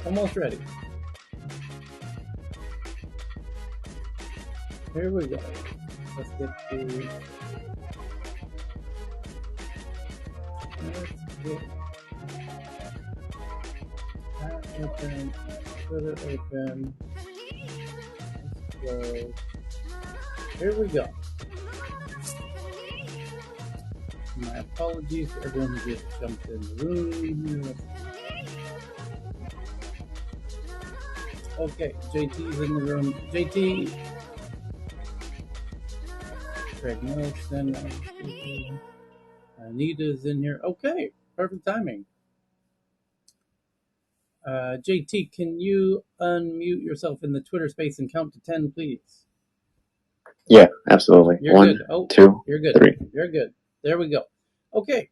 Almost ready. Here we go. Let's get to. Let's get that open. Put it open. Let's go. Here we go. My apologies to everyone who just jumped in the room. Okay, JT's in the room. JT. Craig Nelson. Anita's in here. Okay, perfect timing. JT, can you unmute yourself in the Twitter space and count to 10, please? Yeah, absolutely. You're 1, good. Oh, 2, you're good. 3. You're good. There we go. Okay,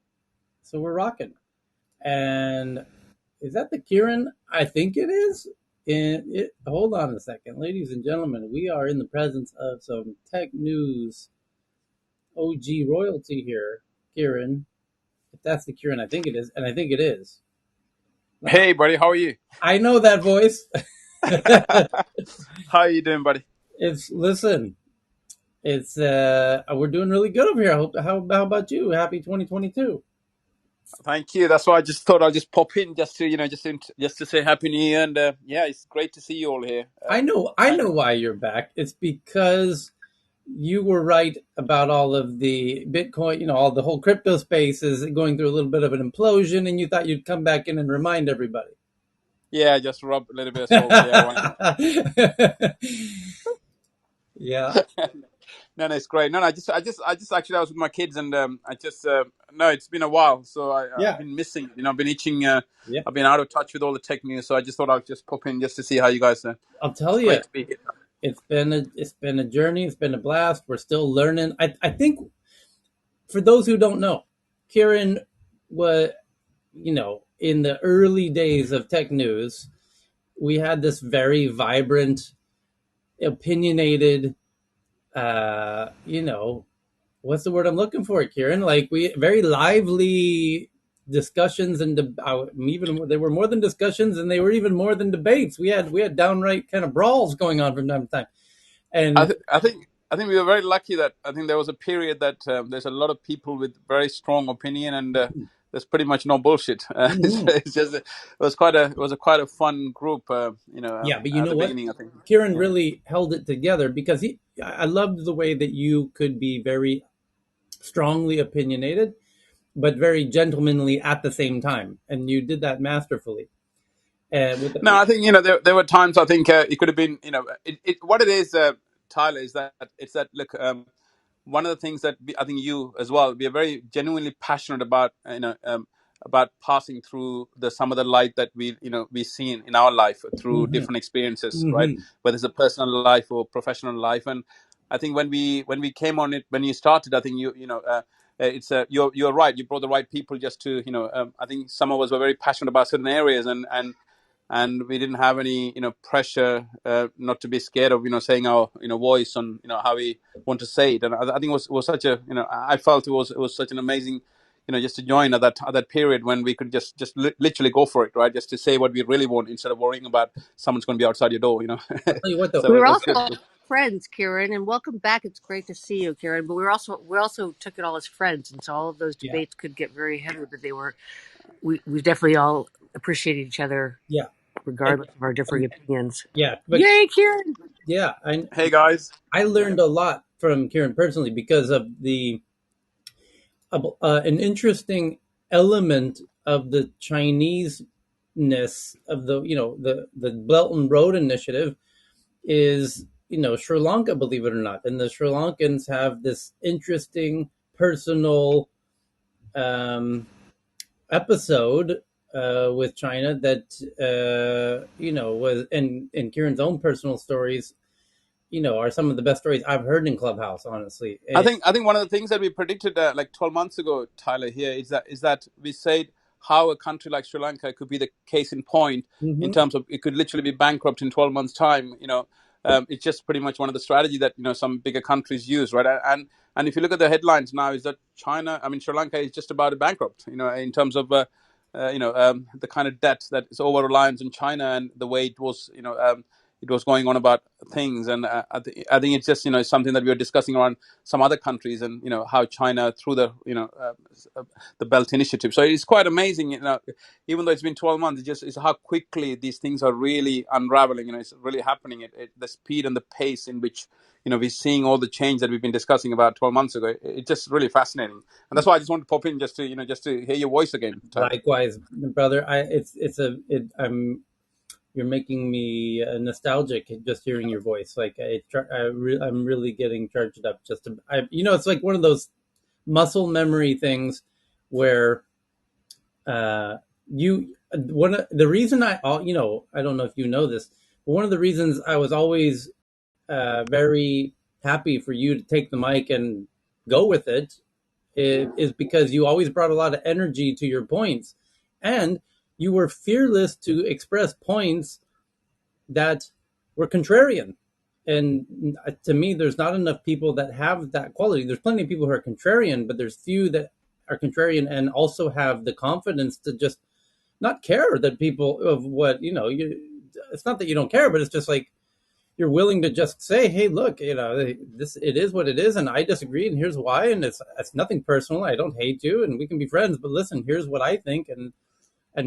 so we're rocking. And is that the Kieran? I think it is. Hold on a second. Ladies and gentlemen, we are in the presence of some tech news OG royalty here. Kieran, if that's the Kieran, I think it is. And I think it is. Hey, buddy, how are you? I know that voice. How are you doing, buddy? Listen, we're doing really good over here. How about you? Happy 2022. Thank you. That's why I just thought I'd just pop in just to say Happy New Year, and yeah, it's great to see you all here. I know why you're back. It's because you were right about all of the Bitcoin, all the whole crypto space is going through a little bit of an implosion, and you thought you'd come back in and remind everybody. Yeah, just rub a little bit of salt. Yeah, Yeah. No, it's great. No, I just actually I was with my kids, and no, it's been a while, so Yeah. I've been missing. I've been itching. Yeah. I've been out of touch with all the tech news, so I just thought I'd just pop in just to see how you guys are. I'll tell It's you, great to be here. it's been a journey. It's been a blast. We're still learning. I think for those who don't know, Kieran was, in the early days of tech news, we had this very vibrant, opinionated, what's the word I'm looking for, Kieran? Like we very lively discussions and even they were more than discussions, and they were even more than debates. We had downright kind of brawls going on from time to time. And I think we were very lucky that I think there was a period that there's a lot of people with very strong opinion, and there's pretty much no bullshit. It's just it was quite a fun group. yeah, but you at know the what? beginning, I think. Kieran Yeah. really held it together because I loved the way that you could be very strongly opinionated, but very gentlemanly at the same time, and you did that masterfully. No, I think there were times I think it could have been what it is, Tyler, is that it's that look. One of the things that I think you as well, we are very genuinely passionate about, about passing through some of the light that we seen in our life through Mm-hmm. different experiences, right? Mm-hmm. Whether it's a personal life or professional life. And I think when we came on it, when you started, I think it's you're right. You brought the right people just to I think some of us were very passionate about certain areas, and we didn't have any pressure not to be scared of saying our voice on how we want to say it. And I think it was such a I felt it was such an amazing just to join at that period when we could just literally go for it, right? Just to say what we really want instead of worrying about someone's going to be outside your door. I'll tell you what, though. So We it were was also good. friends, Kieran, and welcome back. It's great to see you, Kieran. But we also took it all as friends, and so all of those Yeah. debates could get very heavy. But we definitely all appreciated each other, Yeah. regardless of our differing opinions. Yeah. But Yay, Kieran! yeah, Hey guys. I learned a lot from Kieran personally because of an interesting element of the Chinese-ness of the Belt and Road Initiative is Sri Lanka, believe it or not, and the Sri Lankans have this interesting personal episode with China that was in Kieran's own personal stories. Are some of the best stories I've heard in Clubhouse. Honestly, I think one of the things that we predicted like 12 months ago, Tyler, here is that we said how a country like Sri Lanka could be the case in point in terms of it could literally be bankrupt in 12 months time. It's just pretty much one of the strategy that some bigger countries use, right? And if you look at the headlines now, is that Sri Lanka is just about to bankrupt. In terms of the kind of debt that is over reliance on China, and the way it was, it was going on about things. And I think it's just, something that we are discussing around some other countries, and how China through the the Belt Initiative. So it's quite amazing, even though it's been 12 months, it's how quickly these things are really unraveling. It's really happening at the speed and the pace in which we're seeing all the change that we've been discussing about 12 months ago. It's just really fascinating, and that's why I just want to pop in just to just to hear your voice again, Tyler. Likewise, brother. You're making me nostalgic just hearing your voice. Like I'm really getting charged up. It's like one of those muscle memory things where the reason I don't know if you know this, but one of the reasons I was always very happy for you to take the mic and go with it is because you always brought a lot of energy to your points, and you were fearless to express points that were contrarian. And to me, there's not enough people that have that quality. There's plenty of people who are contrarian, but there's few that are contrarian and also have the confidence to just not care that people of what, it's not that you don't care, but it's just like, you're willing to just say, hey, look, it is what it is, and I disagree, and here's why, and it's nothing personal. I don't hate you, and we can be friends, but listen, here's what I think, and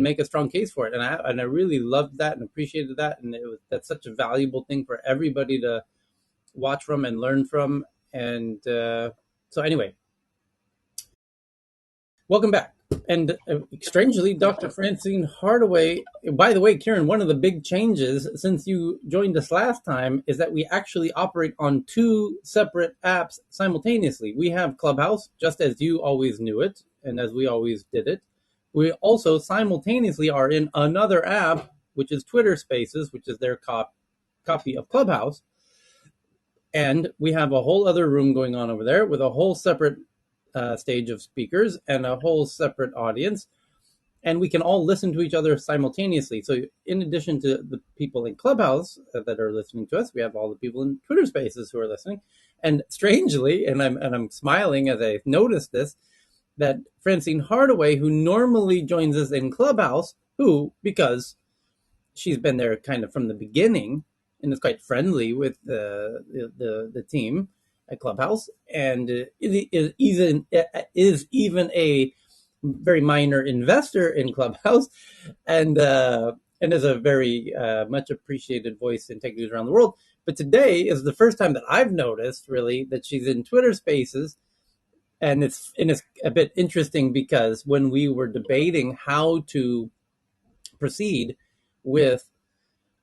make a strong case for it. And I really loved that and appreciated that, and that's such a valuable thing for everybody to watch from and learn from. And so anyway, welcome back. And strangely, Dr. Francine Hardaway, by the way, Kieran, one of the big changes since you joined us last time is that we actually operate on two separate apps simultaneously. We have Clubhouse, just as you always knew it, and as we always did it. We also simultaneously are in another app, which is Twitter Spaces, which is their copy of Clubhouse. And we have a whole other room going on over there with a whole separate stage of speakers and a whole separate audience, and we can all listen to each other simultaneously. So in addition to the people in Clubhouse that are listening to us, we have all the people in Twitter Spaces who are listening. And strangely, and I'm smiling as I noticed this, that Francine Hardaway, who normally joins us in Clubhouse, because she's been there kind of from the beginning and is quite friendly with the team at Clubhouse, and is even a very minor investor in Clubhouse, and is a very much appreciated voice in tech news around the world. But today is the first time that I've noticed really that she's in Twitter Spaces, and it's a bit interesting because when we were debating how to proceed with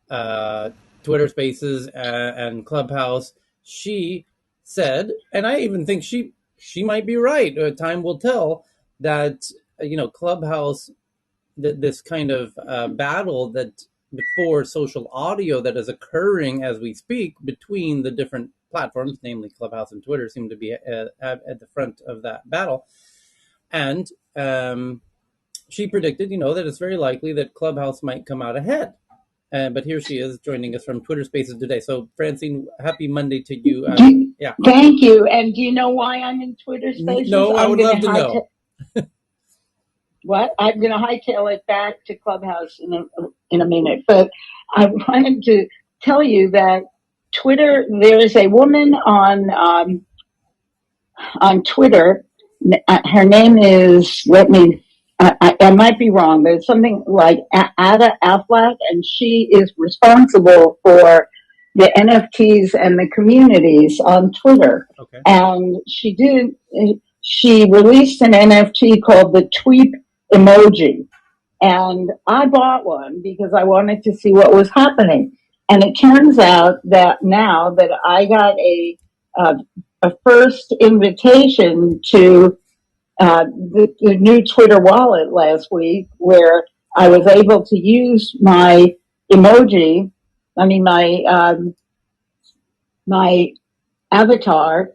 Twitter Spaces and Clubhouse, she said, and I even think she might be right, time will tell, that Clubhouse, this kind of battle that for social audio that is occurring as we speak between the different platforms, namely Clubhouse and Twitter, seem to be at the front of that battle. And she predicted, that it's very likely that Clubhouse might come out ahead. But here she is joining us from Twitter Spaces today. So, Francine, happy Monday to you. Yeah. Thank you. And do you know why I'm in Twitter Spaces? No, I would love to know. What? I'm going to hightail it back to Clubhouse in a minute. But I wanted to tell you that Twitter, there is a woman on Twitter. Her name is, I might be wrong, but it's something like Ada Aflac, and she is responsible for the NFTs and the communities on Twitter. Okay. And she released an NFT called the Tweep emoji. And I bought one because I wanted to see what was happening. And it turns out that now that I got a first invitation to the new Twitter wallet last week, where I was able to use my emoji, my avatar,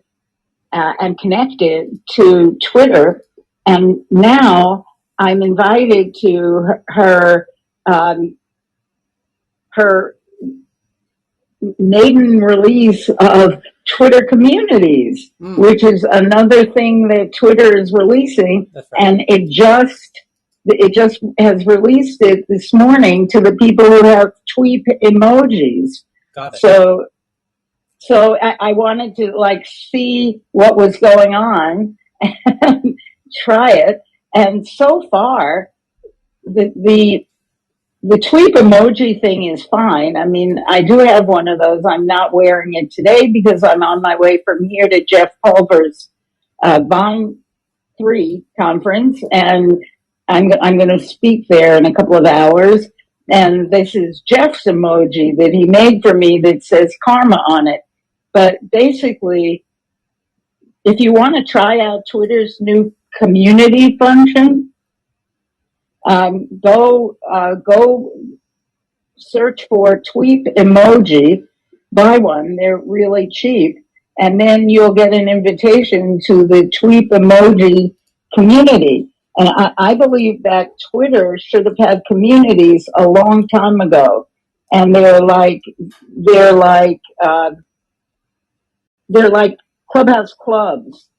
and connect it to Twitter. And now I'm invited to her maiden release of Twitter communities, which is another thing that Twitter is releasing. That's right. And it just it just has released it this morning to the people who have tweet emojis. Got it. So I wanted to like see what was going on and try it. And so far, the tweet emoji thing is fine. I mean, I do have one of those. I'm not wearing it today because I'm on my way from here to Jeff Pulver's Bond 3 conference, and I'm going to speak there in a couple of hours. And this is Jeff's emoji that he made for me that says karma on it. But basically, if you want to try out Twitter's new community function, go search for tweet emoji, buy one. They're really cheap. And then you'll get an invitation to the tweet emoji community. And I believe that Twitter should have had communities a long time ago. And they're like clubhouse clubs.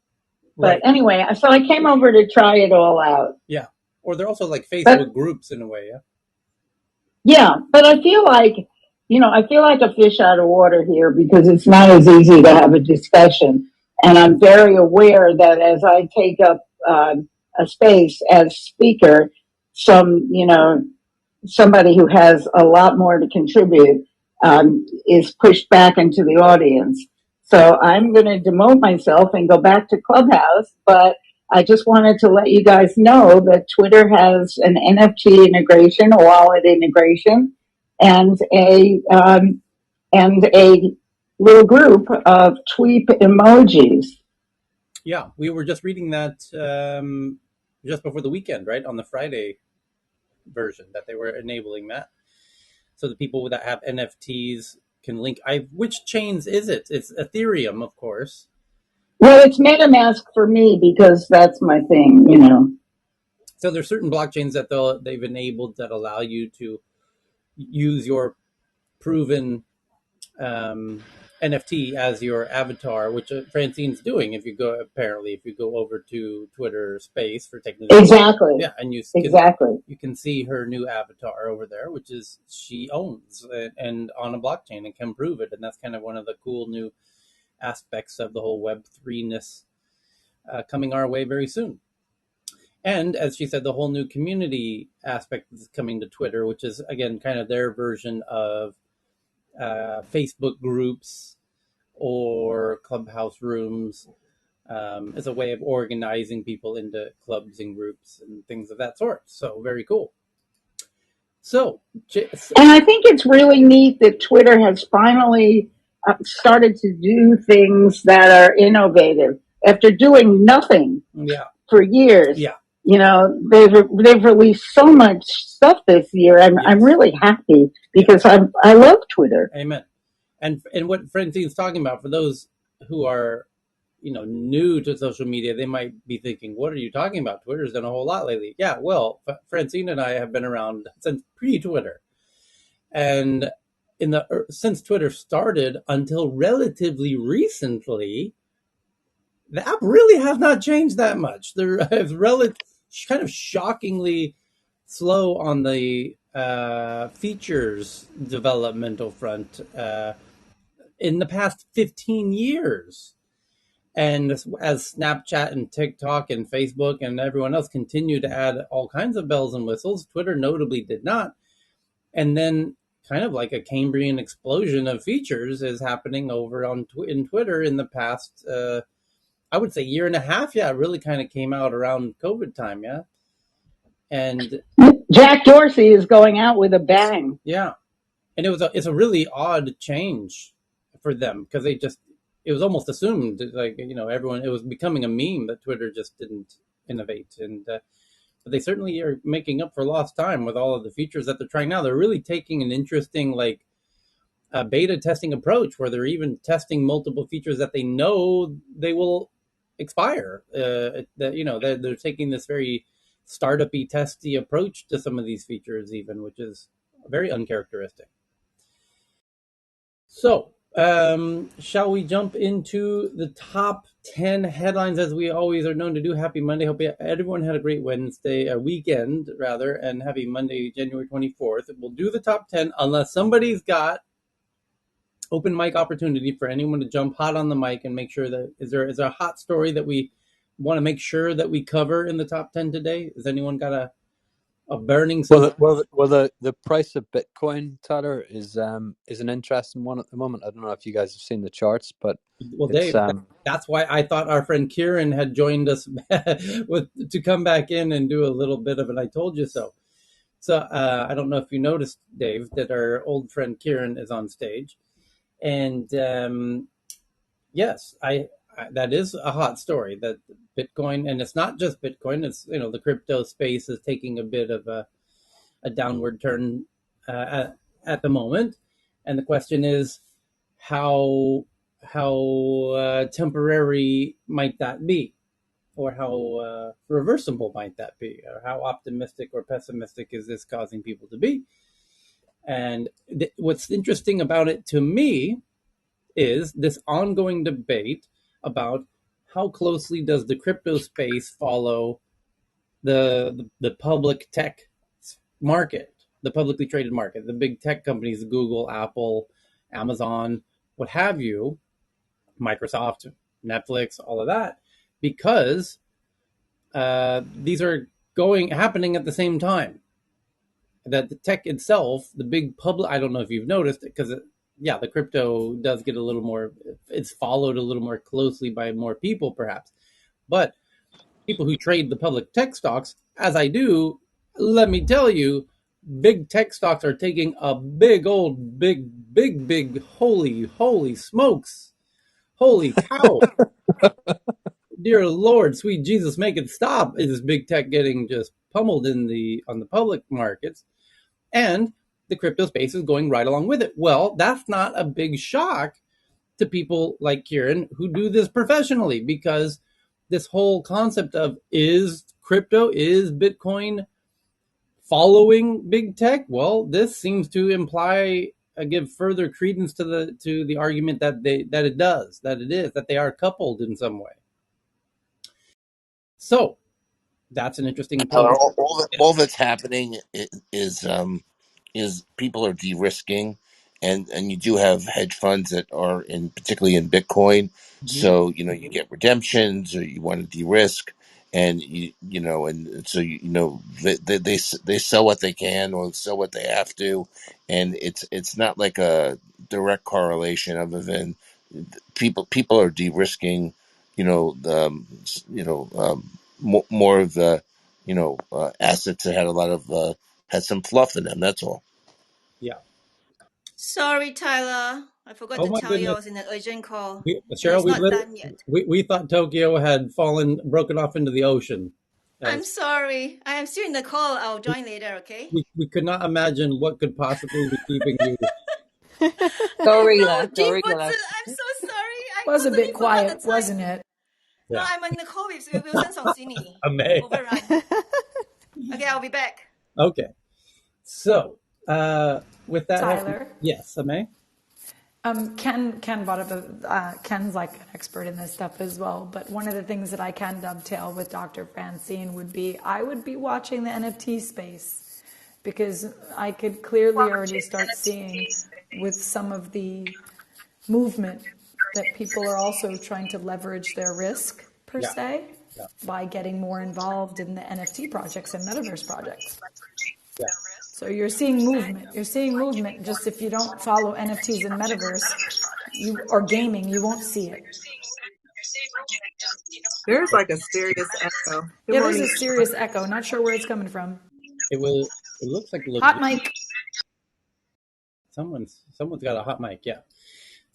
Right. But anyway, so I came over to try it all out. Yeah. Or they're also like Facebook groups in a way, yeah? Yeah, but I feel like a fish out of water here because it's not as easy to have a discussion. And I'm very aware that as I take up a space as speaker, somebody who has a lot more to contribute is pushed back into the audience. So I'm going to demote myself and go back to Clubhouse, but I just wanted to let you guys know that Twitter has an NFT integration, a wallet integration, and a little group of tweet emojis. Yeah, we were just reading that just before the weekend, right? On the Friday version that they were enabling that. So the people that have NFTs can link. Which chains is it? It's Ethereum, of course. Well, it's MetaMask for me because that's my thing, So there's certain blockchains that they've enabled that allow you to use your proven NFT as your avatar, which Francine's doing. If you go over to Twitter Space for technical, exactly, yeah, and you can see her new avatar over there, which is she owns and on a blockchain and can prove it, and that's kind of one of the cool new aspects of the whole Web3-ness coming our way very soon. And as she said, the whole new community aspect is coming to Twitter, which is again kind of their version of Facebook groups or clubhouse rooms as a way of organizing people into clubs and groups and things of that sort. So very cool. So, and I think it's really neat that Twitter has finally started to do things that are innovative after doing nothing for years. Yeah. They've released so much stuff this year, and I'm really happy because I love Twitter. Amen. And what Francine's talking about, for those who are new to social media, they might be thinking, what are you talking about? Twitter's done a whole lot lately. Yeah, well, Francine and I have been around since pre-Twitter, and since Twitter started until relatively recently, the app really has not changed that much. There is kind of shockingly slow on the features developmental front in the past 15 years. And as Snapchat and TikTok and Facebook and everyone else continue to add all kinds of bells and whistles, Twitter notably did not. And then kind of like a Cambrian explosion of features is happening over in Twitter in the past, I would say, year and a half. Yeah, it really kind of came out around COVID time. Yeah. And Jack Dorsey is going out with a bang. Yeah. And it's a really odd change for them because it was almost assumed everyone, it was becoming a meme that Twitter just didn't innovate. And but they certainly are making up for lost time with all of the features that they're trying now. They're really taking an interesting beta testing approach where they're even testing multiple features that they know they will expire. They're taking this very startup-y, testy approach to some of these features even, which is very uncharacteristic. So Shall we jump into the top 10 headlines as we always are known to do? Happy Monday. Hope everyone had a great weekend, rather, and happy Monday, January 24th. We'll do the top 10 unless somebody's got open mic opportunity for anyone to jump hot on the mic and make sure that is there a hot story that we want to make sure that we cover in the top 10 today? Has anyone got a burning subject? The price of Bitcoin, Tyler, is an interesting one at the moment. I don't know if you guys have seen the charts, but Well, Dave, that's why I thought our friend Kieran had joined us to come back in and do a little bit of an I told you so. So I don't know if you noticed, Dave, that our old friend Kieran is on stage. And yes, that is a hot story, that Bitcoin, and it's not just Bitcoin, it's, the crypto space is taking a bit of a downward turn at the moment. And the question is, how temporary might that be, or how reversible might that be, or how optimistic or pessimistic is this causing people to be? And what's interesting about it to me is this ongoing debate about how closely does the crypto space follow the public tech market, the publicly traded market, the big tech companies, Google, Apple, Amazon, what have you, Microsoft, Netflix, all of that, because these are happening at the same time. That the tech itself, the big public, I don't know if you've noticed it, because the crypto does get a little more, it's followed a little more closely by more people perhaps. But people who trade the public tech stocks, as I do, let me tell you, big tech stocks are taking a big, holy smokes, holy cow. Dear Lord, sweet Jesus, make it stop. Is big tech getting just pummeled on the public markets? And the crypto space is going right along with it. Well, that's not a big shock to people like Kieran who do this professionally, because this whole concept of is Bitcoin following big tech? Well, this seems to imply give further credence to the argument that they are coupled in some way. So that's an interesting point. All that's happening is people are de-risking, and you do have hedge funds that are particularly in Bitcoin. Mm-hmm. So you get redemptions, or you want to de-risk, and they sell what they can or sell what they have to, and it's not like a direct correlation other than people are de-risking, more of the assets that had a lot of had some fluff in them. That's all. Yeah. Sorry, Tyler. I forgot to tell you I was in an urgent call. Cheryl, it's not done yet. We thought Tokyo had broken off into the ocean. I'm sorry. I am still in the call. I'll join later, okay? We could not imagine what could possibly be keeping you. Gorilla. I'm so sorry. It was a bit quiet, wasn't it? No, I'm in the call with Wilson Sonsini. Amazing. Overrun. Okay, I'll be back. Okay. So, with that, Tyler. Yes, May. Ken brought up Ken's like an expert in this stuff as well. But one of the things that I can dovetail with Dr. Francine would be I would be watching the NFT space, because I could clearly already start seeing with some of the movement that people are also trying to leverage their risk per se by getting more involved in the NFT projects and metaverse projects. Yeah. So you're seeing movement. Just if you don't follow NFTs and metaverse or gaming, you won't see it. There's like a serious echo. There's a serious echo. Not sure where it's coming from. It looks like hot mic. Someone's got a hot mic. Yeah.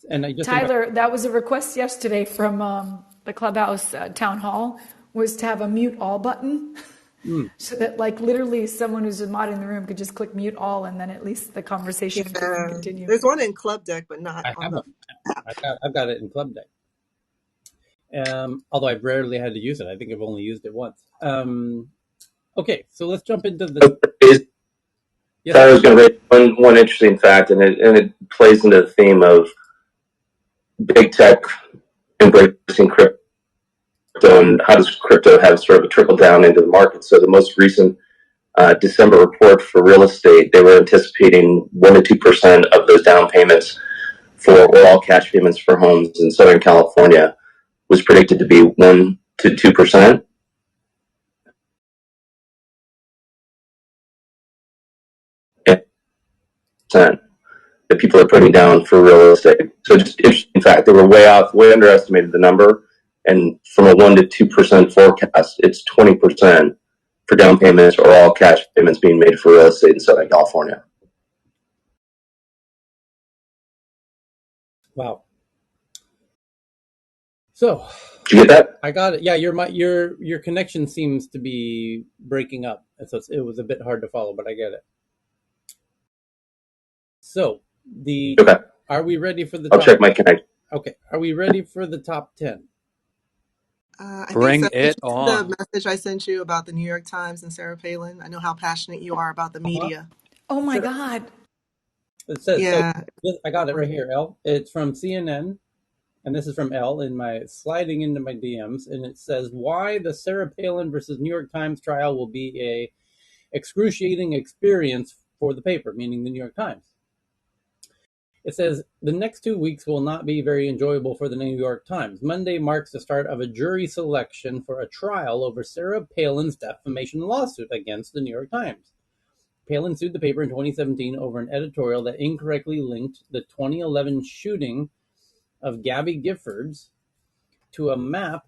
And I just Tyler, that was a request yesterday from the Clubhouse town hall, was to have a mute all button. So that like literally someone who's modding the room could just click mute all, and then at least the conversation can continue. There's one in Club Deck, but not on the app. I've got it in Club Deck. Although I've rarely had to use it. I think I've only used it once. Okay, so let's jump into the... Yes. I was going to raise one interesting fact, and it plays into the theme of big tech embracing crypto, and how does crypto have sort of a trickle down into the market? So the most recent December report for real estate, they were anticipating 1 to 2% of those down payments for all cash payments for homes in Southern California was predicted to be 1 to 2%. That people are putting down for real estate. So just interesting fact, they were way off, way underestimated the number. And from a 1 to 2% forecast, it's 20% for down payments or all cash payments being made for real estate in Southern California. Wow. So, did you get that? I got it. Yeah, your connection seems to be breaking up, so it was a bit hard to follow, but I get it. So okay. Are we ready for the? I'll check my connection. Okay, are we ready for the top 10? I Bring think so. Did it you see the on. message I sent you about the New York Times and Sarah Palin? I know how passionate you are about the media. Oh my Sure. God. It says, Yeah. I got it right here, Elle. It's from CNN, and this is from Elle in my sliding into my DMs, and it says why the Sarah Palin versus New York Times trial will be a excruciating experience for the paper, meaning the New York Times. It says the next 2 weeks will not be very enjoyable for the New York Times. Monday marks the start of a jury selection for a trial over Sarah Palin's defamation lawsuit against the New York Times. Palin sued the paper in 2017 over an editorial that incorrectly linked the 2011 shooting of Gabby Giffords to a map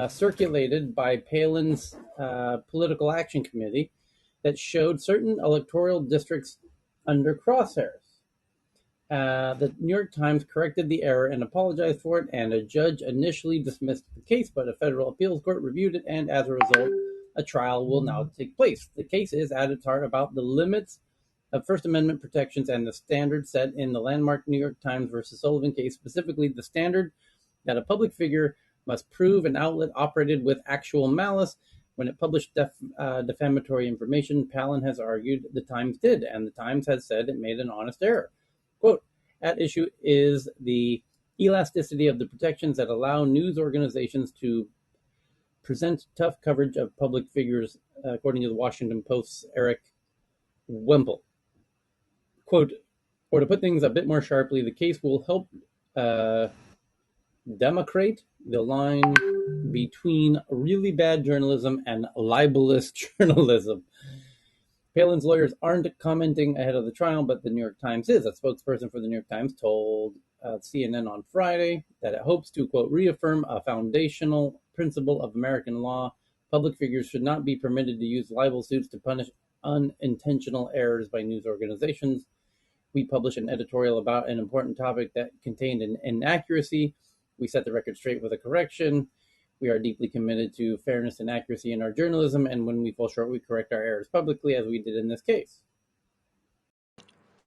circulated by Palin's Political Action Committee that showed certain electoral districts under crosshairs. The New York Times corrected the error and apologized for it, and a judge initially dismissed the case, but a federal appeals court reviewed it, and as a result, a trial will now take place. The case is, at its heart, about the limits of First Amendment protections and the standard set in the landmark New York Times versus Sullivan case, specifically the standard that a public figure must prove an outlet operated with actual malice when it published defamatory information. Palin has argued the Times did, and the Times has said it made an honest error. Quote, at issue is the elasticity of the protections that allow news organizations to present tough coverage of public figures, according to the Washington Post's Eric Wemple. Quote, or to put things a bit more sharply, the case will help demarcate the line between really bad journalism and libelous journalism. Palin's lawyers aren't commenting ahead of the trial, but the New York Times is. A spokesperson for the New York Times told CNN on Friday that it hopes to, quote, reaffirm a foundational principle of American law. Public figures should not be permitted to use libel suits to punish unintentional errors by news organizations. We published an editorial about an important topic that contained an inaccuracy. We set the record straight with a correction. We are deeply committed to fairness and accuracy in our journalism, and when we fall short, we correct our errors publicly, as we did in this case.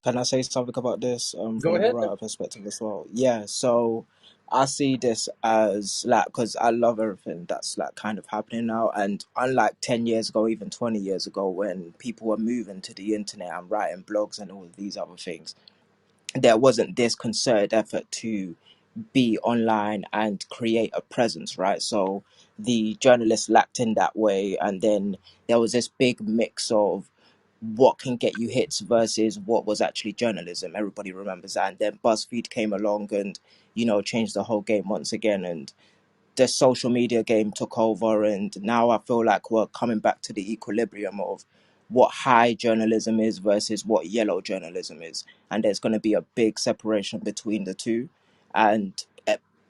Can I say something about this Go from a ahead. writer perspective as well? Yeah, so I see this as like, because I love everything that's like kind of happening now, and unlike 10 years ago, even 20 years ago, when people were moving to the internet and writing blogs and all of these other things, there wasn't this concerted effort to be online and create a presence, right? So the journalists lacked in that way, and then there was this big mix of what can get you hits versus what was actually journalism. Everybody remembers that. And then BuzzFeed came along and, you know, changed the whole game once again. And the social media game took over. And now I feel like we're coming back to the equilibrium of what high journalism is versus what yellow journalism is. And there's going to be a big separation between the two. And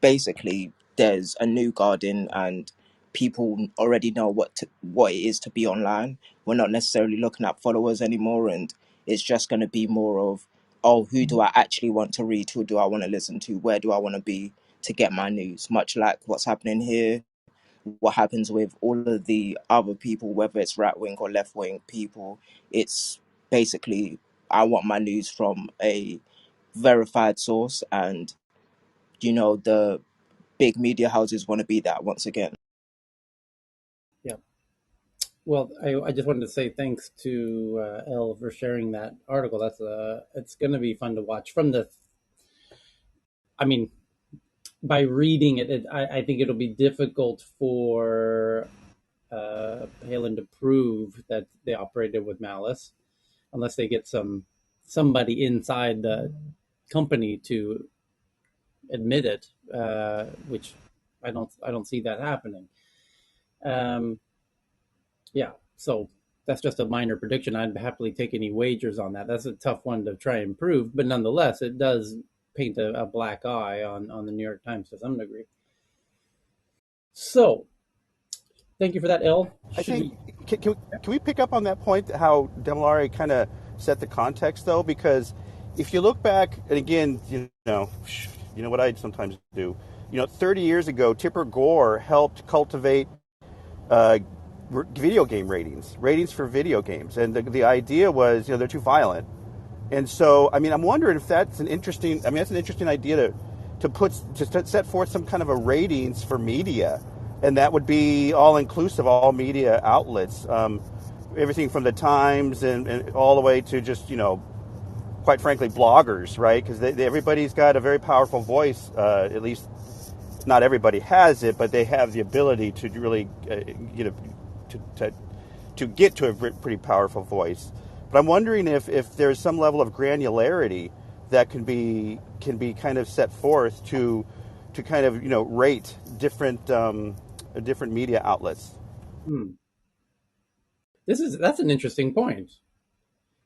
basically, there's a new garden, and people already know what it is to be online. We're not necessarily looking at followers anymore, and it's just going to be more of, oh, who do I actually want to read? Who do I want to listen to? Where do I want to be to get my news? Much like what's happening here, what happens with all of the other people, whether it's right wing or left wing people. It's basically, I want my news from a verified source, and you know, the big media houses want to be that once again. Yeah. Well, I just wanted to say thanks to Elle for sharing that article. It's going to be fun to watch from the. I mean, by reading it, I think it'll be difficult for Palin to prove that they operated with malice unless they get somebody inside the company to admit it, which I don't see that happening. Um, yeah, so that's just a minor prediction. I'd happily take any wagers on that. That's a tough one to try and prove, but nonetheless, it does paint a black eye on the New York Times to some degree. So, thank you for that, El. I Should think we? can we pick up on that point how Demolare kind of set the context though, because if you look back and again you know what I sometimes do, 30 years ago Tipper Gore helped cultivate uh, video game ratings for video games, and the idea was they're too violent. And so, I mean, I'm wondering if that's an interesting. I mean, that's an interesting idea to set forth some kind of a ratings for media, and that would be all inclusive, all media outlets, everything from the Times and all the way to just quite frankly, bloggers, right? Because everybody's got a very powerful voice. At least, not everybody has it, but they have the ability to really, to to get to a pretty powerful voice. But I'm wondering if there's some level of granularity that can be kind of set forth to kind of rate different media outlets. Hmm, that's an interesting point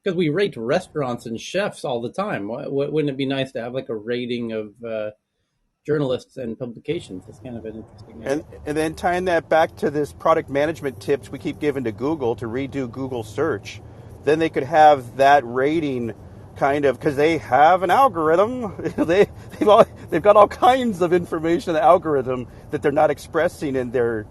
because we rate restaurants and chefs all the time. Wouldn't it be nice to have like a rating of journalists and publications? That's kind of an interesting idea. And then tying that back to this product management tips we keep giving to Google to redo Google search, then they could have that rating kind of because they have an algorithm. They've got all kinds of information in the algorithm that they're not expressing in their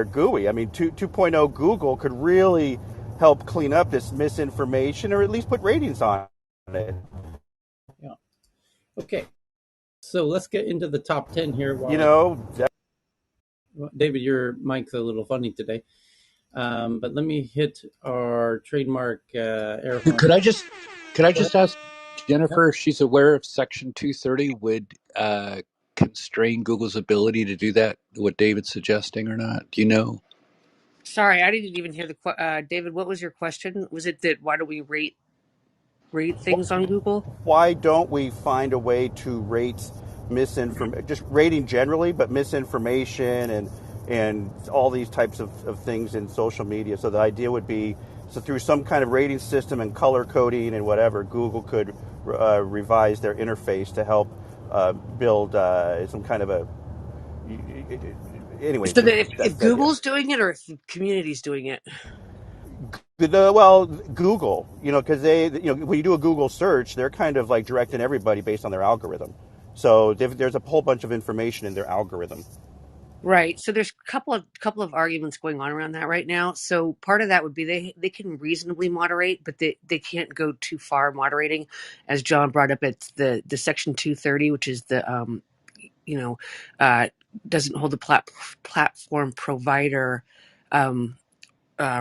GUI. I mean, 2.0 Google could really help clean up this misinformation or at least put ratings on it. Yeah. Okay. So let's get into the top 10 here. You know, David, your mic's a little funny today. But let me hit our trademark air horn. Could I just Go ahead. ask Yep. Jennifer if she's aware of Section 230 would constrain Google's ability to do that? What David's suggesting or not? Do you know? Sorry, I didn't even hear David, what was your question? Was it that why do we rate things on Google? why don't we find a way to rate misinformation, just rating generally, but misinformation and all these types of things in social media? So the idea would be, so through some kind of rating system and color coding and whatever, Google could revise their interface to help build some kind of a. Anyway, So that if that's the idea. Google's doing it or if the community's doing it? Well, Google, because when you do a Google search, they're kind of like directing everybody based on their algorithm. So there's a whole bunch of information in their algorithm. Right. So there's a couple of arguments going on around that right now. So part of that would be they can reasonably moderate, but they can't go too far moderating. As John brought up, it's the Section 230, which is the you know uh, doesn't hold the platform provider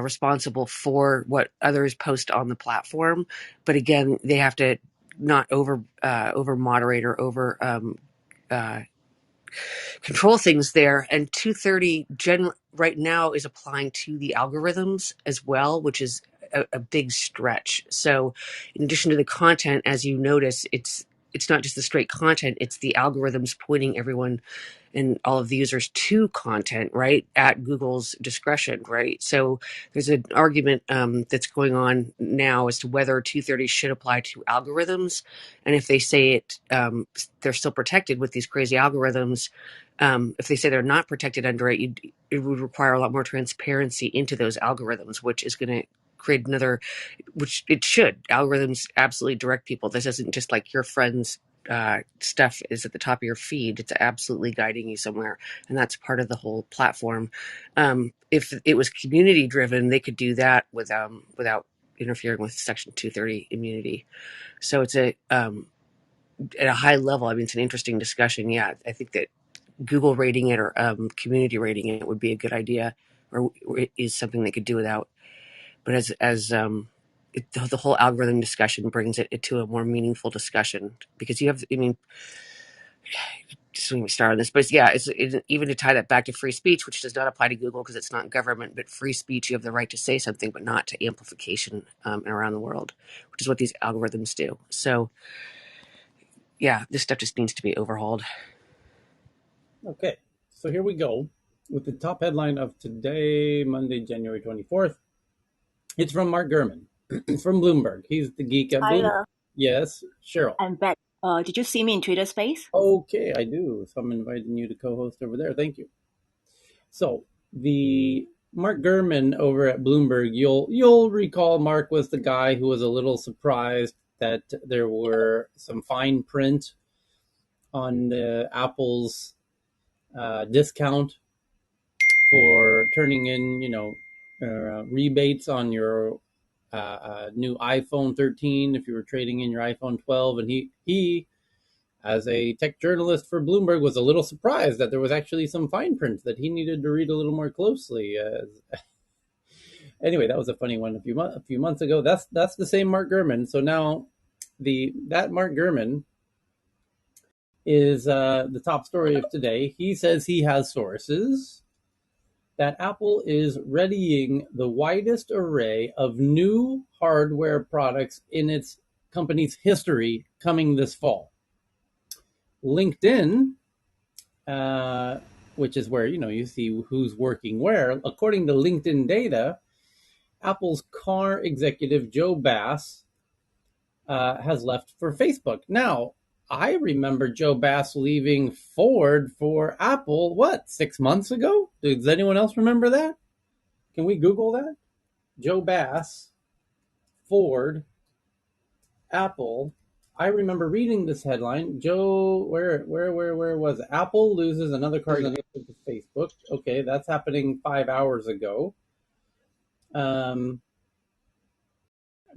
responsible for what others post on the platform. But again, they have to not over moderate or over uh, control things there. And 230 right now is applying to the algorithms as well, which is a big stretch. So in addition to the content, as you notice, it's not just the straight content, it's the algorithms pointing everyone and all of the users to content, right, at Google's discretion, right? So there's an argument that's going on now as to whether 230 should apply to algorithms. And if they say they're still protected with these crazy algorithms, if they say they're not protected under it, it would require a lot more transparency into those algorithms, which is going to create another, which it should. Algorithms absolutely direct people. This isn't just like your friends stuff is at the top of your feed. It's absolutely guiding you somewhere, and that's part of the whole platform. If it was community driven, they could do that without interfering with Section 230 immunity. So it's at a high level. I mean, it's an interesting discussion. Yeah, I think that Google rating it or community rating it would be a good idea, or is something they could do without. But the whole algorithm discussion brings it to a more meaningful discussion because you have, I mean, just don't even start on this, but yeah, even to tie that back to free speech, which does not apply to Google because it's not government, but free speech, you have the right to say something, but not to amplification around the world, which is what these algorithms do. So yeah, this stuff just needs to be overhauled. Okay, so here we go with the top headline of today, Monday, January 24th. It's from Mark Gurman. It's from Bloomberg. He's the geek at Bloomberg. Tyler, Yes, Cheryl. I'm back. Did you see me in Twitter space? Okay, I do. So I'm inviting you to co-host over there. Thank you. So the Mark Gurman over at Bloomberg, you'll recall Mark was the guy who was a little surprised that there were some fine print on Apple's discount for turning in, rebates on your new iPhone 13 if you were trading in your iPhone 12. And he, as a tech journalist for Bloomberg, was a little surprised that there was actually some fine print that he needed to read a little more closely. Anyway, that was a funny one a few months ago. That's the same Mark Gurman. So now that Mark Gurman is the top story of today. He says he has sources that Apple is readying the widest array of new hardware products in its company's history coming this fall. LinkedIn, which is where you see who's working where, according to LinkedIn data, Apple's car executive Joe Bass has left for Facebook. Now, I remember Joe Bass leaving Ford for Apple, 6 months ago? Does anyone else remember that? Can we Google that? Joe Bass, Ford, Apple. I remember reading this headline. Joe, where was it? Apple loses another car executive to Facebook. Okay, that's happening 5 hours ago. But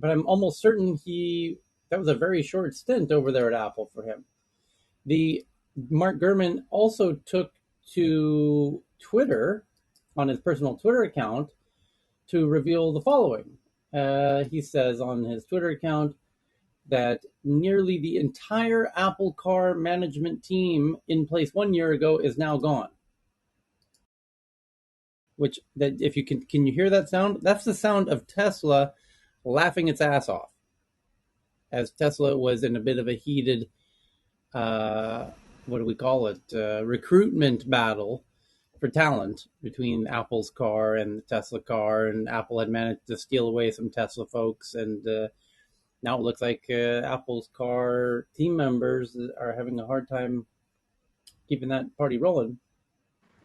I'm almost certain that was a very short stint over there at Apple for him. The Mark Gurman also took to Twitter on his personal Twitter account to reveal the following. He says on his Twitter account that nearly the entire Apple car management team in place 1 year ago is now gone. Which, that if you can you hear that sound? That's the sound of Tesla laughing its ass off, as Tesla was in a bit of a heated, recruitment battle for talent between Apple's car and the Tesla car, and Apple had managed to steal away some Tesla folks, and now it looks like Apple's car team members are having a hard time keeping that party rolling.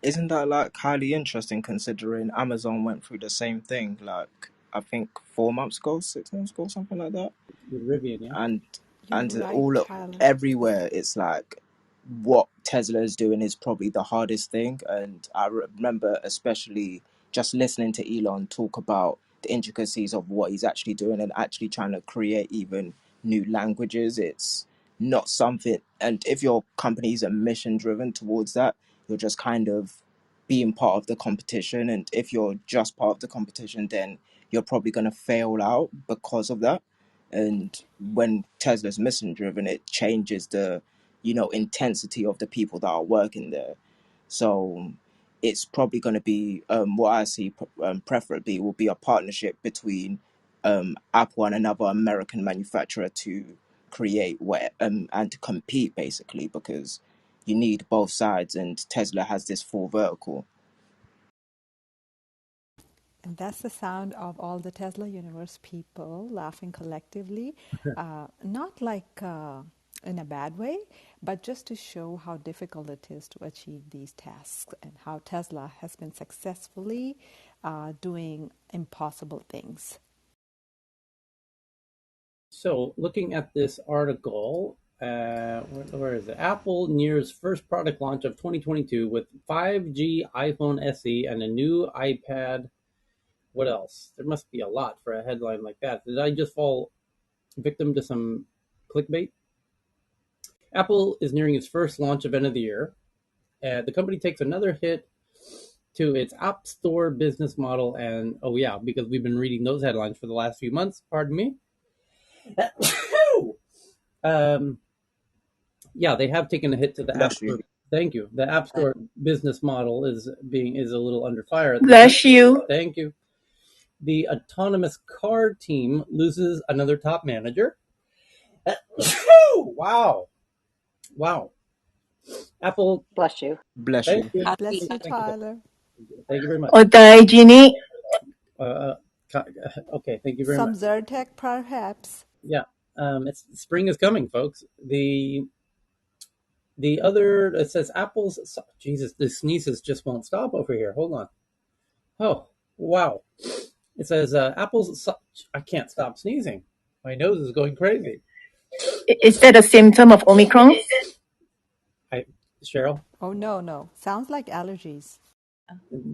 Isn't that like highly interesting considering Amazon went through the same thing, like I think 4 months ago, 6 months ago, something like that? With Rivian, yeah. And You're right, all Tyler. everywhere it's like what Tesla is doing is probably the hardest thing. And I remember especially just listening to Elon talk about the intricacies of what he's actually doing and actually trying to create even new languages. It's not something, and if your company is mission driven towards that, you're just kind of being part of the competition. And if you're just part of the competition, then you're probably going to fail out because of that. And when Tesla's mission driven, it changes the intensity of the people that are working there. So it's probably going to be what I see preferably will be a partnership between Apple and another American manufacturer to create and to compete basically, because you need both sides, and Tesla has this full vertical. And that's the sound of all the Tesla Universe people laughing collectively, not like in a bad way, but just to show how difficult it is to achieve these tasks and how Tesla has been successfully doing impossible things. So, looking at this article, where is it? Apple nears first product launch of 2022 with 5G iPhone SE and a new iPad. What else? There must be a lot for a headline like that. Did I just fall victim to some clickbait? Apple is nearing its first launch event of the year. The company takes another hit to its App Store business model, and because we've been reading those headlines for the last few months. Pardon me. yeah, they have taken a hit to the App Bless you. Store. Thank you. The App Store business model is a little under fire at the Bless you. Thank you. The autonomous car team loses another top manager. Wow. Wow. Apple, Bless you. Bless thank you. you. Bless you, Thank you. Tyler. Thank you very much. Otaijini. Uh, okay, thank you very Some much. Zyrtec, perhaps. Yeah, it's spring is coming, folks. The other, it says Apple's. Jesus, the sneezes just won't stop over here. Hold on. Oh, wow. It says Apple's. I can't stop sneezing. My nose is going crazy. Is that a symptom of Omicron? Cheryl, Oh, no. Sounds like allergies.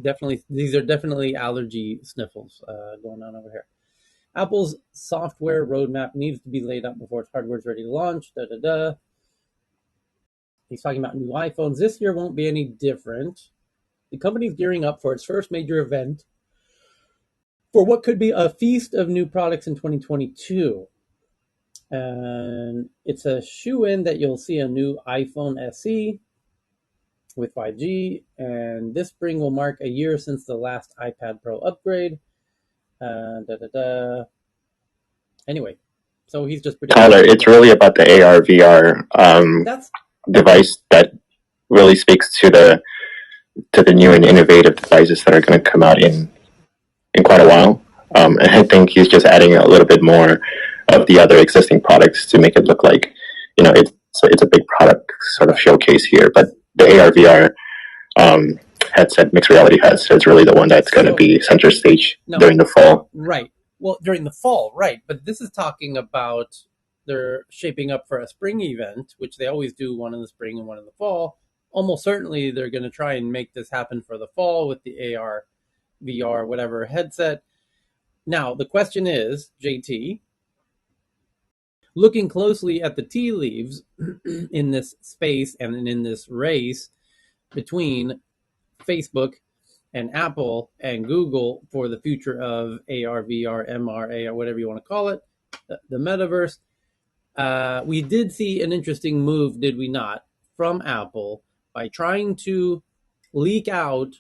definitely, these are definitely allergy sniffles going on over here. Apple's software roadmap needs to be laid out before its hardware is ready to launch. He's talking about new iPhones. This year won't be any different. The company's gearing up for its first major event for what could be a feast of new products in 2022. And it's a shoe-in that you'll see a new iPhone SE with 5G. And this spring will mark a year since the last iPad Pro upgrade. Anyway, so he's just predicting. Tyler, it's really about the AR VR device that really speaks to the new and innovative devices that are going to come out in quite a while. And I think he's just adding a little bit more of the other existing products to make it look like, it's a big product sort of showcase here. But the AR VR headset, mixed reality headset, is really the one that's going to be center stage during the fall. Right. Well, during the fall, right. But this is talking about they're shaping up for a spring event, which they always do, one in the spring and one in the fall. Almost certainly they're going to try and make this happen for the fall with the AR, VR, whatever headset. Now, the question is, JT, looking closely at the tea leaves in this space and in this race between Facebook and Apple and Google for the future of AR, VR, MR, AR, whatever you want to call it, the metaverse, we did see an interesting move, did we not, from Apple by trying to leak out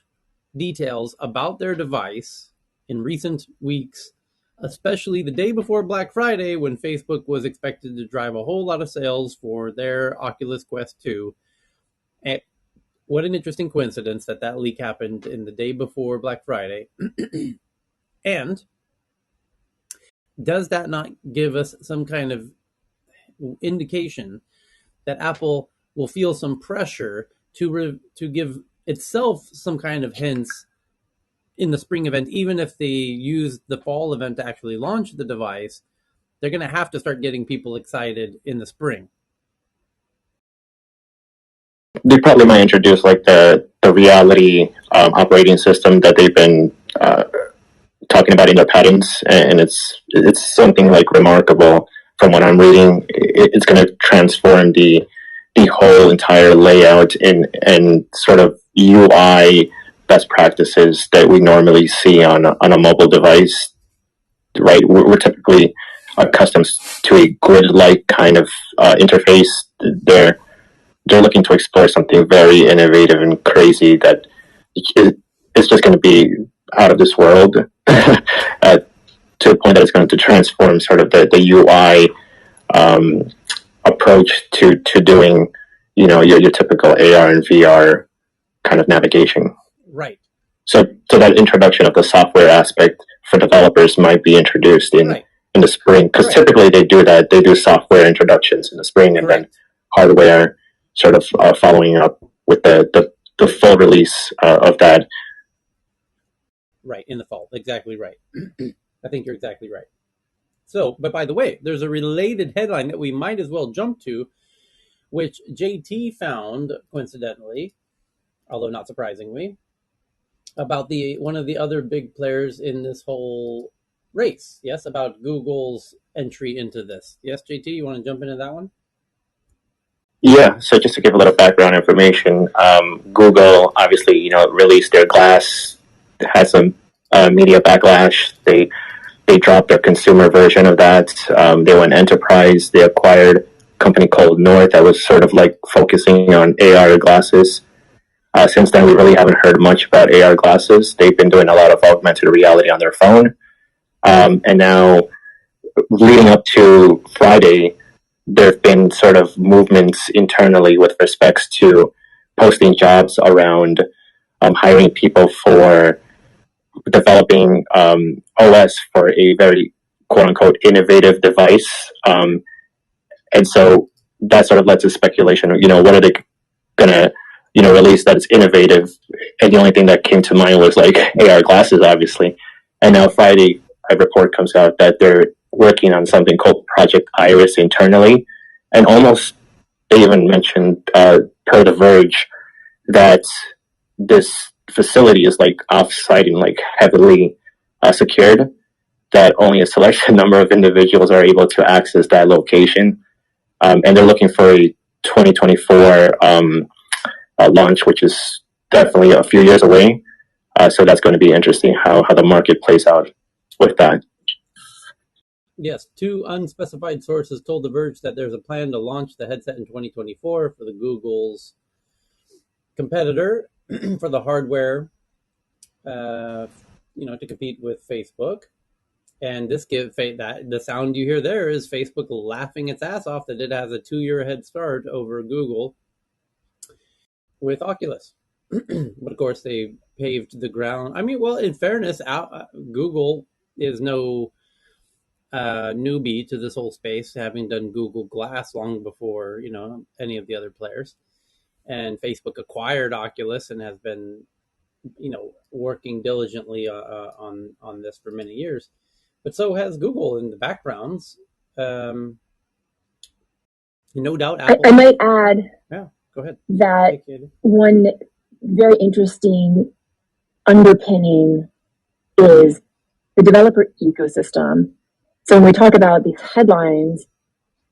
details about their device in recent weeks, especially the day before Black Friday when Facebook was expected to drive a whole lot of sales for their Oculus Quest 2. And what an interesting coincidence that leak happened in the day before Black Friday. And does that not give us some kind of indication that Apple will feel some pressure to give itself some kind of hints in the spring event, even if they use the fall event to actually launch the device? They're going to have to start getting people excited in the spring. They probably might introduce like the reality operating system that they've been talking about in their patents, and it's something like remarkable. From what I'm reading, it's going to transform the whole entire layout and sort of UI best practices that we normally see on a mobile device. Right, we're typically accustomed to a grid-like kind of interface. They're looking to explore something very innovative and crazy that is just going to be out of this world to a point that it's going to transform sort of the UI approach to doing, your typical AR and VR kind of navigation. Right. So that introduction of the software aspect for developers might be introduced in the spring, because typically they do that. They do software introductions in the spring, and then hardware sort of following up with the full release of that. Right, in the fall. Exactly right. I think you're exactly right. So, but by the way, there's a related headline that we might as well jump to, which JT found, coincidentally, although not surprisingly, about one of the other big players in this whole race. Yes, about Google's entry into this. Yes, JT, you want to jump into that one? Yeah, so just to give a little background information, Google obviously, released their Glass. It had some media backlash. They dropped their consumer version of that. They went enterprise. They acquired a company called North that was sort of like focusing on AR glasses. Since then, we really haven't heard much about AR glasses. They've been doing a lot of augmented reality on their phone. And now, leading up to Friday, there have been sort of movements internally with respects to posting jobs around hiring people for developing OS for a very quote unquote innovative device. And so that sort of led to speculation. What are they gonna release that is innovative? And the only thing that came to mind was like AR glasses, obviously. And now Friday, a report comes out that they're working on something called Project Iris internally, and almost they even mentioned per The Verge that this facility is like off-site and like heavily secured, that only a selection number of individuals are able to access that location. And they're looking for a 2024 launch, which is definitely a few years away. So that's going to be interesting how the market plays out with that. Yes, two unspecified sources told The Verge that there's a plan to launch the headset in 2024 for the Google's competitor for the hardware, to compete with Facebook. And this that the sound you hear there is Facebook laughing its ass off that it has a 2-year head start over Google with Oculus. But of course, they paved the ground. I mean, well, in fairness, Google is no newbie to this whole space, having done Google Glass long before any of the other players. And Facebook acquired Oculus and has been working diligently on this for many years. But so has Google in the backgrounds. No doubt Apple. I might add go ahead. That one very interesting underpinning is the developer ecosystem. So when we talk about these headlines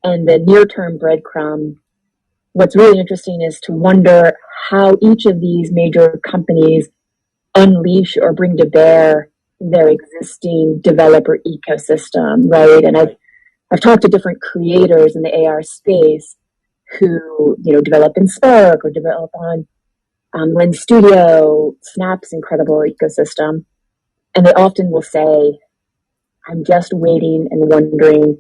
and the near-term breadcrumb, what's really interesting is to wonder how each of these major companies unleash or bring to bear their existing developer ecosystem, right? And I've talked to different creators in the AR space who develop in Spark or develop on Lens Studio, Snap's incredible ecosystem, and they often will say, "I'm just waiting and wondering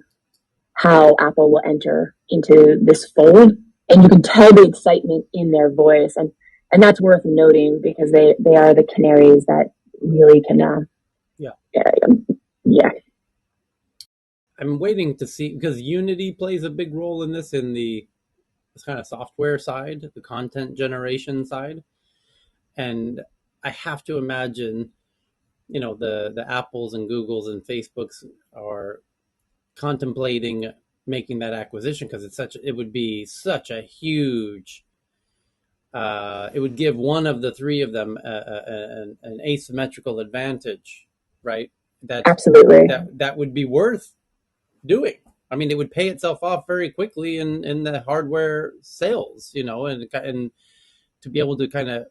how Apple will enter into this fold," and you can tell the excitement in their voice, and that's worth noting because they are the canaries that really can I'm waiting to see, because Unity plays a big role in this kind of software side, the content generation side. And I have to imagine, the Apples and Googles and Facebooks are contemplating making that acquisition because it would be such a huge, it would give one of the three of them an asymmetrical advantage, right? Absolutely. That would be worth doing. I mean, it would pay itself off very quickly in the hardware sales, and to be able to kind of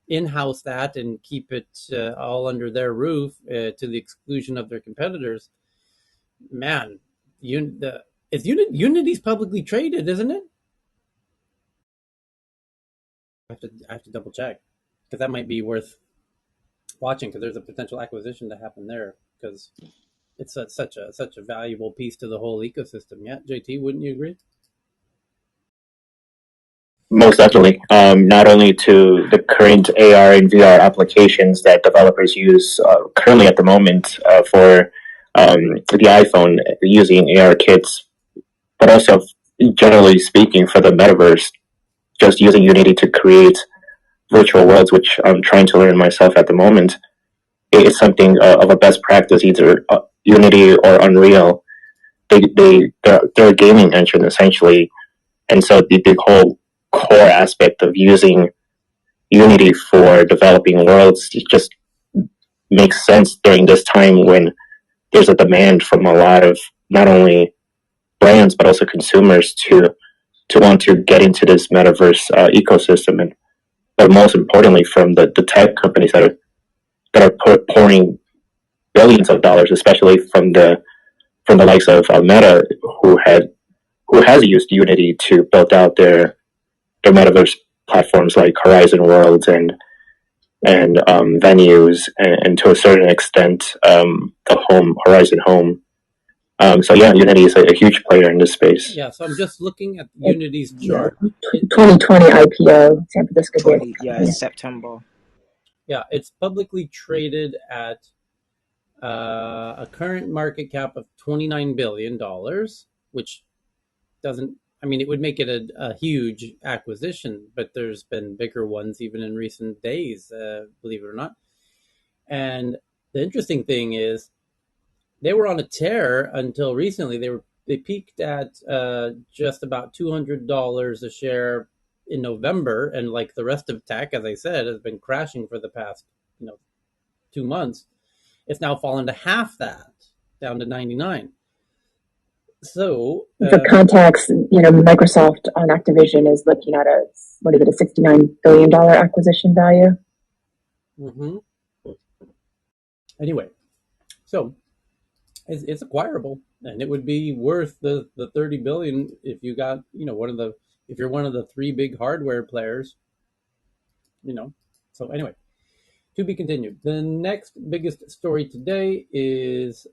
in-house that and keep it all under their roof to the exclusion of their competitors. Man, Unity's publicly traded, isn't it? I have to double check because that might be worth watching because there's a potential acquisition to happen there because it's such a valuable piece to the whole ecosystem. Yeah, JT, wouldn't you agree? Most definitely. Not only to the current AR and VR applications that developers use currently at the moment for the iPhone using AR kits, but also generally speaking for the metaverse, just using Unity to create virtual worlds, which I'm trying to learn myself at the moment. It's something of a best practice, either Unity or Unreal. They're a gaming engine essentially, and so the whole core aspect of using Unity for developing worlds just makes sense during this time when there's a demand from a lot of not only brands but also consumers to want to get into this metaverse ecosystem, and but most importantly from the tech companies that are pouring billions of dollars, especially from the likes of MENA, who had who has used Unity to build out their metaverse platforms like Horizon Worlds and venues, and to a certain extent, the Horizon Home. So yeah, Unity is a huge player in this space. Yeah, so I'm just looking at Unity's chart. 2020 IPO, San Francisco. 20, yeah, September. Yeah, it's publicly traded at a current market cap of $29 billion, which doesn't, I mean, it would make it a huge acquisition, but there's been bigger ones even in recent days, believe it or not. And the interesting thing is they were on a tear until recently. They peaked at just about $200 a share in November, and like the rest of tech, as I said, has been crashing for the past 2 months. It's now fallen to half that, down to 99. So for context, Microsoft on Activision is looking at a $69 billion acquisition value. Mm-hmm. Anyway, so it's acquirable, and it would be worth the $30 billion if you got if you're one of the three big hardware players. So anyway, to be continued. The next biggest story today is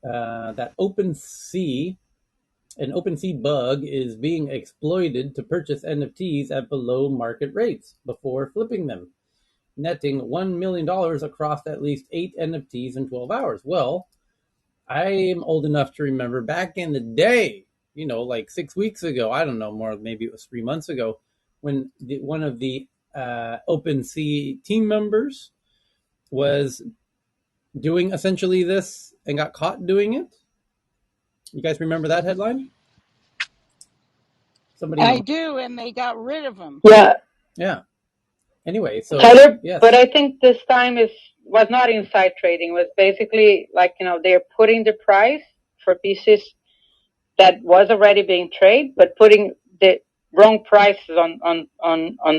that an OpenSea bug is being exploited to purchase NFTs at below market rates before flipping them, netting $1 million across at least 8 NFTs in 12 hours. Well, I am old enough to remember back in the day, like 6 weeks ago, I don't know, more, maybe it was 3 months ago, when one of the OpenSea team members was doing essentially this and got caught doing it. You guys remember that headline? I do, and they got rid of him. Yeah. Anyway, so Tyler, yes. but I think this time was not inside trading. It was basically like they're putting the price for pieces that was already being traded, but putting the wrong prices on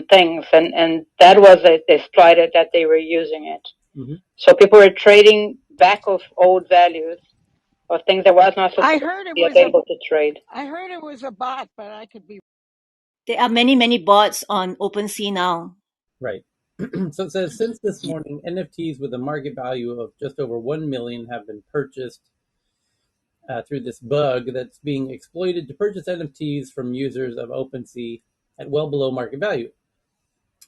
things, and that was exploited that they were using it. Mm-hmm. So people were trading back of old values or things that was not supposed to be able to trade. I heard it was a bot, but I could be. There are many bots on OpenSea now. Right. So it says, since this morning, NFTs with a market value of just over 1 million have been purchased through this bug that's being exploited to purchase NFTs from users of OpenSea at well below market value.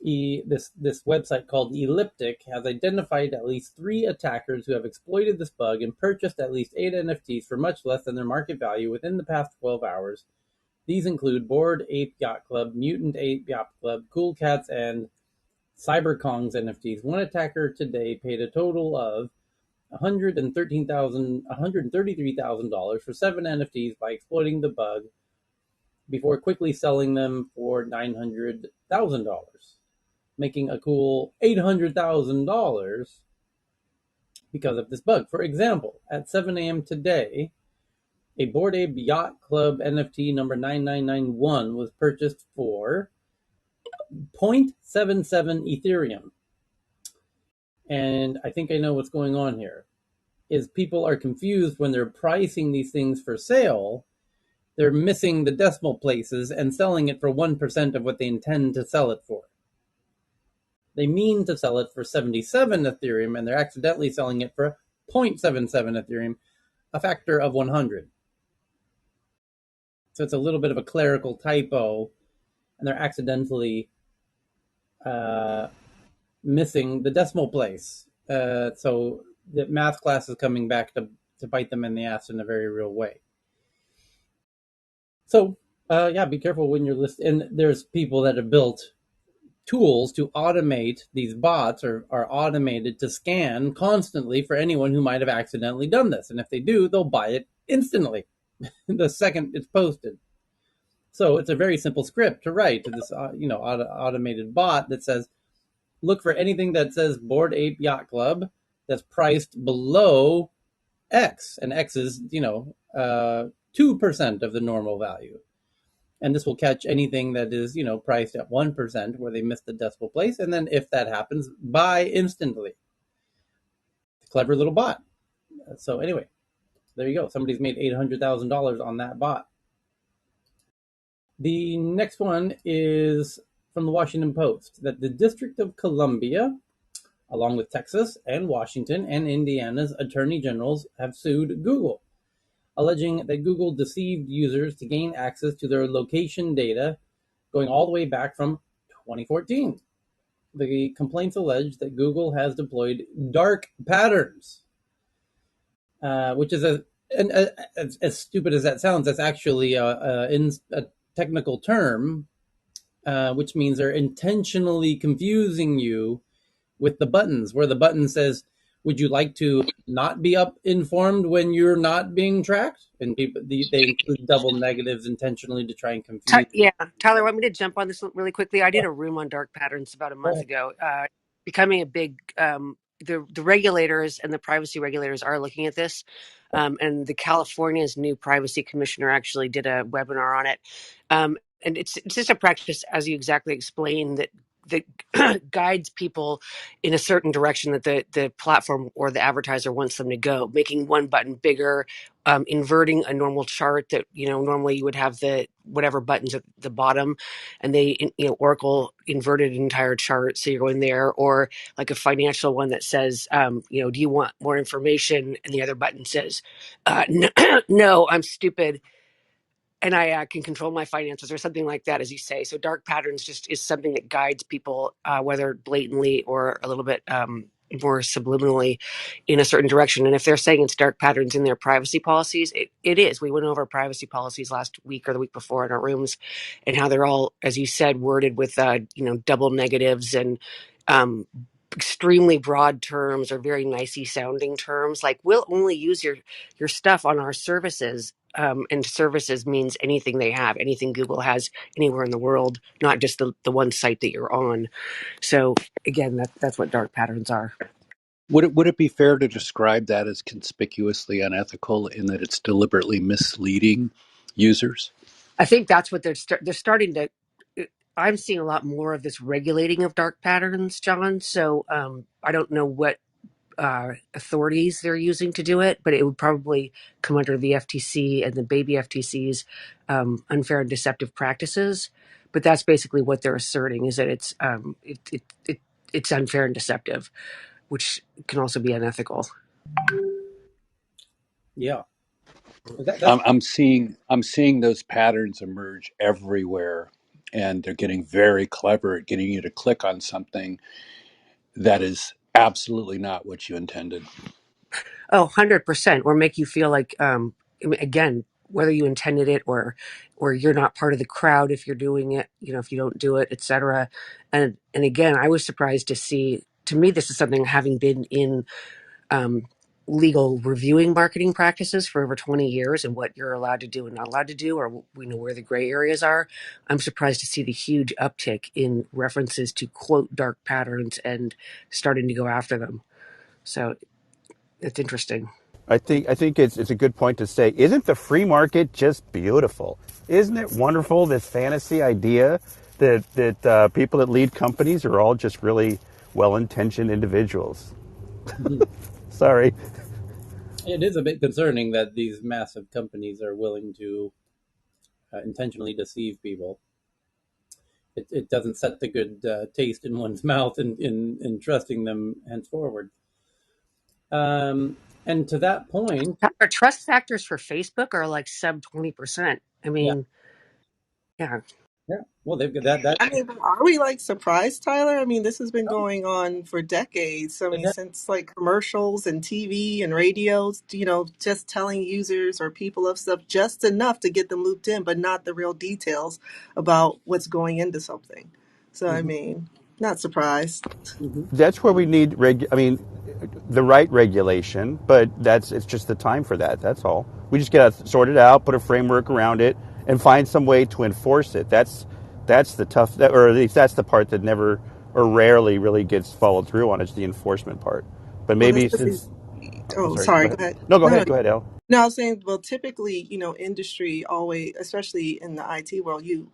This website called Elliptic has identified at least 3 attackers who have exploited this bug and purchased at least 8 NFTs for much less than their market value within the past 12 hours. These include Bored Ape Yacht Club, Mutant Ape Yacht Club, Cool Cats, and CyberKong's NFTs. One attacker today paid a total of $133,000 for 7 NFTs by exploiting the bug before quickly selling them for $900,000, making a cool $800,000 because of this bug. For example, at 7 a.m. today, a Bored Ape Yacht Club NFT number 9991 was purchased for 0.77 Ethereum. And I think I know what's going on here. Is people are confused when they're pricing these things for sale. They're missing the decimal places and selling it for 1% of what they intend to sell it for. They mean to sell it for 77 Ethereum, and they're accidentally selling it for 0.77 Ethereum, a factor of 100. So it's a little bit of a clerical typo, and they're accidentally missing the decimal place. So the math class is coming back to bite them in the ass in a very real way. So be careful when you're listening. And there's people that have built tools to automate these bots, or are automated to scan constantly for anyone who might have accidentally done this. And if they do, they'll buy it instantly the second it's posted. So it's a very simple script to write to this automated bot that says, look for anything that says Bored Ape Yacht Club that's priced below X, and X is 2% of the normal value. And this will catch anything that is priced at 1% where they missed the decimal place, and then if that happens, buy instantly. Clever little bot. So anyway, there you go. Somebody's made $800,000 on that bot. The next one is from the Washington Post that the District of Columbia, along with Texas and Washington and Indiana's attorney generals, have sued Google, alleging that Google deceived users to gain access to their location data going all the way back from 2014. The complaints allege that Google has deployed dark patterns, which is as stupid as that sounds. That's actually a technical term, which means they're intentionally confusing you with the buttons, where the button says, "Would you like to not be up informed when you're not being tracked?" And people they include double negatives intentionally to try and confuse you. Yeah, Tyler, want me to jump on this really quickly? I did a room on dark patterns about a month ago. Becoming a big the regulators and the privacy regulators are looking at this, and the California's new privacy commissioner actually did a webinar on it. And it's just a practice, as you exactly explained, that guides people in a certain direction that the platform or the advertiser wants them to go, making one button bigger, inverting a normal chart that normally you would have the whatever buttons at the bottom, and they Oracle inverted an entire chart, so you're going there, or like a financial one that says do you want more information, and the other button says no, no, I'm stupid and I can control my finances, or something like that, as you say. So dark patterns just is something that guides people, whether blatantly or a little bit more subliminally, in a certain direction. And if they're saying it's dark patterns in their privacy policies, it is. We went over privacy policies last week or the week before in our rooms, and how they're all, as you said, worded with double negatives and extremely broad terms or very nicey sounding terms, like we'll only use your stuff on our services, and services means anything they have, anything Google has anywhere in the world, not just the one site that you're on. So again, that's what dark patterns are. Would it be fair to describe that as conspicuously unethical in that it's deliberately misleading users? I think that's what they're starting to. I'm seeing a lot more of this regulating of dark patterns, John. So I don't know what authorities they're using to do it, but it would probably come under the FTC and the baby FTC's unfair and deceptive practices. But that's basically what they're asserting, is that it's unfair and deceptive, which can also be unethical. Yeah, that's I'm seeing those patterns emerge everywhere, and they're getting very clever at getting you to click on something that is absolutely not what you intended. Oh, 100%. Or make you feel like, again, whether you intended it or you're not part of the crowd if you're doing it, if you don't do it, etc. And again, I was surprised to see. To me, this is something, having been in um, legal reviewing marketing practices for over 20 years, and what you're allowed to do and not allowed to do, or we know where the gray areas are. I'm surprised to see the huge uptick in references to quote dark patterns and starting to go after them. So it's interesting. I think it's a good point to say. Isn't the free market just beautiful? Isn't it wonderful, this fantasy idea that people that lead companies are all just really well-intentioned individuals? Sorry. it is a bit concerning that these massive companies are willing to intentionally deceive people. It doesn't set the good taste in one's mouth in trusting them henceforward. And to that point, Our trust factors for Facebook are like sub 20%. I yeah, mean, yeah. yeah. Well, they've got that. I mean, but are we like surprised, Tyler? I mean, this has been going on for decades. I mean, since like commercials and TV and radios, just telling users or people of stuff just enough to get them looped in, but not the real details about what's going into something. So, I Mhm, mean, not surprised. mhm. That's where we need the right regulation, but it's just the time for that. That's all. We just got to sort it out, put a framework around it, and find some way to enforce it. That's the tough, or at least that's the part that never or rarely really gets followed through on. It's the enforcement part. But Well, maybe this is, since, I'm oh, sorry, go sorry, go ahead. ahead. No, go No, no. ahead. Go ahead, Al. No, I was saying, well, typically, industry always, especially in the IT world, you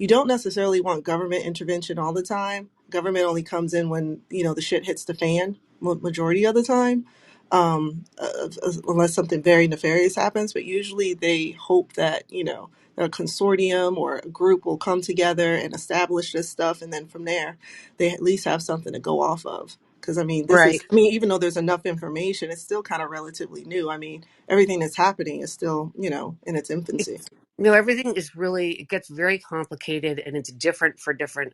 don't necessarily want government intervention all the time. Government only comes in when, the shit hits the fan majority of the time, unless something very nefarious happens. But usually they hope that, a consortium or a group will come together and establish this stuff, and then from there, they at least have something to go off of. Because I mean, Right. even though there's enough information, it's still kind of relatively new. I mean, everything that's happening is still, in its infancy. It's, everything is really, it gets very complicated and it's different for different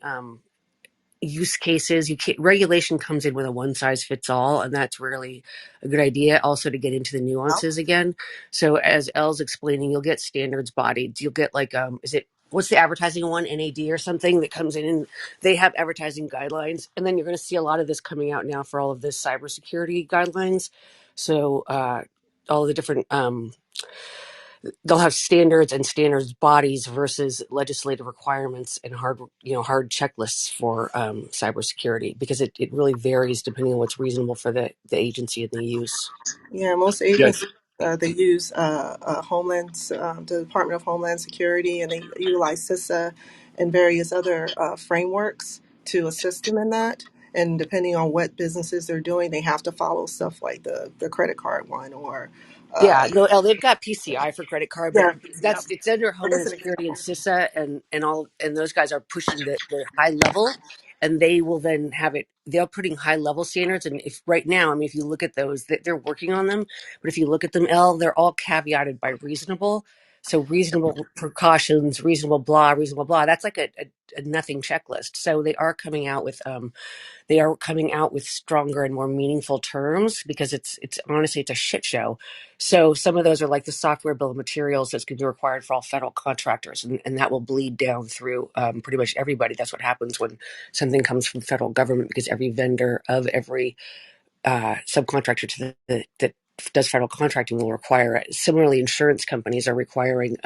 use cases. You can't, regulation comes in with a one size fits all, and that's really a good idea. Also, to get into the nuances again. So, as Elle's explaining, you'll get standards bodied. You'll get like, is it what's the advertising one, NAD or something that comes in, and they have advertising guidelines. And then you're going to see a lot of this coming out now for all of this cybersecurity guidelines. So, all the different they'll have standards and standards bodies versus legislative requirements and hard checklists for cybersecurity, because it really varies depending on what's reasonable for the agency and the use. Yeah, most Yeah, agencies they use the Department of Homeland Security, and they utilize CISA and various other frameworks to assist them in that. And depending on what businesses they're doing, they have to follow stuff like the credit card one or Yeah, uh, no, Elle, they've got PCI for credit card, but yeah, yep. it's under But that's Homeland an Security and example. CISA and all, and those guys are pushing the high level, and they will then have it. They're putting high level standards, and if right now, I mean, if you look at those, they're working on them. But if you look at them, Elle, they're all caveated by reasonable. So reasonable precautions, reasonable blah. That's like a nothing checklist. So they are coming out with stronger and more meaningful terms, because it's honestly, it's a shit show. So some of those are like the software bill of materials that's going to be required for all federal contractors, and that will bleed down through pretty much everybody. That's what happens when something comes from federal government, because every vendor of every subcontractor to that does federal contracting will require it. Similarly, insurance companies are requiring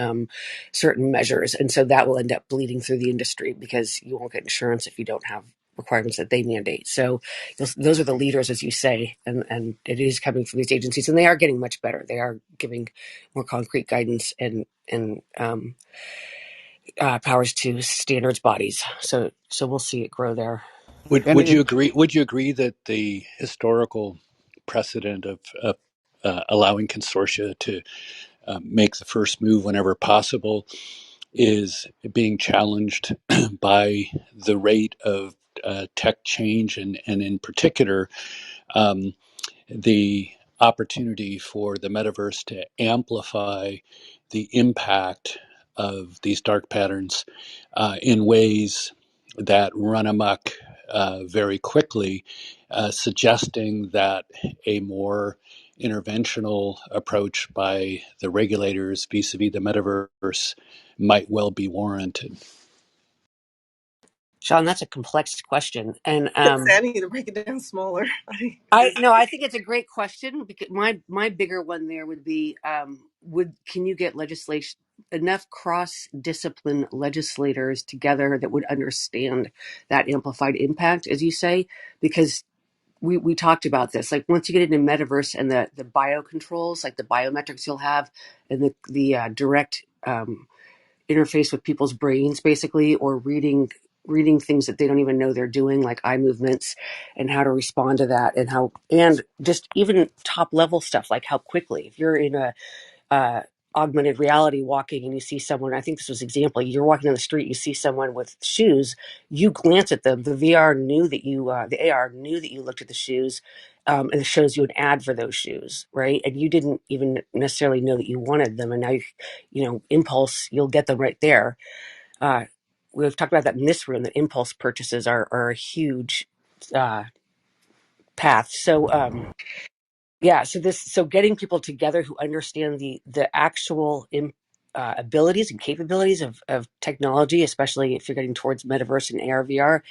certain measures, and so that will end up bleeding through the industry, because you won't get insurance if you don't have requirements that they mandate. So those are the leaders, as you say, and it is coming from these agencies, and they are getting much better. They are giving more concrete guidance and powers to standards bodies. So we'll see it grow there. And would you it, agree? Would you agree that the historical precedent of allowing consortia to make the first move whenever possible is being challenged by the rate of tech change, and in particular, um, the opportunity for the metaverse to amplify the impact of these dark patterns in ways that run amok very quickly, suggesting that a more interventional approach by the regulators vis-a-vis the metaverse might well be warranted. Sean, that's a complex question, and I need to break it down smaller. I think it's a great question, because my bigger one there would be, can you get legislation, enough cross discipline legislators together that would understand that amplified impact, as you say? Because we talked about this, like once you get into metaverse and the bio controls, like the biometrics you'll have, and the direct interface with people's brains, basically, or reading things that they don't even know they're doing, like eye movements, and how to respond to that, and just even top level stuff, like how quickly, if you're in a augmented reality walking and you see someone, I think this was example, you're walking on the street, you see someone with shoes, you glance at them, the VR knew that the AR knew that you looked at the shoes, and it shows you an ad for those shoes, right? And you didn't even necessarily know that you wanted them, and now impulse, you'll get them right there. uh, we've talked about that in this room, that impulse purchases are a huge uh, path. So yeah, so getting people together who understand the actual abilities and capabilities of technology, especially if you're getting towards metaverse and AR VR,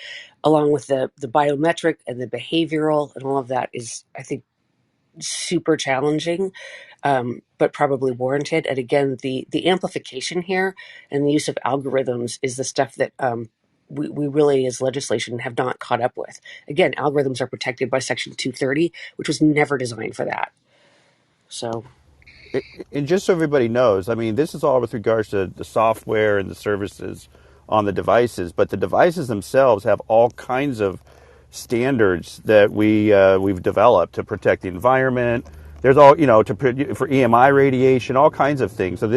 along with the biometric and the behavioral and all of that, is, I think, super challenging, but probably warranted. And again, the amplification here and the use of algorithms is the stuff that we really, as legislation, have not caught up with. Again, algorithms are protected by Section 230, which was never designed for that. So, and just so everybody knows, I mean, this is all with regards to the software and the services on the devices, but the devices themselves have all kinds of standards that we've developed to protect the environment, There's all, to put for EMI radiation, all kinds of things. So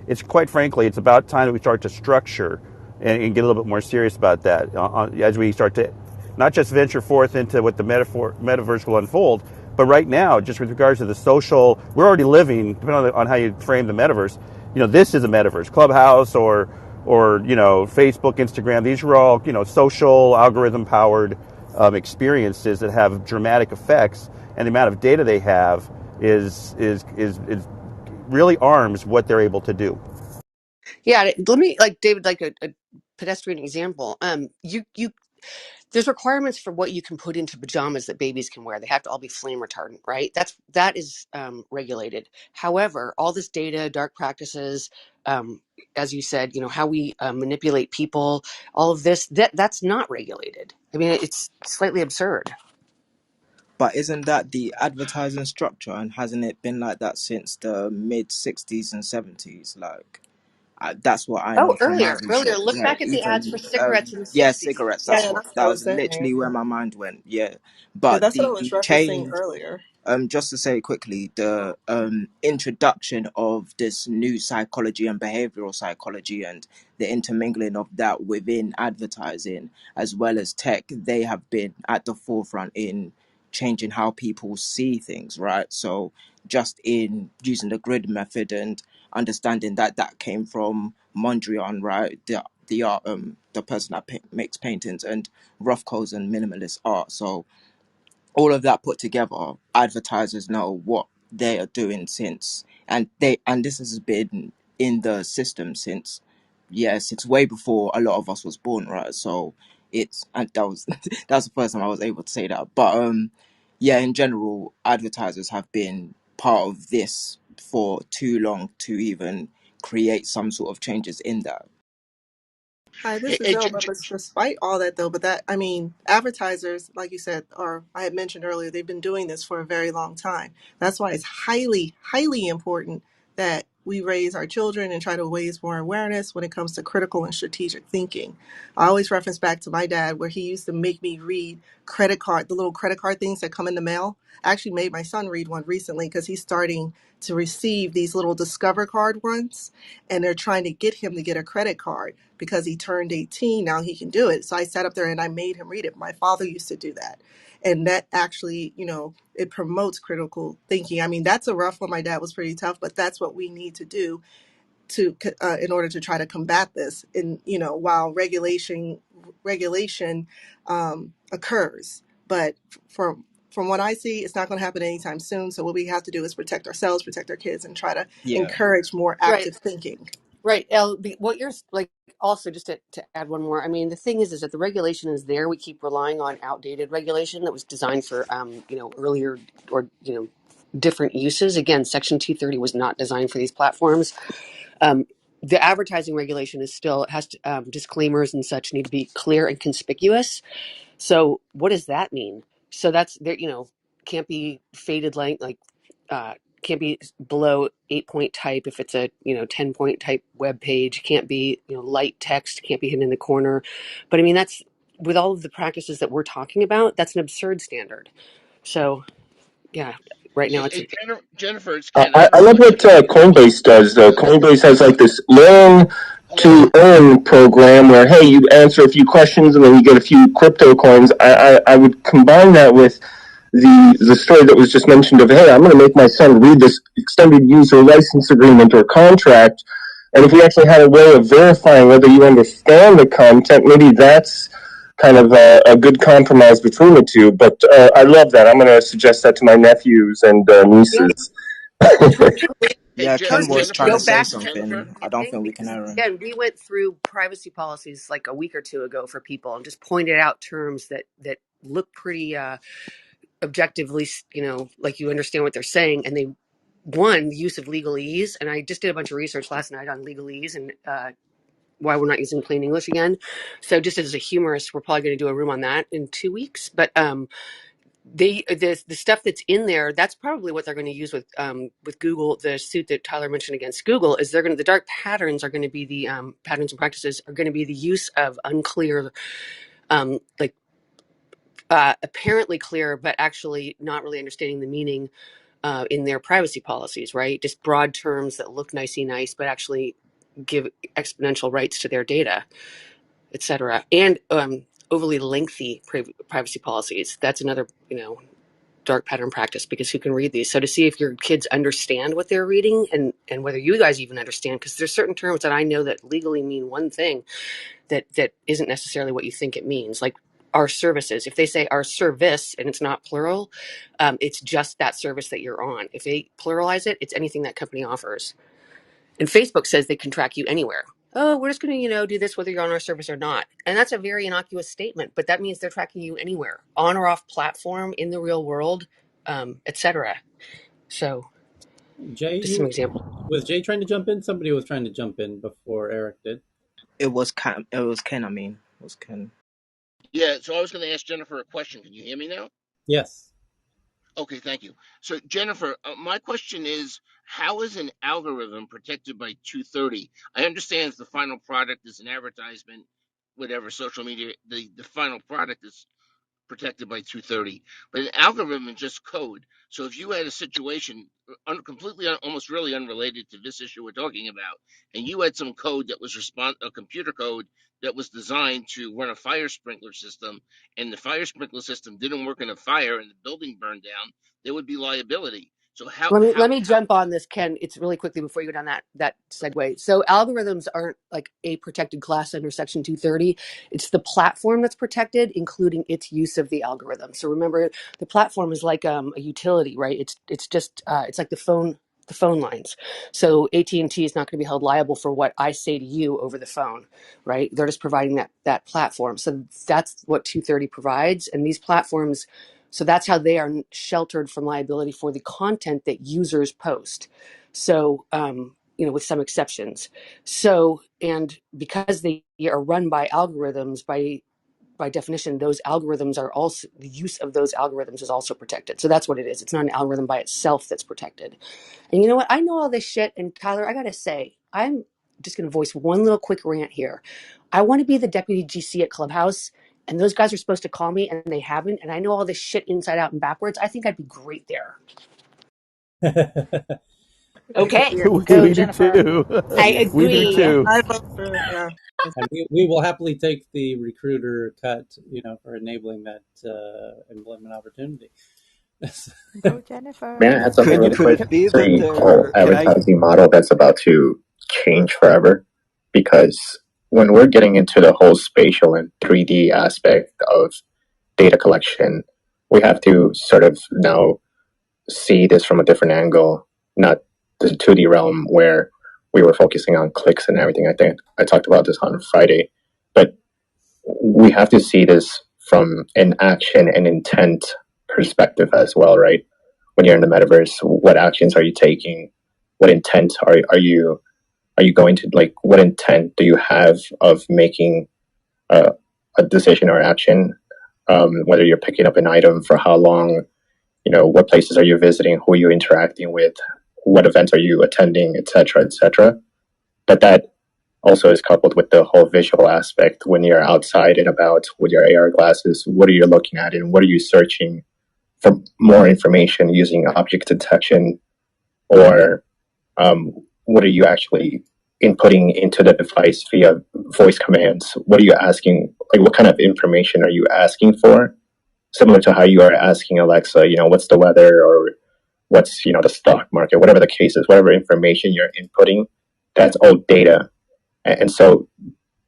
it's quite frankly, it's about time that we start to structure and get a little bit more serious about that as we start to not just venture forth into what the metaverse will unfold, but right now, just with regards to the social, we're already living, depending on how you frame the metaverse, this is a metaverse. Clubhouse or Facebook, Instagram, these are all, social algorithm powered experiences that have dramatic effects, and the amount of data they have is really arms what they're able to do. Yeah, let me like David, like a pedestrian example. You there's requirements for what you can put into pajamas that babies can wear. They have to all be flame retardant, right? That is regulated. However, all this data, dark practices, as you said, how we manipulate people, all of this that's not regulated. I mean, it's slightly absurd. But isn't that the advertising structure, and hasn't it been like that since the mid 60s and 70s? Like, that's what I Oh, know from my earlier, research. look Yeah, back at the ads for even cigarettes in the yeah, 60s. cigarettes. Yeah. Yeah, that's what That I was was saying. literally where my mind went. Yeah, Yeah, but that's what I the was referencing change. earlier. Just to say quickly, the introduction of this new psychology and behavioral psychology and the intermingling of that within advertising as well as tech, they have been at the forefront in changing how people see things, right? So just in using the grid method and understanding that that came from Mondrian, right? The art, the person that makes paintings, and Rothko's and minimalist art. So all of that put together, advertisers know what they are doing since, and this has been in the system since, since way before a lot of us was born, right? So it's, and that was that was the first time I was able to say that. But yeah, in general, advertisers have been part of this for too long to even create some sort of changes in that. Hi, this Hey, is Elba. But despite all that, though, but that, I mean, advertisers, like you said, or I had mentioned earlier, they've been doing this for a very long time. That's why it's highly, highly important that we raise our children and try to raise more awareness when it comes to critical and strategic thinking. I always reference back to my dad, where he used to make me read the little credit card things that come in the mail. I actually made my son read one recently because he's starting to receive these little Discover card ones, and they're trying to get him to get a credit card because he turned 18. Now he can do it. So I sat up there and I made him read it. My father used to do that. And that actually, it promotes critical thinking. I mean, that's a rough one. My dad was pretty tough, but that's what we need to do in order to try to combat this. And, while regulation occurs, but from what I see, it's not going to happen anytime soon. So what we have to do is protect ourselves, protect our kids, and try to Yeah. encourage more Right. active thinking. Right. What you're like, also just to add one more. I mean, the thing is that the regulation is there. We keep relying on outdated regulation that was designed for, earlier or, different uses. Again, Section 230 was not designed for these platforms. The advertising regulation is still, it has to, disclaimers and such need to be clear and conspicuous. So what does that mean? So that's there, can't be faded length, like can't be below 8-point type if it's a 10-point type web page. Can't be light text. Can't be hidden in the corner. But I mean that's with all of the practices that we're talking about. That's an absurd standard. So yeah, right now it's hey, Jennifer, it's Uh, Ken. I I, have a I love what question. Coinbase does, though. Coinbase has like this learn to Hello. earn program where, hey, you answer a few questions and then you get a few crypto coins. I would combine that with the story that was just mentioned of, hey, I'm going to make my son read this extended user license agreement or contract. And if you actually had a way of verifying whether you understand the content, maybe that's kind of a good compromise between the two. But I love that. I'm going to suggest that to my nephews and yeah, nieces. totally. Hey, Yeah, Ken was trying Jennifer. to Go say back to the Jennifer. something. I don't beginning think we can because hear him. again, we went through privacy policies like a week or two ago for people and just pointed out terms that look pretty objectively, like you understand what they're saying, and they one the use of legalese. And I just did a bunch of research last night on legalese and why we're not using plain English again. So just as a humorist, we're probably going to do a room on that in 2 weeks. But the stuff that's in there, that's probably what they're going to use with Google. The suit that Tyler mentioned against Google is the dark patterns are going to be the patterns and practices are going to be the use of unclear, like apparently clear, but actually not really understanding the meaning in their privacy policies, right? Just broad terms that look nicey nice, but actually give exponential rights to their data, et cetera. And overly lengthy privacy policies. That's another, dark pattern practice, because who can read these? So to see if your kids understand what they're reading, and whether you guys even understand, because there's certain terms that I know that legally mean one thing that isn't necessarily what you think it means. Like our services, if they say our service and it's not plural, it's just that service that you're on. If they pluralize it, it's anything that company offers. And Facebook says they can track you anywhere. Oh, we're just going to, do this whether you're on our service or not. And that's a very innocuous statement, but that means they're tracking you anywhere, on or off platform, in the real world, etc. So, Jay, just some examples. was Jay trying to jump in? Somebody was trying to jump in before Eric did. It was Ken. It was Ken. It was Ken. Yeah, so I was going to ask Jennifer a question. Can you hear me now? Yes. Okay, thank you. So, Jennifer, my question is, how is an algorithm protected by 230? I understand the final product is an advertisement, whatever, social media, the final product is protected by 230, but an algorithm is just code. So if you had a situation completely, almost really unrelated to this issue we're talking about, and you had some code that was a computer code that was designed to run a fire sprinkler system, and the fire sprinkler system didn't work in a fire and the building burned down, there would be liability. So Let me jump on this, Ken. It's really quickly before you go down that segue. So algorithms aren't like a protected class under Section 230. It's the platform that's protected, including its use of the algorithm. So remember, the platform is like a utility, right? It's just it's like the phone lines. So AT&T is not going to be held liable for what I say to you over the phone, right? They're just providing that platform. So that's what 230 provides, and these platforms. So that's how they are sheltered from liability for the content that users post. So, with some exceptions. So, and because they are run by algorithms, by definition, those algorithms are also, the use of those algorithms is also protected. So that's what it is. It's not an algorithm by itself that's protected. And you know what? I know all this shit. And Tyler, I got to say, I'm just going to voice one little quick rant here. I want to be the deputy GC at Clubhouse, and those guys are supposed to call me and they haven't. And I know all this shit inside out and backwards. I think I'd be great there. Okay. Go, We do Jennifer. too. I We do agree. too. I vote for yeah. And we will happily take the recruiter cut, for enabling that employment opportunity. Go Jennifer. May I add something really Could quick? it be So that the whole they're? Can I? advertising model that's about to change forever, because when we're getting into the whole spatial and 3D aspect of data collection, we have to sort of now see this from a different angle, not the 2D realm where we were focusing on clicks and everything. I think I talked about this on Friday, but we have to see this from an action and intent perspective as well, right? When you're in the metaverse, what actions are you taking? What intent are you going to, like, what intent do you have of making a decision or action? Whether you're picking up an item, for how long, what places are you visiting, who are you interacting with, what events are you attending, etc., etc. But that also is coupled with the whole visual aspect. When you're outside and about with your AR glasses, what are you looking at and what are you searching for more information using object detection, or what are you actually inputting into the device via voice commands? What are you asking? Like, what kind of information are you asking for? Similar to how you are asking Alexa, what's the weather, or what's, the stock market, whatever the case is, whatever information you're inputting, that's all data. And so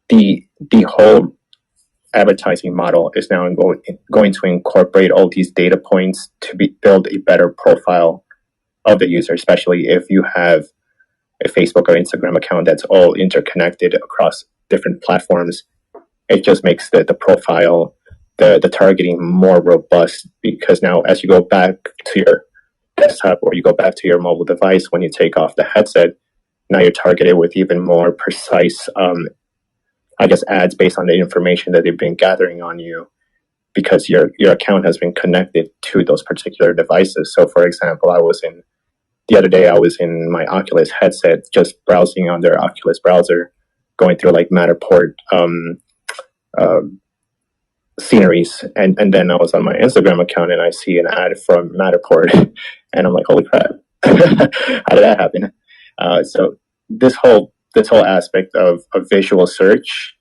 the whole advertising model is now going to incorporate all these data points to build a better profile of the user, especially if you have a Facebook or Instagram account that's all interconnected across different platforms. It just makes the profile, the targeting more robust, because now as you go back to your desktop or you go back to your mobile device, when you take off the headset, now you're targeted with even more precise, ads based on the information that they've been gathering on you, because your account has been connected to those particular devices. So, for example, the other day I was in my Oculus headset, just browsing on their Oculus browser, going through like Matterport sceneries, and then I was on my Instagram account and I see an ad from Matterport, And I'm like, holy crap, how did that happen? So this whole aspect of visual search,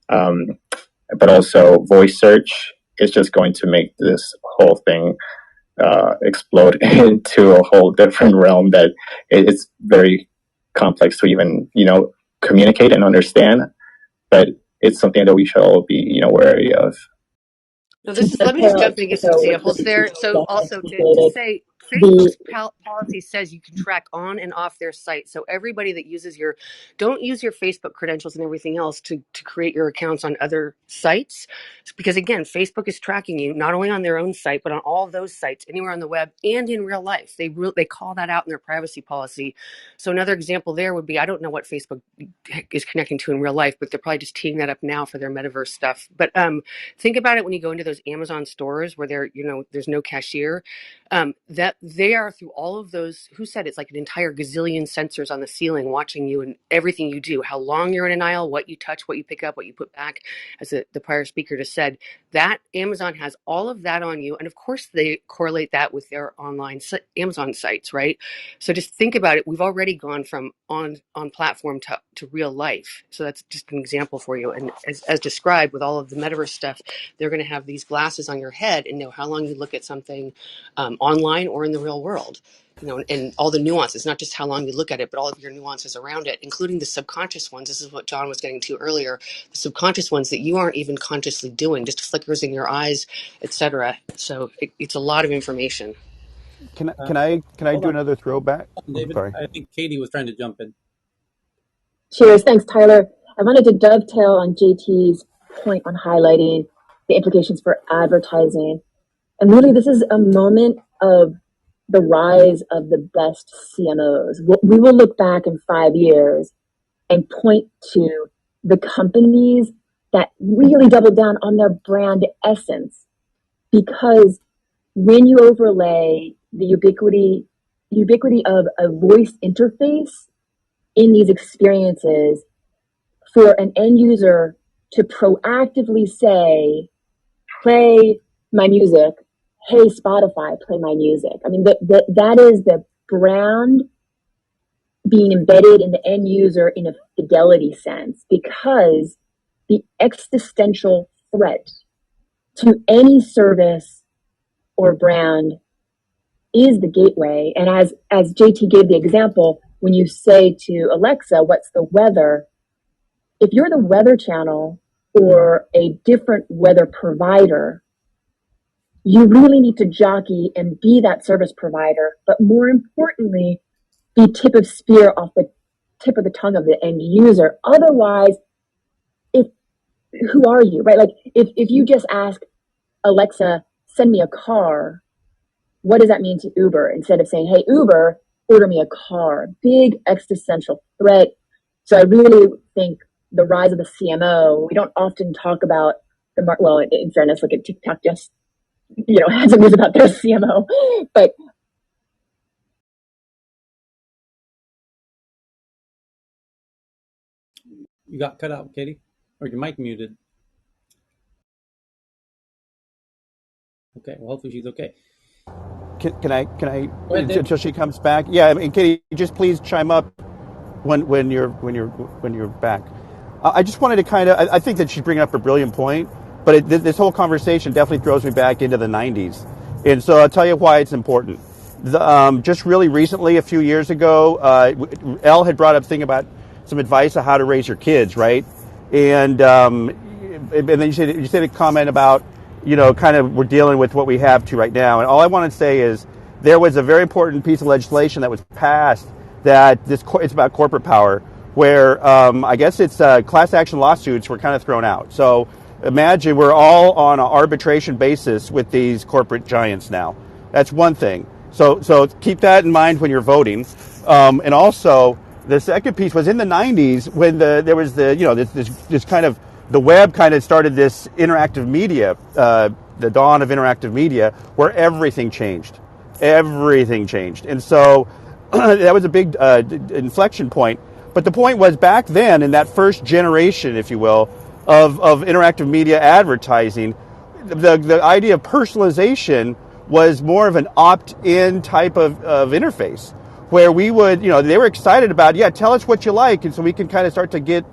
but also voice search, is just going to make this whole thing explode into a whole different realm that it's very complex to even communicate and understand. But it's something that we should all be wary of. No, this is, let me just jump in and give some examples there. So also to say Facebook's policy says you can track on and off their site. So everybody that uses don't use your Facebook credentials and everything else to create your accounts on other sites. Because again, Facebook is tracking you not only on their own site, but on all of those sites, anywhere on the web and in real life. They call that out in their privacy policy. So another example there would be, I don't know what Facebook is connecting to in real life, but they're probably just teeing that up now for their metaverse stuff. But think about it when you go into those Amazon stores where there's no cashier, that they are through all of those, who said it's like an entire gazillion sensors on the ceiling watching you and everything you do, how long you're in an aisle, what you touch, what you pick up, what you put back, as the prior speaker just said, that Amazon has all of that on you. And of course they correlate that with their online Amazon sites, right? So just think about it. We've already gone from on platform to real life. So that's just an example for you. And as described with all of the metaverse stuff, they're going to have these glasses on your head and know how long you look at something online or in the real world, and all the nuances, not just how long you look at it, but all of your nuances around it, including the subconscious ones. This is what John was getting to earlier, the subconscious ones that you aren't even consciously doing, just flickers in your eyes, etc. So it's a lot of information. Can I do another throwback? David, Sorry. I think Katie was trying to jump in. Cheers. Thanks, Tyler. I wanted to dovetail on JT's point on highlighting the implications for advertising. And really, this is a moment of the rise of the best CMOs. We will look back in 5 years and point to the companies that really doubled down on their brand essence, because when you overlay the ubiquity of a voice interface in these experiences, for an end user to proactively say, play my music, hey Spotify, play my music. I mean, that is the brand being embedded in the end user in a fidelity sense, because the existential threat to any service or brand is the gateway. And as JT gave the example, when you say to Alexa, what's the weather? If you're the Weather Channel or a different weather provider, you really need to jockey and be that service provider, but more importantly, be tip of spear off the tip of the tongue of the end user. Otherwise, who are you, right? Like if you just ask Alexa, send me a car, what does that mean to Uber? Instead of saying, hey, Uber, order me a car. Big existential threat. So I really think the rise of the CMO, we don't often talk about well, in fairness, look at TikTok just, had some news about their CMO, but You got cut out, Katie, or your mic muted. Okay, well, hopefully she's okay. Can I Go ahead, Dave. until she comes back? Yeah, I mean, Katie, just please chime up when you're back. I just wanted to kind of, I think that she's bringing up a brilliant point, but this whole conversation definitely throws me back into the 90s. And so I'll tell you why it's important. Just really recently, a few years ago, Elle had brought up a thing about some advice on how to raise your kids, right? And then you said a comment about, kind of we're dealing with what we have to right now. And all I want to say is there was a very important piece of legislation that was passed that it's about corporate power, where I guess it's class action lawsuits were kind of thrown out. So imagine we're all on an arbitration basis with these corporate giants now. That's one thing. So keep that in mind when you're voting. And also, the second piece was in the 90s when there was this kind of, the web kind of started this interactive media, the dawn of interactive media, where everything changed. Everything changed. And so that was a big inflection point. But the point was, back then, in that first generation, if you will, of interactive media advertising, the idea of personalization was more of an opt-in type of interface where we would, they were excited about, yeah, tell us what you like, and so we can kind of start to get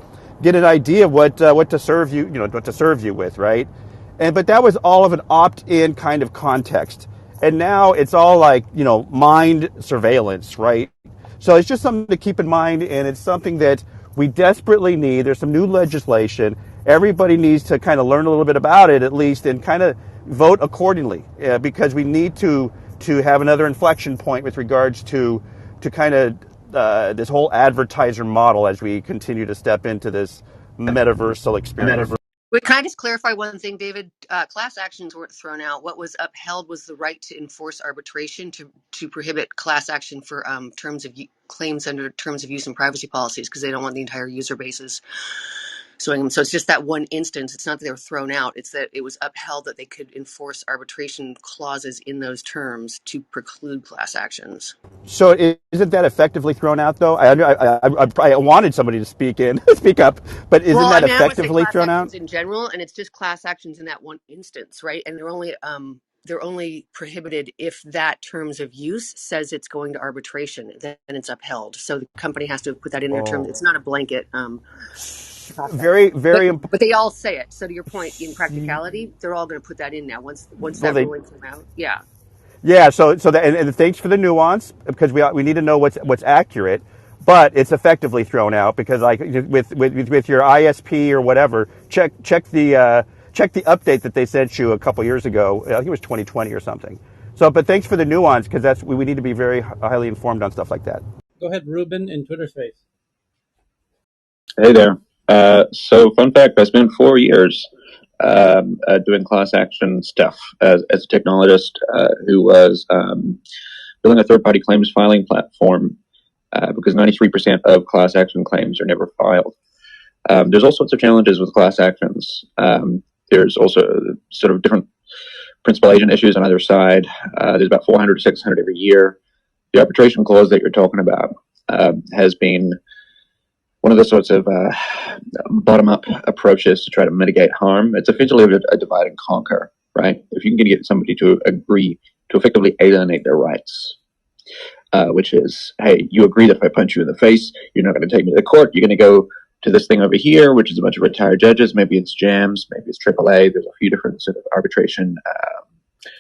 an idea of what to serve you, what to serve you with, right? But that was all of an opt-in kind of context, and now it's all like mind surveillance, right? So it's just something to keep in mind, and it's something that we desperately need. There's some new legislation. Everybody needs to kind of learn a little bit about it, at least, and kind of vote accordingly, because we need to have another inflection point with regards to kind of this whole advertiser model as we continue to step into this metaversal experience. Wait, can I just clarify one thing, David? Class actions weren't thrown out. What was upheld was the right to enforce arbitration to prohibit class action for claims under terms of use and privacy policies, because they don't want the entire user bases suing them. So it's just that one instance. It's not that they were thrown out. It's that it was upheld that they could enforce arbitration clauses in those terms to preclude class actions. So isn't that effectively thrown out, though? I wanted somebody to speak up, but isn't Well, I that mean, I want to say effectively class thrown out? actions in general, and it's just class actions in that one instance, right? And they're only prohibited if that terms of use says it's going to arbitration, then it's upheld. So the company has to put that in their terms. It's not a blanket class Very, action, very. but they all say it. So to your point, in practicality, they're all going to put that in now. Once Well, that they. ruling came out, yeah. Yeah. So that, and thanks for the nuance, because we need to know what's accurate, but it's effectively thrown out because, like, with your ISP or whatever, check the update that they sent you a couple years ago. I think it was 2020 or something. So, but thanks for the nuance, because we need to be very highly informed on stuff like that. Go ahead, Ruben, in Twitter Space. Hey there. So, fun fact: I spent 4 years doing class action stuff as a technologist who was building a third-party claims filing platform because 93% of class action claims are never filed. There's all sorts of challenges with class actions. There's also sort of different principal agent issues on either side. There's about 400 to 600 every year. The arbitration clause that you're talking about has been one of the sorts of bottom-up approaches to try to mitigate harm. It's effectively a divide and conquer, right? If you can get somebody to agree to effectively alienate their rights, which is, hey, you agree that if I punch you in the face, you're not going to take me to the court. You're going to go to this thing over here, which is a bunch of retired judges. Maybe it's JAMS, maybe it's AAA. There's a few different sort of arbitration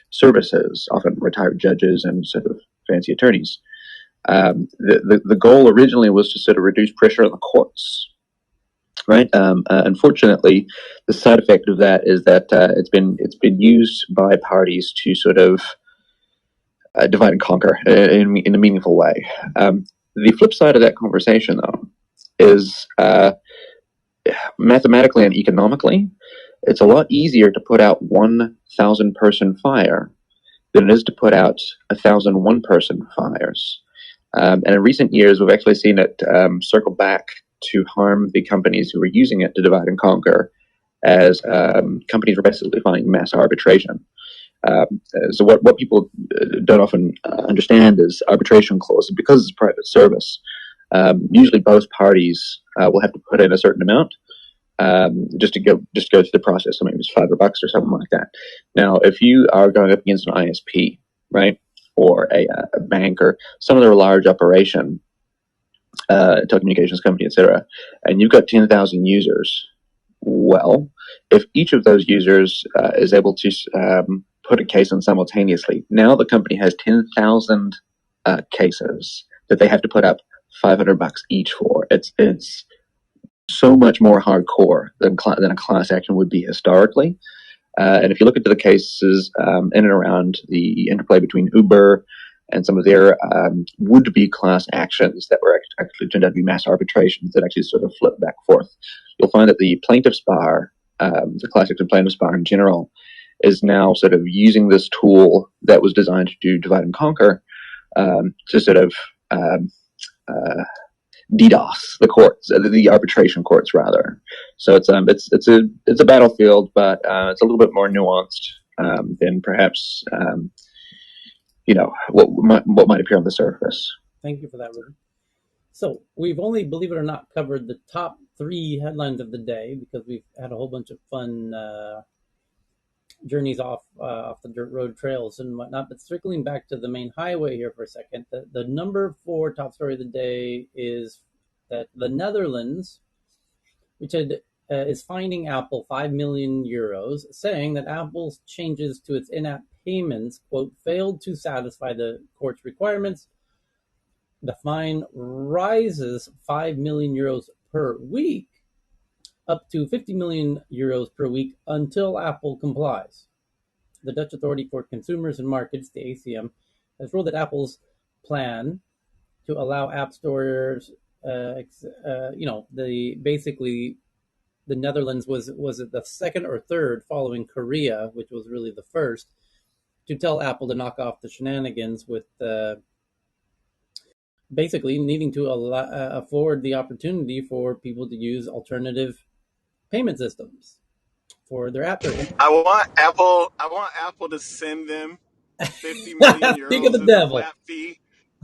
services, often retired judges and sort of fancy attorneys. The goal originally was to sort of reduce pressure on the courts, right? Unfortunately, the side effect of that is that it's been used by parties to sort of divide and conquer in a meaningful way. The flip side of that conversation, though, is mathematically and economically, it's a lot easier to put out 1,000 person fire than it is to put out 1,000 one person fires. And in recent years, we've actually seen it circle back to harm the companies who are using it to divide and conquer, as companies are basically filing mass arbitration. So what people don't often understand is arbitration clause, because it's a private service. Usually, both parties will have to put in a certain amount just to go through the process. So maybe it's $5 or something like that. Now, if you are going up against an ISP, right, or a bank or some other large operation, telecommunications company, etc., and you've got 10,000 users, well, if each of those users is able to put a case in simultaneously, now the company has 10,000 cases that they have to put up $500 each for. It's so much more hardcore than a class action would be historically. And if you look into the cases in and around the interplay between Uber and some of their would-be class actions that were actually turned out to be mass arbitrations that actually sort of flip back and forth, you'll find that the plaintiff's bar, the class action plaintiff's bar in general, is now sort of using this tool that was designed to divide and conquer to sort of DDoS the courts, the arbitration courts rather. So it's a battlefield, but it's a little bit more nuanced than perhaps what might appear on the surface. Thank you for that, Ruben. So we've only, believe it or not, covered the top 3 headlines of the day because we've had a whole bunch of fun journeys off the dirt road trails and whatnot. But circling back to the main highway here for a second, the number 4 top story of the day is that the Netherlands, which is fining Apple 5 million euros, saying that Apple's changes to its in-app payments, quote, failed to satisfy the court's requirements. The fine rises 5 million euros per week, up to 50 million euros per week until Apple complies. The Dutch Authority for Consumers and Markets, the ACM, has ruled that Apple's plan to allow app stores, basically the Netherlands was the second or third following Korea, which was really the first, to tell Apple to knock off the shenanigans with basically needing to afford the opportunity for people to use alternative payment systems for their app purchases. I want Apple to send them 50 million Speak of the euros as a devil. flat fee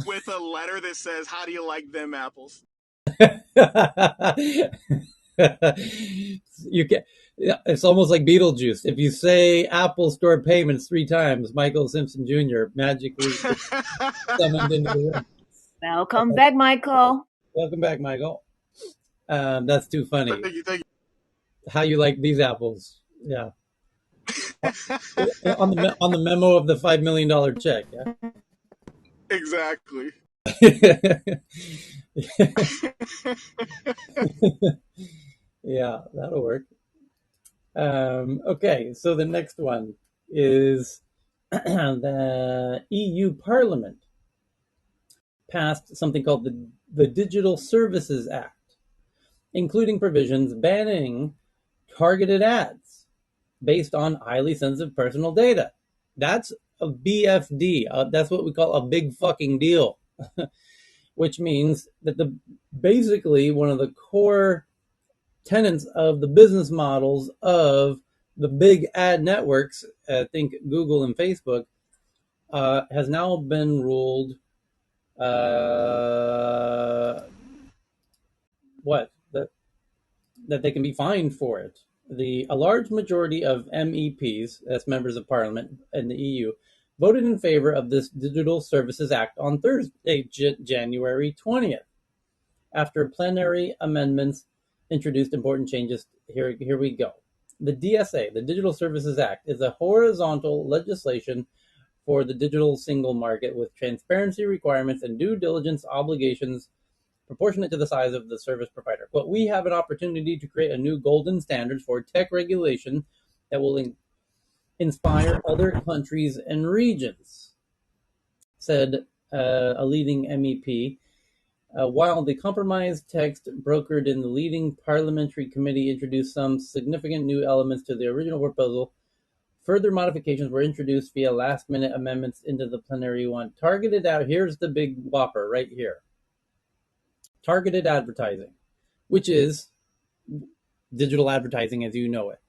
with a letter that says, "How do you like them apples?" You can. It's almost like Beetlejuice. If you say Apple Store payments 3 times, Michael Simpson Jr. magically summoned into the room. Welcome back, Michael. Welcome back, Michael. That's too funny. Thank you. How you like these apples? Yeah. on the memo of the $5 million check. Yeah. Exactly. Yeah, that'll work. Okay, so the next one is the EU Parliament passed something called the Digital Services Act, including provisions banning targeted ads based on highly sensitive personal data. That's a BFD. That's what we call a big fucking deal, which means that basically one of the core tenets of the business models of the big ad networks, think Google and Facebook, has now been ruled that they can be fined for it. A large majority of MEPs, as members of parliament in the EU, voted in favor of this Digital Services Act on Thursday, January 20th. After plenary amendments introduced important changes, here we go. The DSA, the Digital Services Act, is a horizontal legislation for the digital single market with transparency requirements and due diligence obligations proportionate to the size of the service provider. But we have an opportunity to create a new golden standard for tech regulation that will inspire other countries and regions, said a leading MEP. While the compromise text brokered in the leading parliamentary committee introduced some significant new elements to the original proposal, further modifications were introduced via last-minute amendments into the plenary one. Targeted out, here's the big whopper right here. Targeted advertising, which is digital advertising as you know it,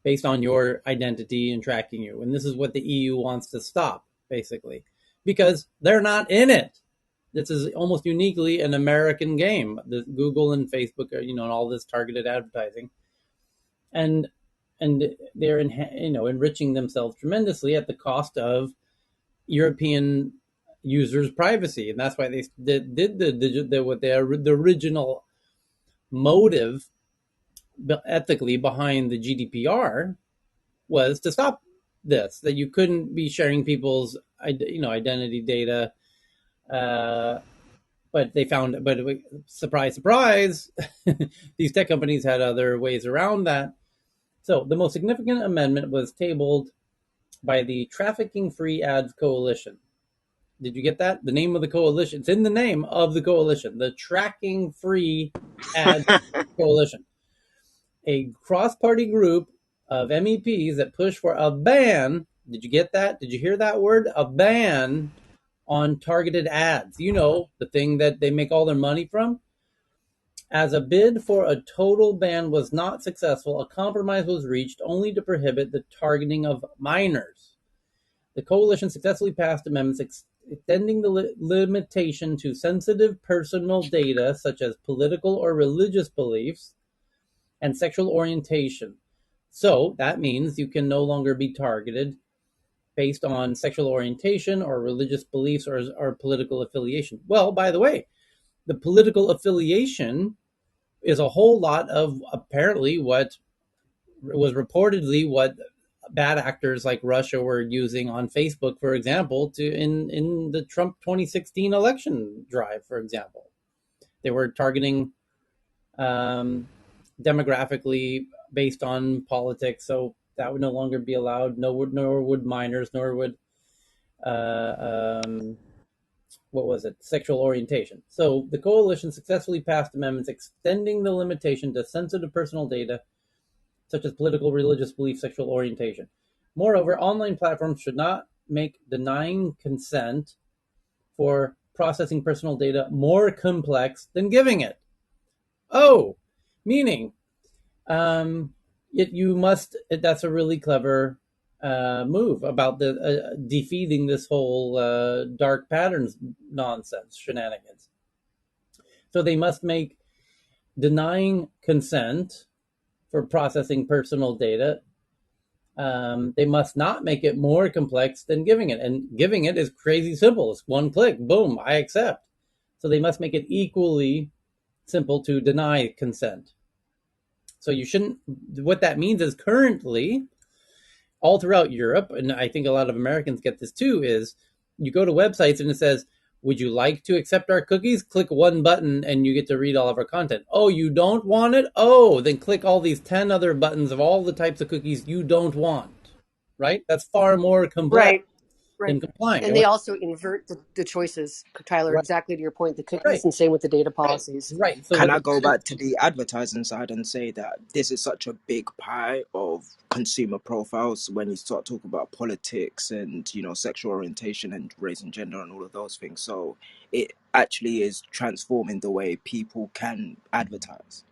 based on your identity and tracking you. And this is what the EU wants to stop, basically, because they're not in it. This is almost uniquely an American game. The Google and Facebook are, and all this targeted advertising, and they're enriching themselves tremendously at the cost of European users' privacy, and that's why they did the original motive ethically behind the GDPR was to stop this, that you couldn't be sharing people's identity data. But they found, surprise, surprise, these tech companies had other ways around that. So the most significant amendment was tabled by the Trafficking Free Ads Coalition. Did you get that? The name of the coalition. It's in the name of the coalition. The Tracking Free Ads Coalition. A cross-party group of MEPs that push for a ban. Did you get that? Did you hear that word? A ban on targeted ads. The thing that they make all their money from. As a bid for a total ban was not successful, a compromise was reached only to prohibit the targeting of minors. The coalition successfully passed amendments extending the limitation to sensitive personal data such as political or religious beliefs and sexual orientation. So that means you can no longer be targeted based on sexual orientation or religious beliefs or political affiliation. Well, by the way, the political affiliation is a whole lot of apparently what was reportedly what bad actors like Russia were using on Facebook, for example, to in the Trump 2016 election drive, for example. They were targeting demographically based on politics, so that would no longer be allowed. Nor would minors, nor would what was it? Sexual orientation. So the coalition successfully passed amendments extending the limitation to sensitive personal data such as political, religious belief, sexual orientation. Moreover, online platforms should not make denying consent for processing personal data more complex than giving it. Oh, meaning you must. That's a really clever move about the defeating this whole dark patterns nonsense shenanigans. So they must make denying consent for processing personal data. They must not make it more complex than giving it. And giving it is crazy simple. It's one click, boom, I accept. So they must make it equally simple to deny consent. So you shouldn't, what that means is currently, all throughout Europe, and I think a lot of Americans get this too, is you go to websites and it says, would you like to accept our cookies? Click one button and you get to read all of our content. Oh, you don't want it? Oh, then click all these 10 other buttons of all the types of cookies you don't want. Right? That's far more complex than complying. And they also invert the choices, Tyler, Right. exactly to your point, the cookies, Right. and same with the data policies. Right. So Can I go back to the advertising side and say that this is such a big pie of consumer profiles when you start talking about politics and, you know, sexual orientation and race and gender and all of those things. So it actually is transforming the way people can advertise.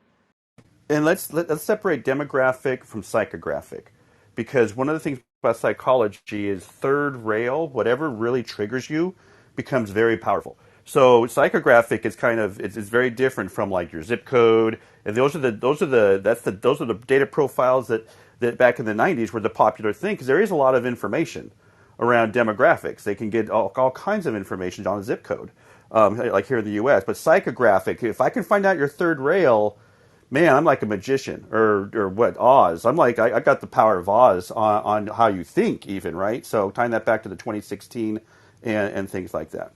And let's separate demographic from psychographic, because one of the things about psychology is third rail, whatever really triggers you, becomes very powerful. So psychographic is kind of it's very different from like your zip code, and those are the data profiles that back in the 90s were the popular thing, because there is a lot of information around demographics. They can get all kinds of information on a zip code, like here in the U.S. But psychographic, if I can find out your third rail, man, I'm like a magician, or what, Oz. I'm like, I got the power of Oz on how you think, even, right? So tying that back to the 2016 and things like that.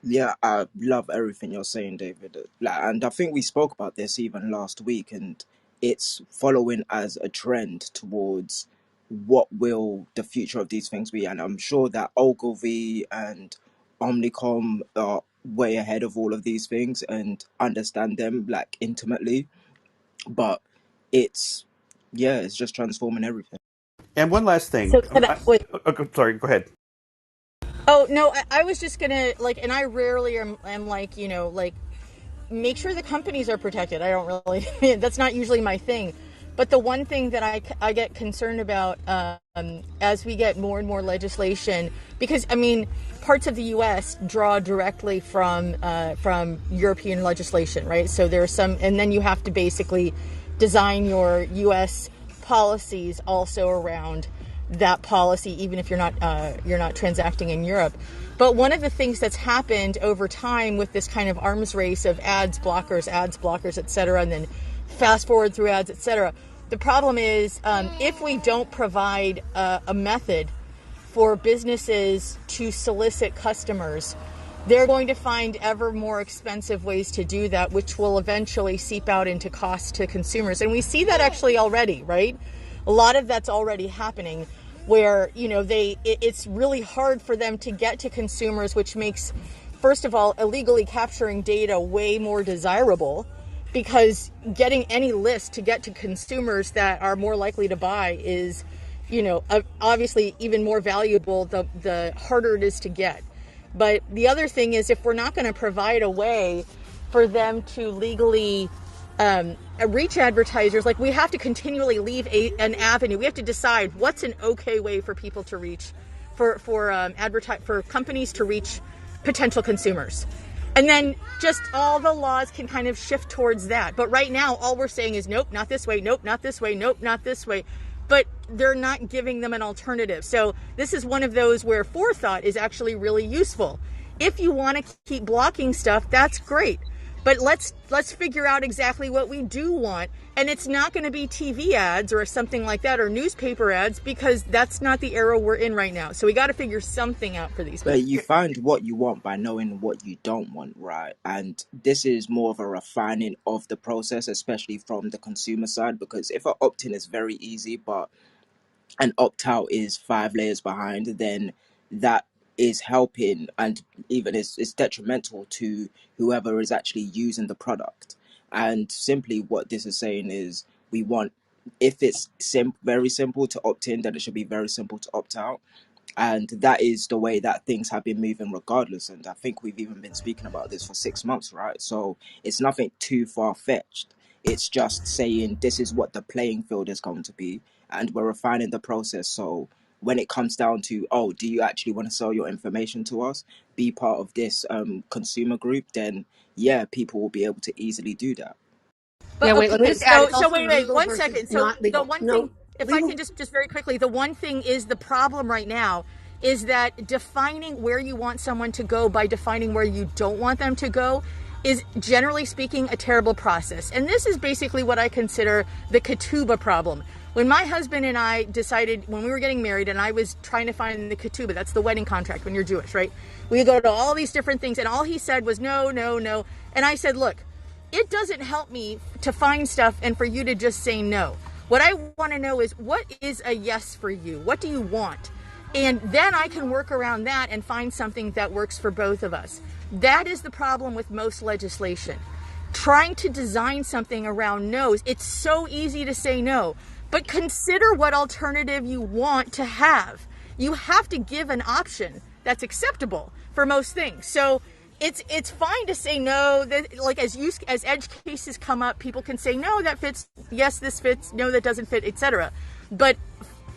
Yeah, I love everything you're saying, David. And I think we spoke about this even last week, and it's following as a trend towards what will the future of these things be. And I'm sure that Ogilvy and Omnicom are way ahead of all of these things and understand them like intimately. But it's, yeah, it's just transforming everything. And one last thing. So can I, wait. Sorry, go ahead. Oh no, I was just gonna like, and I rarely am like, you know, like make sure the companies are protected. I don't really, that's not usually my thing. But the one thing that I get concerned about as we get more and more legislation, because I mean, parts of the U.S. draw directly from European legislation, right? So there's some, and then you have to basically design your U.S. policies also around that policy, even if you're not transacting in Europe. But one of the things that's happened over time with this kind of arms race of ads blockers, et cetera, and then fast forward through ads, et cetera. The problem is if we don't provide a method for businesses to solicit customers, they're going to find ever more expensive ways to do that, which will eventually seep out into cost to consumers. And we see that actually already, right? A lot of that's already happening, where, you know, it's really hard for them to get to consumers, which makes, first of all, illegally capturing data way more desirable, because getting any list to get to consumers that are more likely to buy is, you know, obviously even more valuable the harder it is to get. But the other thing is, if we're not going to provide a way for them to legally reach advertisers, like we have to continually leave an avenue. We have to decide what's an okay way for people to reach, for companies to reach potential consumers. And then just all the laws can kind of shift towards that. But right now, all we're saying is, nope, not this way, nope, not this way, nope, not this way. but they're not giving them an alternative. So this is one of those where forethought is actually really useful. If you want to keep blocking stuff, that's great. But let's figure out exactly what we do want. And it's not going to be TV ads or something like that or newspaper ads, because that's not the era we're in right now. So we got to figure something out for these people. But you find what you want by knowing what you don't want, right? And this is more of a refining of the process, especially from the consumer side, because if an opt-in is very easy, but an opt-out is 5 layers behind, then that is helping and even is detrimental to whoever is actually using the product. And simply what this is saying is we want, if it's very simple to opt in, then it should be very simple to opt out. And that is the way that things have been moving regardless. And I think we've even been speaking about this for 6 months, right? So it's nothing too far-fetched. It's just saying this is what the playing field is going to be, and we're refining the process. So when it comes down to, oh, do you actually want to sell your information to us, be part of this consumer group, then yeah, people will be able to easily do that. Yeah, But wait, let me okay, just add, it's so also wait, legal one versus second. So not the legal. one thing, No, if I legal. can just very quickly, the one thing is the problem right now is that defining where you want someone to go by defining where you don't want them to go is, generally speaking, a terrible process. And this is basically what I consider the ketubah problem. When my husband and I decided, when we were getting married and I was trying to find the ketubah, that's the wedding contract when you're Jewish, right? We go to all these different things and all he said was no, no, no. And I said, look, it doesn't help me to find stuff and for you to just say no. What I want to know is, what is a yes for you? What do you want? And then I can work around that and find something that works for both of us. That is the problem with most legislation. Trying to design something around no's, it's so easy to say no, but consider what alternative you want to have. You have to give an option that's acceptable for most things. So it's fine to say no. That, like, as edge cases come up, people can say no, that fits, yes, this fits, no, that doesn't fit, etc. But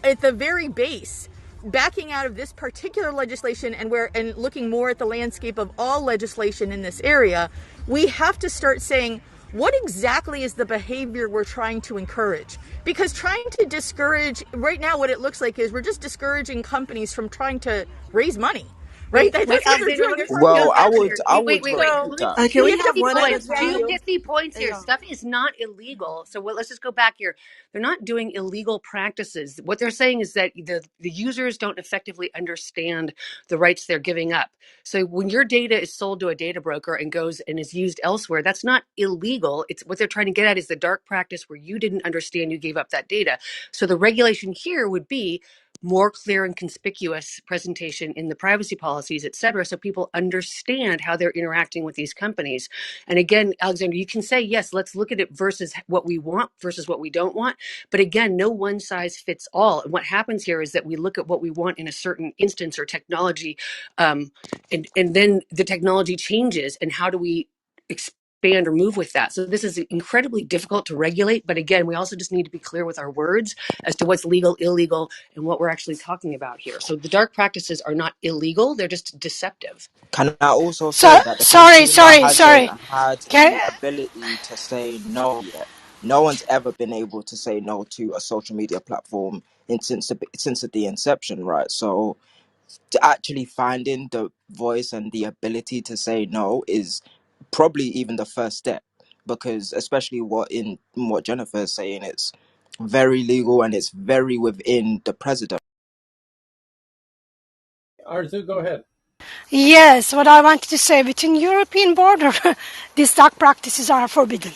at the very base, backing out of this particular legislation and looking more at the landscape of all legislation in this area, we have to start saying, what exactly is the behavior we're trying to encourage? Because trying to discourage, right now what it looks like is we're just discouraging companies from trying to raise money. Right? Wait, That's what they're Alexander, doing. let They're me trying to Well, get I jump in revenue. would there. I Wait, would wait, wait. So, Let me that. Can so we you have to have be one at a points. careful. time? Two pithy points here. Yeah. Stuff is not illegal. So let's just go back here. They're not doing illegal practices. What they're saying is that the users don't effectively understand the rights they're giving up. So when your data is sold to a data broker and goes and is used elsewhere, that's not illegal. It's what they're trying to get at is the dark practice where you didn't understand you gave up that data. So the regulation here would be more clear and conspicuous presentation in the privacy policies, et cetera, so people understand how they're interacting with these companies. And again, Alexander, you can say, yes, let's look at it versus what we want versus what we don't want. But again, no one size fits all. And what happens here is that we look at what we want in a certain instance or technology, and then the technology changes. And how do we expand or move with that? So this is incredibly difficult to regulate. But again, we also just need to be clear with our words as to what's legal, illegal, and what we're actually talking about here. So the dark practices are not illegal, they're just deceptive. Can I also So say that the sorry, consumer sorry, hasn't sorry. had Can the ability to say no yet? No one's ever been able to say no to a social media platform since the inception, right? So to actually finding the voice and the ability to say no is probably even the first step, because especially what Jennifer is saying, it's very legal and it's very within the president. Arzu, go ahead. Yes, what I wanted to say, within European border, these dark practices are forbidden.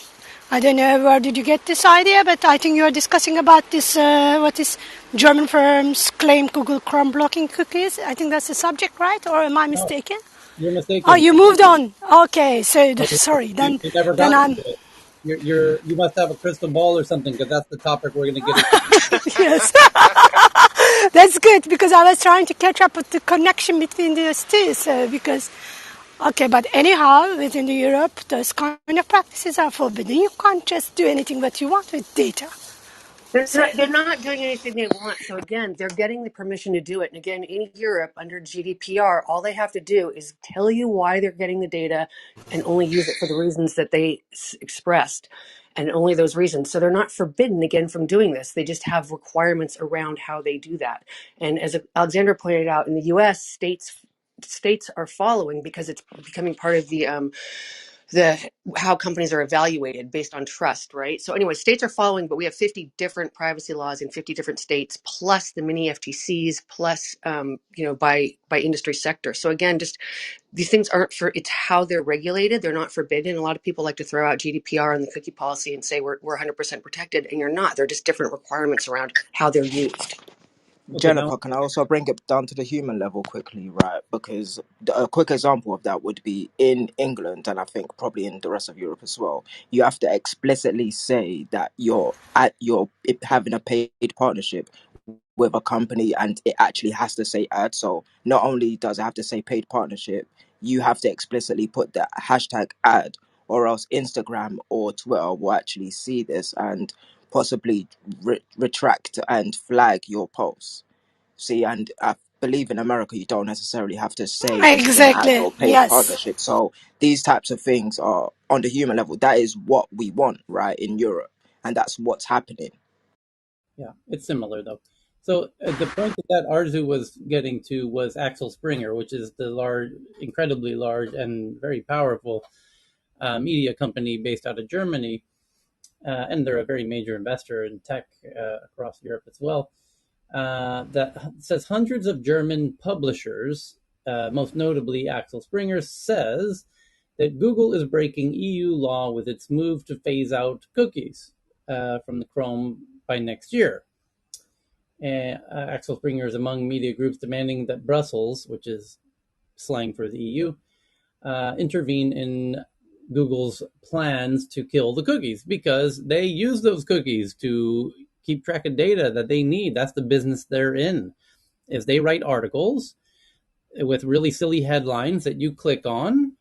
I don't know where did you get this idea, but I think you are discussing about this, what is German firms claim Google Chrome blocking cookies. I think that's the subject, right? Or am I No, mistaken? you're Oh, mistaken. you moved on. Okay, so sorry, You never then got to I'm, it. You must have a crystal ball or something, because that's the topic we're going to get into. yes. That's good, because I was trying to catch up with the connection between those two. So because, okay, but anyhow, within the Europe, those kind of practices are forbidden. You can't just do anything that you want with data. So They're not doing anything they want. So again, they're getting the permission to do it. And again, in Europe, under GDPR, all they have to do is tell you why they're getting the data and only use it for the reasons that they expressed. and only those reasons. So they're not forbidden again from doing this. They just have requirements around how they do that. And as Alexandra pointed out, in the U.S., states are following because it's becoming part of the how companies are evaluated based on trust, right? So anyway, states are following, but we have 50 different privacy laws in 50 different states, plus the mini FTCs, plus by industry sector. So again, just these things aren't for, it's how they're regulated. They're not forbidden. A lot of people like to throw out GDPR and the cookie policy and say we're 100% protected, and you're not. They're just different requirements around how they're used. Okay, now Jennifer, can I also bring it down to the human level quickly, right? Because a quick example of that would be in England, and I think probably in the rest of Europe as well. You have to explicitly say that you're having a paid partnership with a company, and it actually has to say ad. So not only does it have to say paid partnership, you have to explicitly put the hashtag ad, or else Instagram or Twitter will actually see this and possibly retract and flag your posts. See, and I believe in America, you don't necessarily have to say this is an ad Exactly. or paid Yes. partnership. So these types of things are on the human level. That is what we want, right, in Europe, and that's what's happening. yeah, it's similar though. So the point that Arzu was getting to was Axel Springer, which is the incredibly large and very powerful media company based out of Germany, and they're a very major investor in tech across Europe as well. That says hundreds of German publishers, most notably Axel Springer, says that Google is breaking EU law with its move to phase out cookies from the Chrome by next year. Axel Springer is among media groups demanding that Brussels, which is slang for the EU, intervene in Google's plans to kill the cookies, because they use those cookies to keep track of data that they need. That's the business they're in. Is they write articles with really silly headlines that you click on,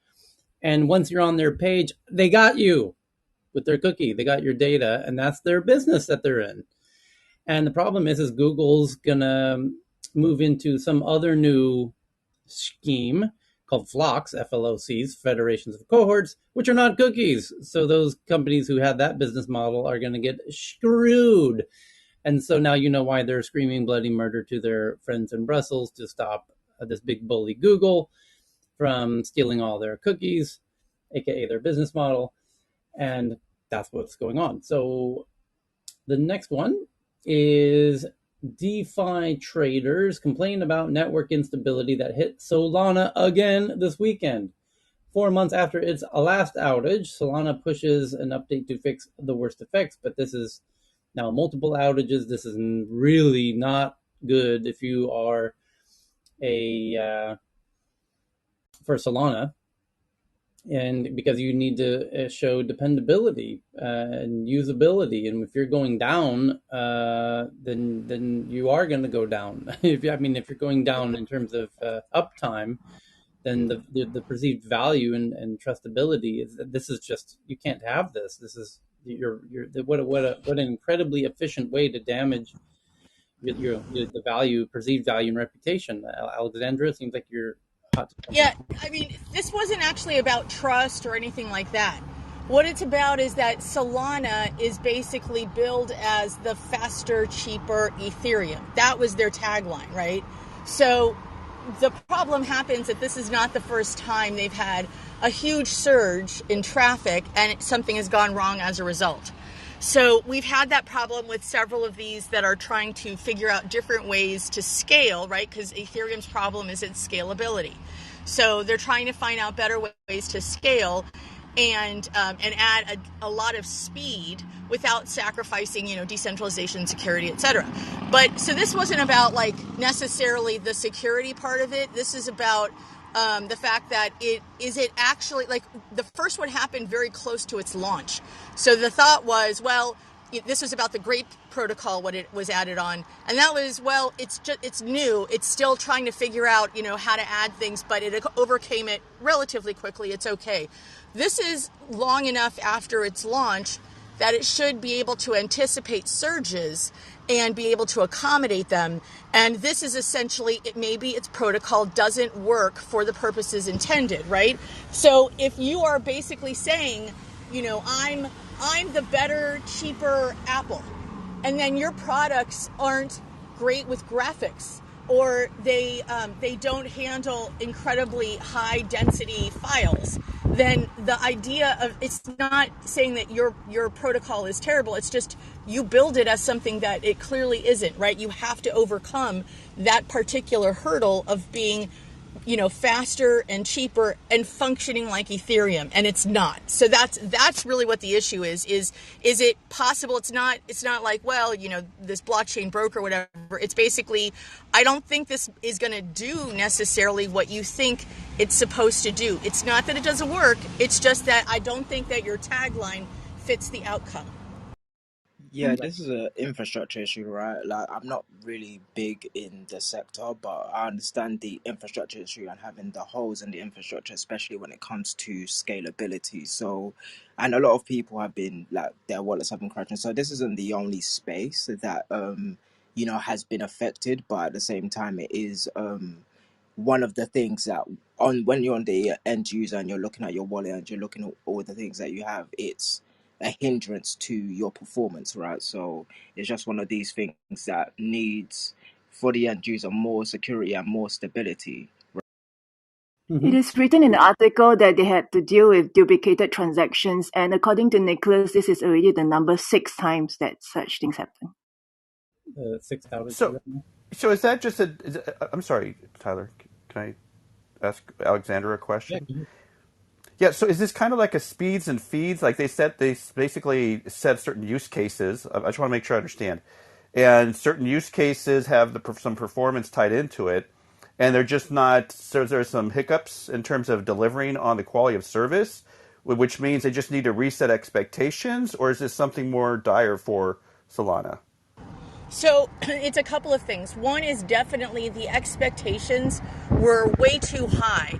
and once you're on their page, they got you with their cookie. They got your data, and that's their business that they're in. And the problem is Google's gonna move into some other new scheme called FLOCs, FLOCs, Federations of Cohorts, which are not cookies. So those companies who have that business model are going to get screwed. And so now you know why they're screaming bloody murder to their friends in Brussels to stop this big bully Google from stealing all their cookies, aka their business model. And that's what's going on. So the next one is DeFi traders complain about network instability that hit Solana again this weekend. 4 months after its last outage, Solana pushes an update to fix the worst effects, but this is now multiple outages. This is really not good if you are for Solana, and because you need to show dependability and usability, and if you're going down, then you are going to go down. if you're going down in terms of uptime, then the perceived value and trustability is that this is just, you can't have this. This is what an incredibly efficient way to damage the value, perceived value, and reputation. Alexandra, it seems like you're hot to jump in. Yeah, I mean, this wasn't actually about trust or anything like that. What it's about is that Solana is basically billed as the faster, cheaper Ethereum. That was their tagline, right? So the problem happens that this is not the first time they've had a huge surge in traffic and something has gone wrong as a result. So we've had that problem with several of these that are trying to figure out different ways to scale, right? Because Ethereum's problem is its scalability. So they're trying to find out better ways to scale and add a lot of speed without sacrificing, decentralization, security, etc. But so this wasn't about like necessarily the security part of it. This is about the fact that it actually, like, the first one happened very close to its launch. So the thought was, well, this was about the GRAPE protocol, what it was added on, and that was, well, it's new, it's still trying to figure out how to add things, but it overcame it relatively quickly. It's okay. This is long enough after its launch that it should be able to anticipate surges and be able to accommodate them. And this is essentially, maybe its protocol doesn't work for the purposes intended, right? So if you are basically saying, I'm I'm the better, cheaper Apple. And then your products aren't great with graphics, or they don't handle incredibly high density files. Then the idea of, it's not saying that your protocol is terrible. It's just you build it as something that it clearly isn't, right? You have to overcome that particular hurdle of being, faster and cheaper and functioning like Ethereum, and it's not. So that's really what the issue is it possible? It's not like, well, this blockchain broke or whatever. It's basically, I don't think this is going to do necessarily what you think it's supposed to do. It's not that it doesn't work. It's just that I don't think that your tagline fits the outcome. Yeah, this is an infrastructure issue, right? Like, I'm not really big in the sector, but I understand the infrastructure issue and having the holes in the infrastructure, especially when it comes to scalability. So, and a lot of people have been like, their wallets have been crashing. So this isn't the only space that has been affected, but at the same time, it is one of the things that, on when you're on the end user and you're looking at your wallet and you're looking at all the things that you have, it's a hindrance to your performance, right? So it's just one of these things that needs, for the end user, more security and more stability. It is written in the article that they had to deal with duplicated transactions, and according to Nicholas, this is already the number 6 times that such things happen. 6 outages. So is that just I'm sorry, Tyler. Can I ask Alexander a question? Yeah. Yeah, so is this kind of like a speeds and feeds? Like they basically set certain use cases. I just want to make sure I understand. And certain use cases have some performance tied into it, and they're just not. So there's some hiccups in terms of delivering on the quality of service, which means they just need to reset expectations, or is this something more dire for Solana? So it's a couple of things. One is definitely the expectations were way too high.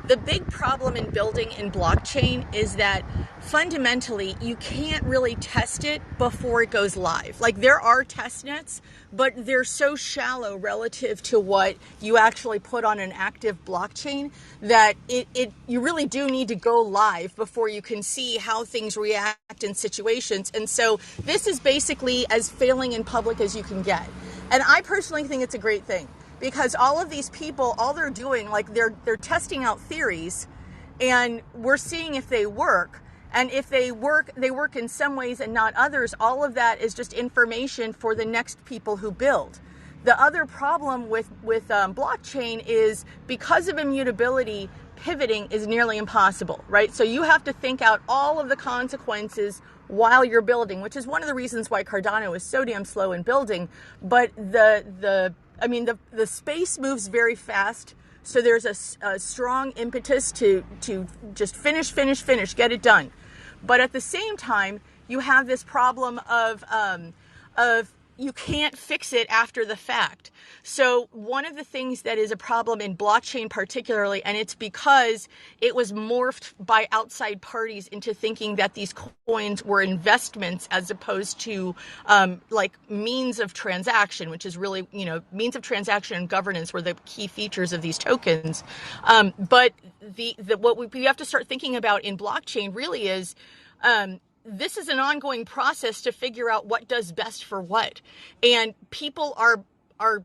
The big problem in building in blockchain is that fundamentally you can't really test it before it goes live. Like, there are test nets, but they're so shallow relative to what you actually put on an active blockchain that you really do need to go live before you can see how things react in situations. And so this is basically as failing in public as you can get. And I personally think it's a great thing, because all of these people, all they're doing, like, they're testing out theories, and we're seeing if they work. And if they work in some ways and not others. All of that is just information for the next people who build. The other problem with blockchain is, because of immutability, pivoting is nearly impossible, right? So you have to think out all of the consequences while you're building, which is one of the reasons why Cardano is so damn slow in building. But the space moves very fast, so there's a strong impetus to just finish, get it done. But at the same time, you have this problem of you can't fix it after the fact. So one of the things that is a problem in blockchain particularly, and it's because it was morphed by outside parties into thinking that these coins were investments as opposed to like means of transaction, which is really, means of transaction and governance were the key features of these tokens. But what we have to start thinking about in blockchain really is, this is an ongoing process to figure out what does best for what. And people are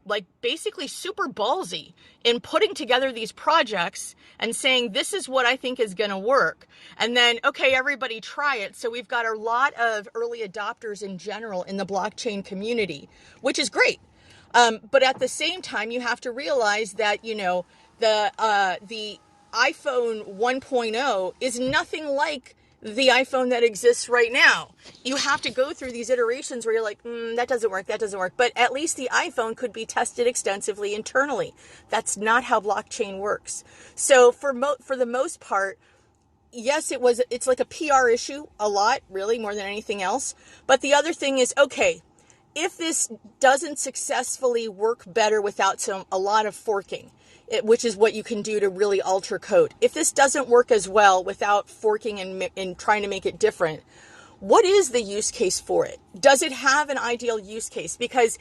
like basically super ballsy in putting together these projects and saying, this is what I think is going to work. And then, okay, everybody try it. So we've got a lot of early adopters in general in the blockchain community, which is great. But at the same time, you have to realize that, the iPhone 1.0 is nothing like the iPhone that exists right now. You have to go through these iterations where you're like, that doesn't work. But at least the iPhone could be tested extensively internally. That's not how blockchain works. So for the most part, yes, it's like a PR issue a lot, really, more than anything else. But the other thing is, okay, if this doesn't successfully work better without a lot of forking, which is what you can do to really alter code. If this doesn't work as well without forking and trying to make it different, what is the use case for it? Does it have an ideal use case? Because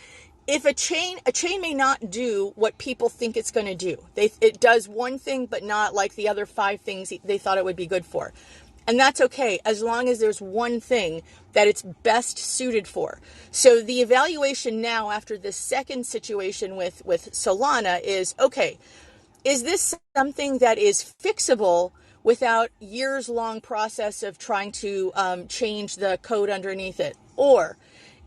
if a chain may not do what people think it's going to do. It does one thing, but not like the other 5 things they thought it would be good for. And that's okay, as long as there's one thing that it's best suited for. So the evaluation now after this second situation with Solana is, okay, is this something that is fixable without years long process of trying to change the code underneath it? Or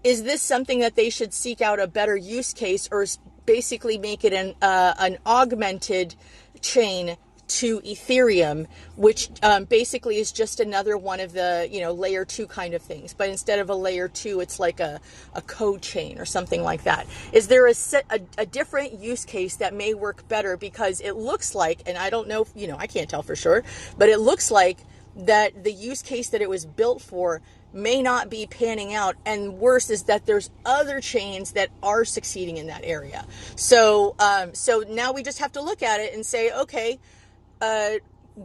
is this something that they should seek out a better use case, or basically make it an augmented chain to Ethereum, which basically is just another one of the layer 2 kind of things, but instead of a layer 2 it's like a code chain or something like that? Is there a different use case that may work better? Because it looks like, and I don't know, I can't tell for sure, but it looks like that the use case that it was built for may not be panning out, and worse is that there's other chains that are succeeding in that area. So now we just have to look at it and say, okay,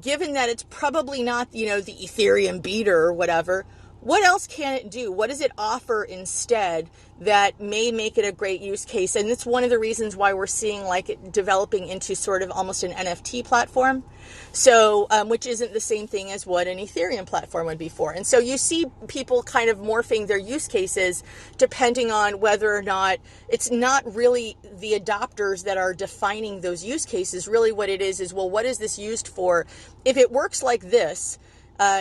given that it's probably not, the Ethereum beater or whatever, what else can it do? What does it offer instead that may make it a great use case? And it's one of the reasons why we're seeing like it developing into sort of almost an NFT platform. So, which isn't the same thing as what an Ethereum platform would be for. And so you see people kind of morphing their use cases depending on whether or not it's not really the adopters that are defining those use cases. Really what it is, well, what is this used for? If it works like this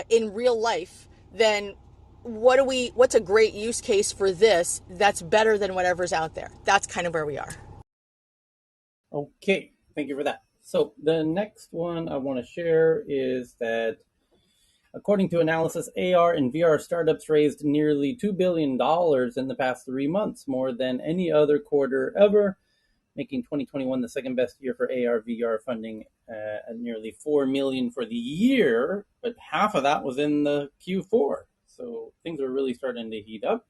in real life, then what's a great use case for this that's better than whatever's out there? That's kind of where we are. Okay, thank you for that. So the next one I want to share is that according to analysis, AR and VR startups raised nearly $2 billion in the past 3 months, more than any other quarter ever, making 2021 the second best year for AR VR funding at nearly $4 million for the year, but half of that was in the Q4. So things are really starting to heat up.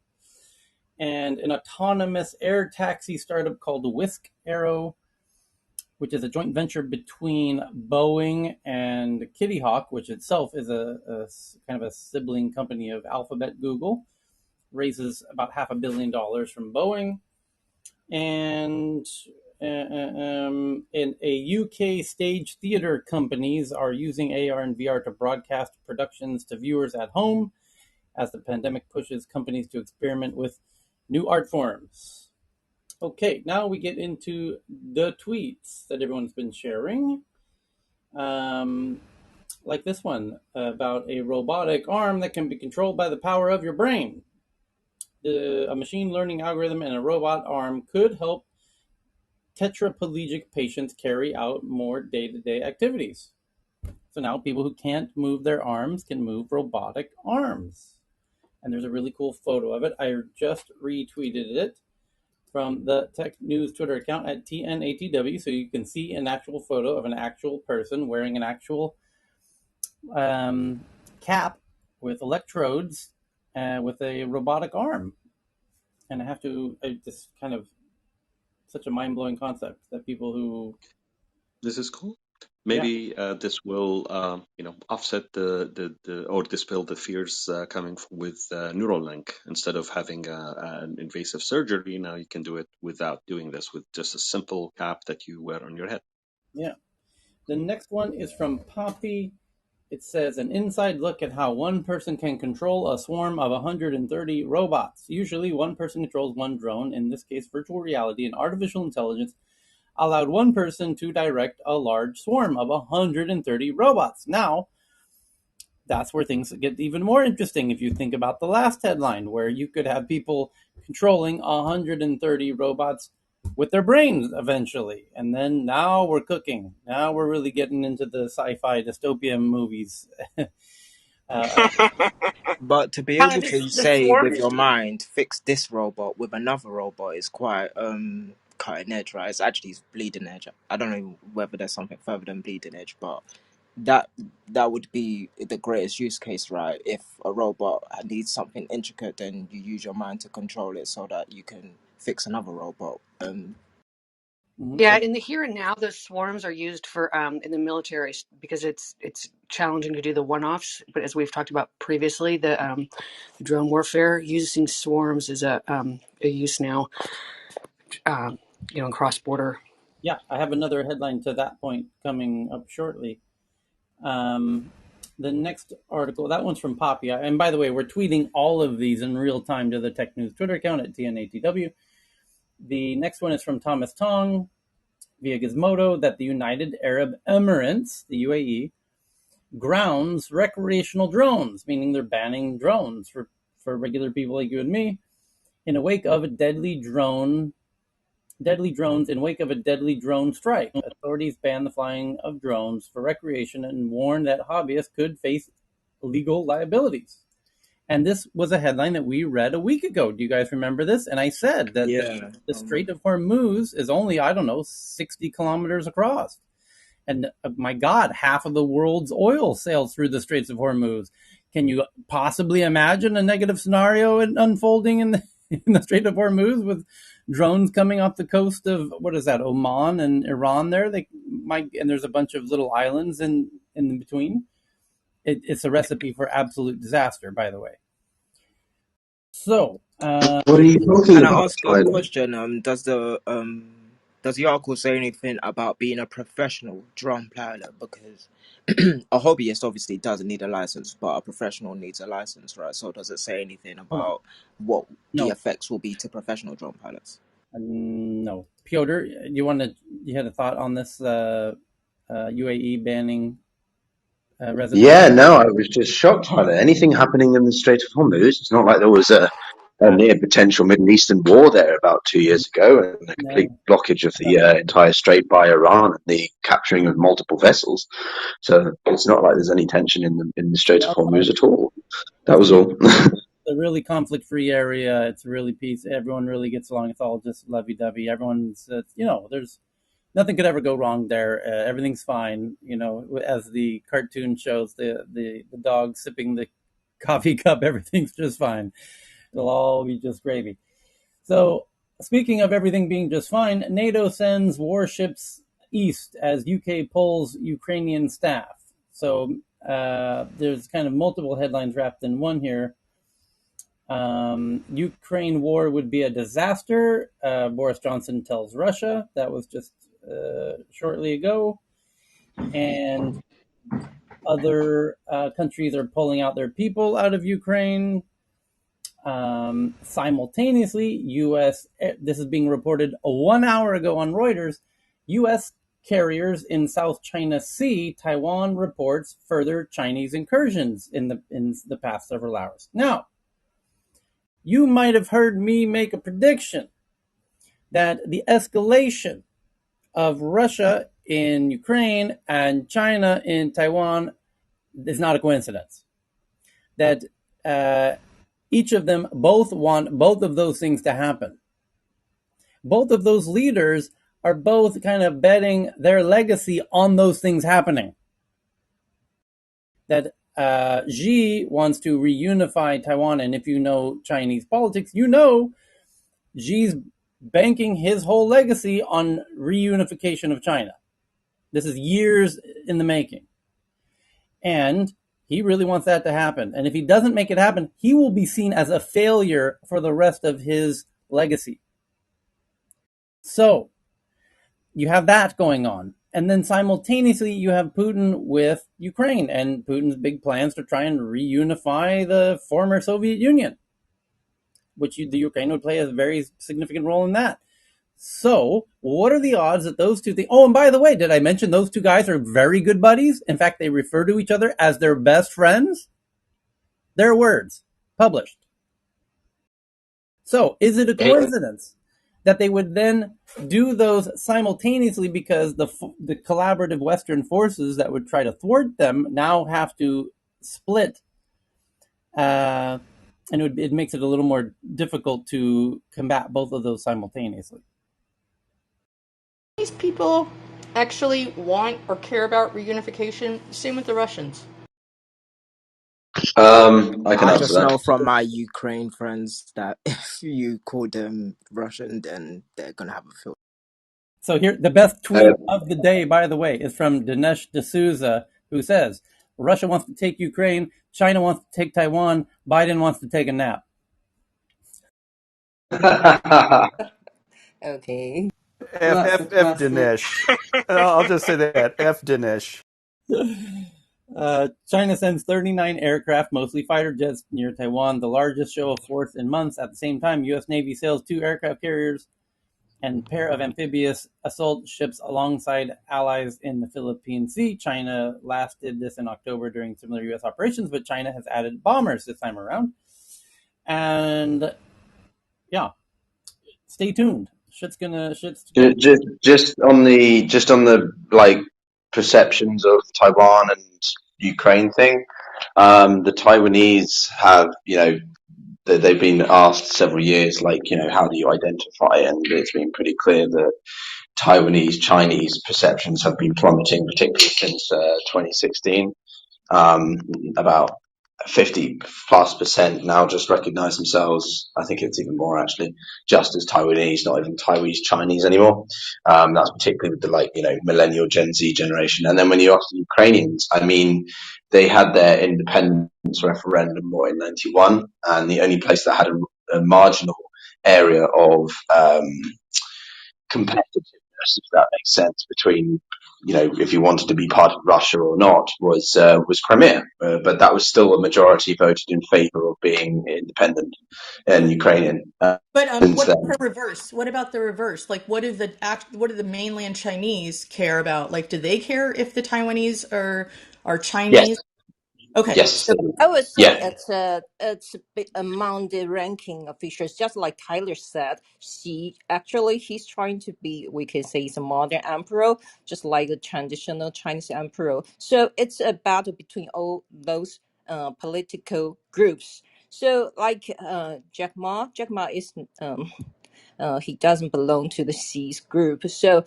And an autonomous air taxi startup called Whisk Arrow, which is a joint venture between Boeing and Kitty Hawk, which itself is a kind of a sibling company of Alphabet Google, raises about $500 million from Boeing. And in a UK stage theater companies are using AR and VR to broadcast productions to viewers at home as the pandemic pushes companies to experiment with new art forms. Okay, now we get into the tweets that everyone's been sharing. Like this one about a robotic arm that can be controlled by the power of your brain. A machine learning algorithm and a robot arm could help tetraplegic patients carry out more day-to-day activities. So now people who can't move their arms can move robotic arms. And there's a really cool photo of it. I just retweeted it from the Tech News Twitter account at TNATW, so you can see an actual photo of an actual person wearing an actual cap with electrodes with a robotic arm. And this kind of such a mind-blowing concept that people who... This is cool. Maybe this will, offset or dispel the fears coming with Neuralink. Instead of having an invasive surgery, now you can do it without doing this, with just a simple cap that you wear on your head. Yeah. The next one is from Poppy. It says, an inside look at how one person can control a swarm of 130 robots. Usually one person controls one drone. In this case, virtual reality and artificial intelligence allowed one person to direct a large swarm of 130 robots. Now, that's where things get even more interesting if you think about the last headline, where you could have people controlling 130 robots with their brains eventually. And then now we're cooking. Now we're really getting into the sci-fi dystopian movies. But to be able to say with your mind, fix this robot with another robot is quite cutting edge, right? It's actually bleeding edge. I don't know whether there's something further than bleeding edge, but that would be the greatest use case, right? If a robot needs something intricate, then you use your mind to control it so that you can fix another robot. Yeah, in the here and now, those swarms are used for in the military because it's challenging to do the one-offs. But as we've talked about previously, the drone warfare using swarms is a use now, in cross-border. Yeah, I have another headline to that point coming up shortly. The next article, that one's from Poppy. And by the way, we're tweeting all of these in real time to the Tech News Twitter account at TNATW. The next one is from Thomas Tong via Gizmodo that the United Arab Emirates, the UAE, grounds recreational drones, meaning they're banning drones for regular people like you and me, in a wake of a deadly drones in wake of a deadly drone strike. Authorities ban the flying of drones for recreation and warn that hobbyists could face legal liabilities. And this was a headline that we read a week ago. Do you guys remember this? And I said that the Strait of Hormuz is only, 60 kilometers across. And my God, half of the world's oil sails through the Straits of Hormuz. Can you possibly imagine a negative scenario unfolding in the Strait of Hormuz with drones coming off the coast of, Oman and Iran there? And there's a bunch of little islands in between. It's a recipe for absolute disaster, by the way. So, what are you talking can I about, ask a Tyler? question? Does the article say anything about being a professional drone pilot? Because a hobbyist obviously doesn't need a license, but a professional needs a license, right? So does it say anything about what the effects will be to professional drone pilots? No. Piotr, you had a thought on this UAE banning residents? Yeah, no, I was just shocked, Tyler. Anything happening in the Strait of Hormuz? It's not like there was a near potential Middle Eastern war there about 2 years ago, and the complete blockage of the entire strait by Iran and the capturing of multiple vessels. So it's not like there's any tension in the Strait of Hormuz at all. That was all. It's a really conflict-free area. It's really peace. Everyone really gets along. It's all just lovey-dovey. Everyone's, there's nothing could ever go wrong there. Everything's fine. As the cartoon shows, the dog sipping the coffee cup, everything's just fine. It'll all be just gravy. So, speaking of everything being just fine, NATO sends warships east as UK pulls Ukrainian staff. So, there's kind of multiple headlines wrapped in one here. Ukraine war would be a disaster. Boris Johnson tells Russia. That was just shortly ago. And other countries are pulling out their people out of Ukraine. Simultaneously, U.S. This is being reported 1 hour ago on Reuters. U.S. carriers in South China Sea, Taiwan reports further Chinese incursions in the past several hours. Now, you might have heard me make a prediction that the escalation of Russia in Ukraine and China in Taiwan is not a coincidence. That each of them both want both of those things to happen. Both of those leaders are both kind of betting their legacy on those things happening. That Xi wants to reunify Taiwan, and if you know Chinese politics, you know Xi's banking his whole legacy on reunification of China. This is years in the making. And he really wants that to happen. And if he doesn't make it happen, he will be seen as a failure for the rest of his legacy. So you have that going on. And then simultaneously, you have Putin with Ukraine and Putin's big plans to try and reunify the former Soviet Union, which the Ukraine would play a very significant role in that. So what are the odds that those two things... Oh, and by the way, did I mention those two guys are very good buddies? In fact, they refer to each other as their best friends. Their words, published. So is it a coincidence that they would then do those simultaneously because the collaborative Western forces that would try to thwart them now have to split, and it makes it a little more difficult to combat both of those simultaneously. These people actually want or care about reunification. Same with the Russians. I just know that. from my Ukraine friends that if you call them Russian, then they're gonna have a field. So here, the best tweet of the day, by the way, is from Dinesh D'Souza, who says, Russia wants to take Ukraine, China wants to take Taiwan, Biden wants to take a nap. Okay. F Dinesh. I'll just say that. F Dinesh. China sends 39 aircraft, mostly fighter jets, near Taiwan, the largest show of force in months. At the same time, U.S. Navy sails 2 aircraft carriers and pair of amphibious assault ships alongside allies in the Philippine Sea. China last did this in October during similar U.S. operations, but China has added bombers this time around. And yeah, stay tuned. Shit's gonna. Just on the like perceptions of Taiwan and Ukraine thing. The Taiwanese have, they've been asked several years, like, how do you identify? And it's been pretty clear that Taiwanese Chinese perceptions have been plummeting, particularly since 2016. About 50+% now just recognize themselves. I think it's even more actually, just as Taiwanese, not even Taiwanese Chinese anymore. That's particularly with the millennial Gen Z generation. And then when you ask the Ukrainians, I mean, they had their independence referendum in '91, and the only place that had a marginal area of competitiveness, if that makes sense, between if you wanted to be part of Russia or not, was Crimea, but that was still a majority voted in favor of being independent and Ukrainian. But Since what about then, the reverse? What about the reverse? Like, what do the mainland Chinese care about? Like, do they care if the Taiwanese are yes, Chinese? Okay, yes, so I would say yeah, it's among the ranking officials, just like Tyler said. He's trying to be, we can say, he's a modern emperor, just like the traditional Chinese emperor. So it's a battle between all those political groups. So like Jack Ma is he doesn't belong to the Xi's group. So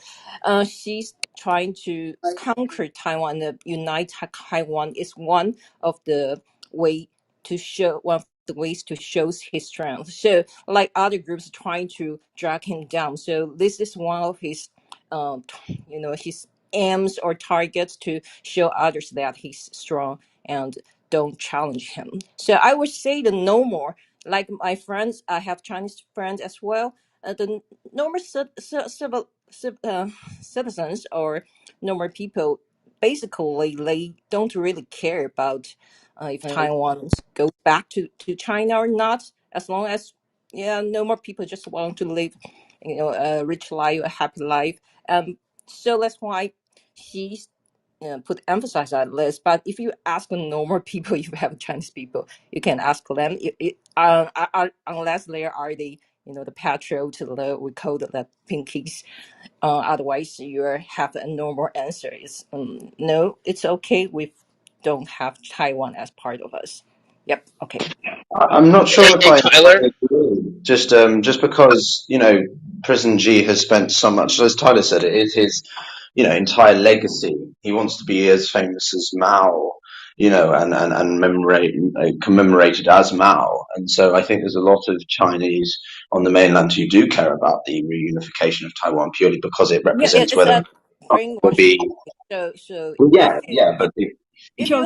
she's trying to conquer Taiwan. The unite Taiwan is of the way one of the ways to show his strength. So like other groups trying to drag him down. So this is one of his, his aims or targets to show others that he's strong and don't challenge him. So I would say the no more. Like my friends, I have Chinese friends as well, the normal citizens or normal people, basically they don't really care about if Taiwan goes back to China or not, as long as normal people just want to live a rich life, a happy life. So that's why she's put emphasis on this. But if you ask normal people, if you have Chinese people, you can ask them unless they are the patriot, we call it the pinkies. Otherwise, you have a normal answer. Is no, it's okay. We don't have Taiwan as part of us. Yep. Okay. I'm not sure if Hey, I Tyler. agree. Just because Prison G has spent so much, as Tyler said, it is his entire legacy. He wants to be as famous as Mao, and commemorated as Mao. And so I think there's a lot of Chinese on the mainland who do care about the reunification of Taiwan purely because it Yeah, represents it's whether a or not will brainwashing. be. So Well, if but you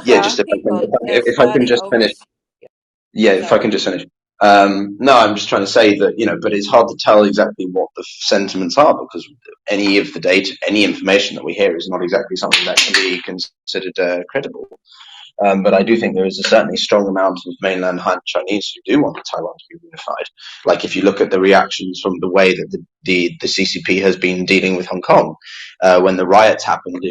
yeah, have just Jota. people that if I can study just finish. overseas, yeah, Yeah, if I sorry. can just finish. No, I'm just trying to say that, but it's hard to tell exactly what the sentiments are because any of the data, any information that we hear is not exactly something that can be considered credible. But I do think there is a certainly strong amount of mainland Han Chinese who do want Taiwan to be unified. Like if you look at the reactions from the way that the CCP has been dealing with Hong Kong, when the riots happened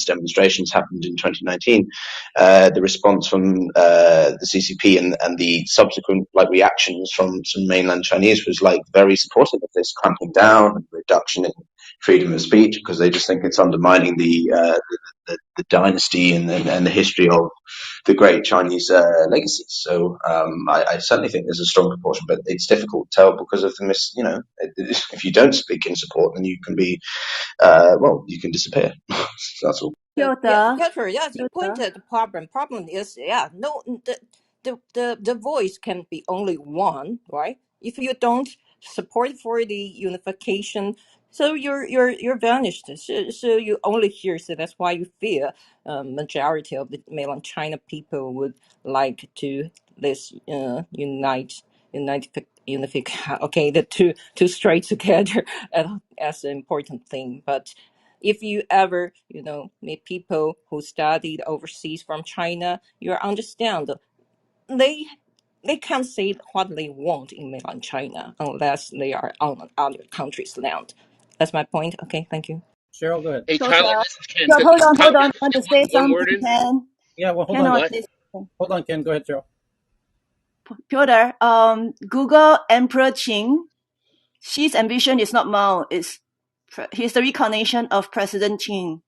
demonstrations happened in 2019, the response from the CCP and the subsequent reactions from some mainland Chinese was very supportive of this clamping down and reduction in freedom of speech because they just think it's undermining the dynasty and the history of the great Chinese legacy. So I certainly think there's a strong proportion, but it's difficult to tell because of the if you don't speak in support, then you can be, you can disappear. That's all. Yeah, Jota. Catherine, yes, you Jota. pointed the problem. Problem is, no, the voice can be only one, right? If you don't support for the unification, so you're vanished. So you only hear. So that's why you fear majority of the mainland China people would like to this unify. Okay, the two straight together as an important thing, but If you ever, meet people who studied overseas from China, you understand they they can't say what they want in mainland China unless they are on other country's land. That's my point. Okay, thank you. Cheryl, go ahead. Hey, Piotr, Tyler, this is Ken. Piotr, hold on, Tyler, hold on. can I want to I say get one something, word in? Ken. Yeah, well, hold Ken, I on. want What? to say Hold on, Ken. Go ahead, Cheryl. Piotr, Google Emperor Qing. Xi's ambition is not Mao, he's the reincarnation of President Qing,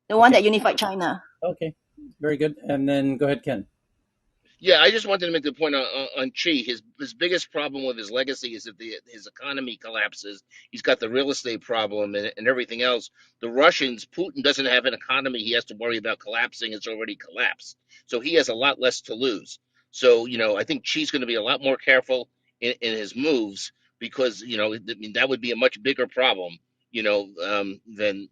the one Okay. that unified China. Okay. Very good. And then go ahead, Ken. Yeah, I just wanted to make the point on Chi. His biggest problem with his legacy is if his economy collapses, he's got the real estate problem and everything else. The Russians, Putin doesn't have an economy he has to worry about collapsing. It's already collapsed, so he has a lot less to lose. So I think Chi's going to be a lot more careful in his moves because I mean that would be a much bigger problem, than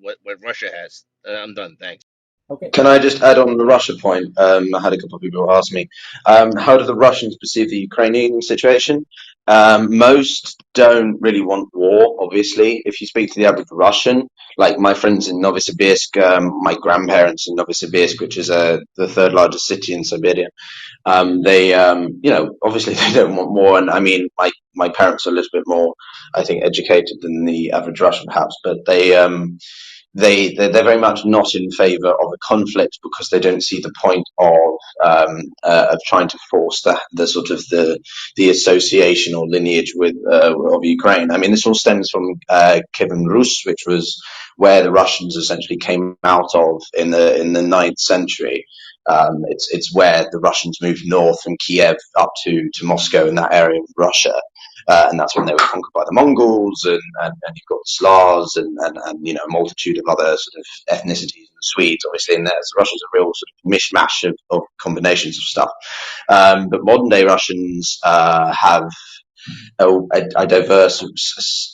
what Russia has. I'm done. Thanks. Okay. Can I just add on the Russia point? I had a couple of people ask me, how do the Russians perceive the Ukrainian situation? Most don't really want war, obviously. If you speak to the average Russian, like my friends in Novosibirsk, my grandparents in Novosibirsk, which is the third largest city in Siberia, they, obviously they don't want war. And I mean, my parents are a little bit more, I think, educated than the average Russian, perhaps, but they're very much not in favour of a conflict because they don't see the point of trying to force the sort of the association or lineage with of Ukraine. I mean, this all stems from Kievan Rus, which was where the Russians essentially came out of in the 9th century. It's where the Russians moved north from Kiev up to Moscow in that area of Russia. And that's when they were conquered by the Mongols, and you've got the Slavs, and a multitude of other sort of ethnicities, and the Swedes, obviously, in there. So Russia's a real sort of mishmash of combinations of stuff. But modern day Russians have a diverse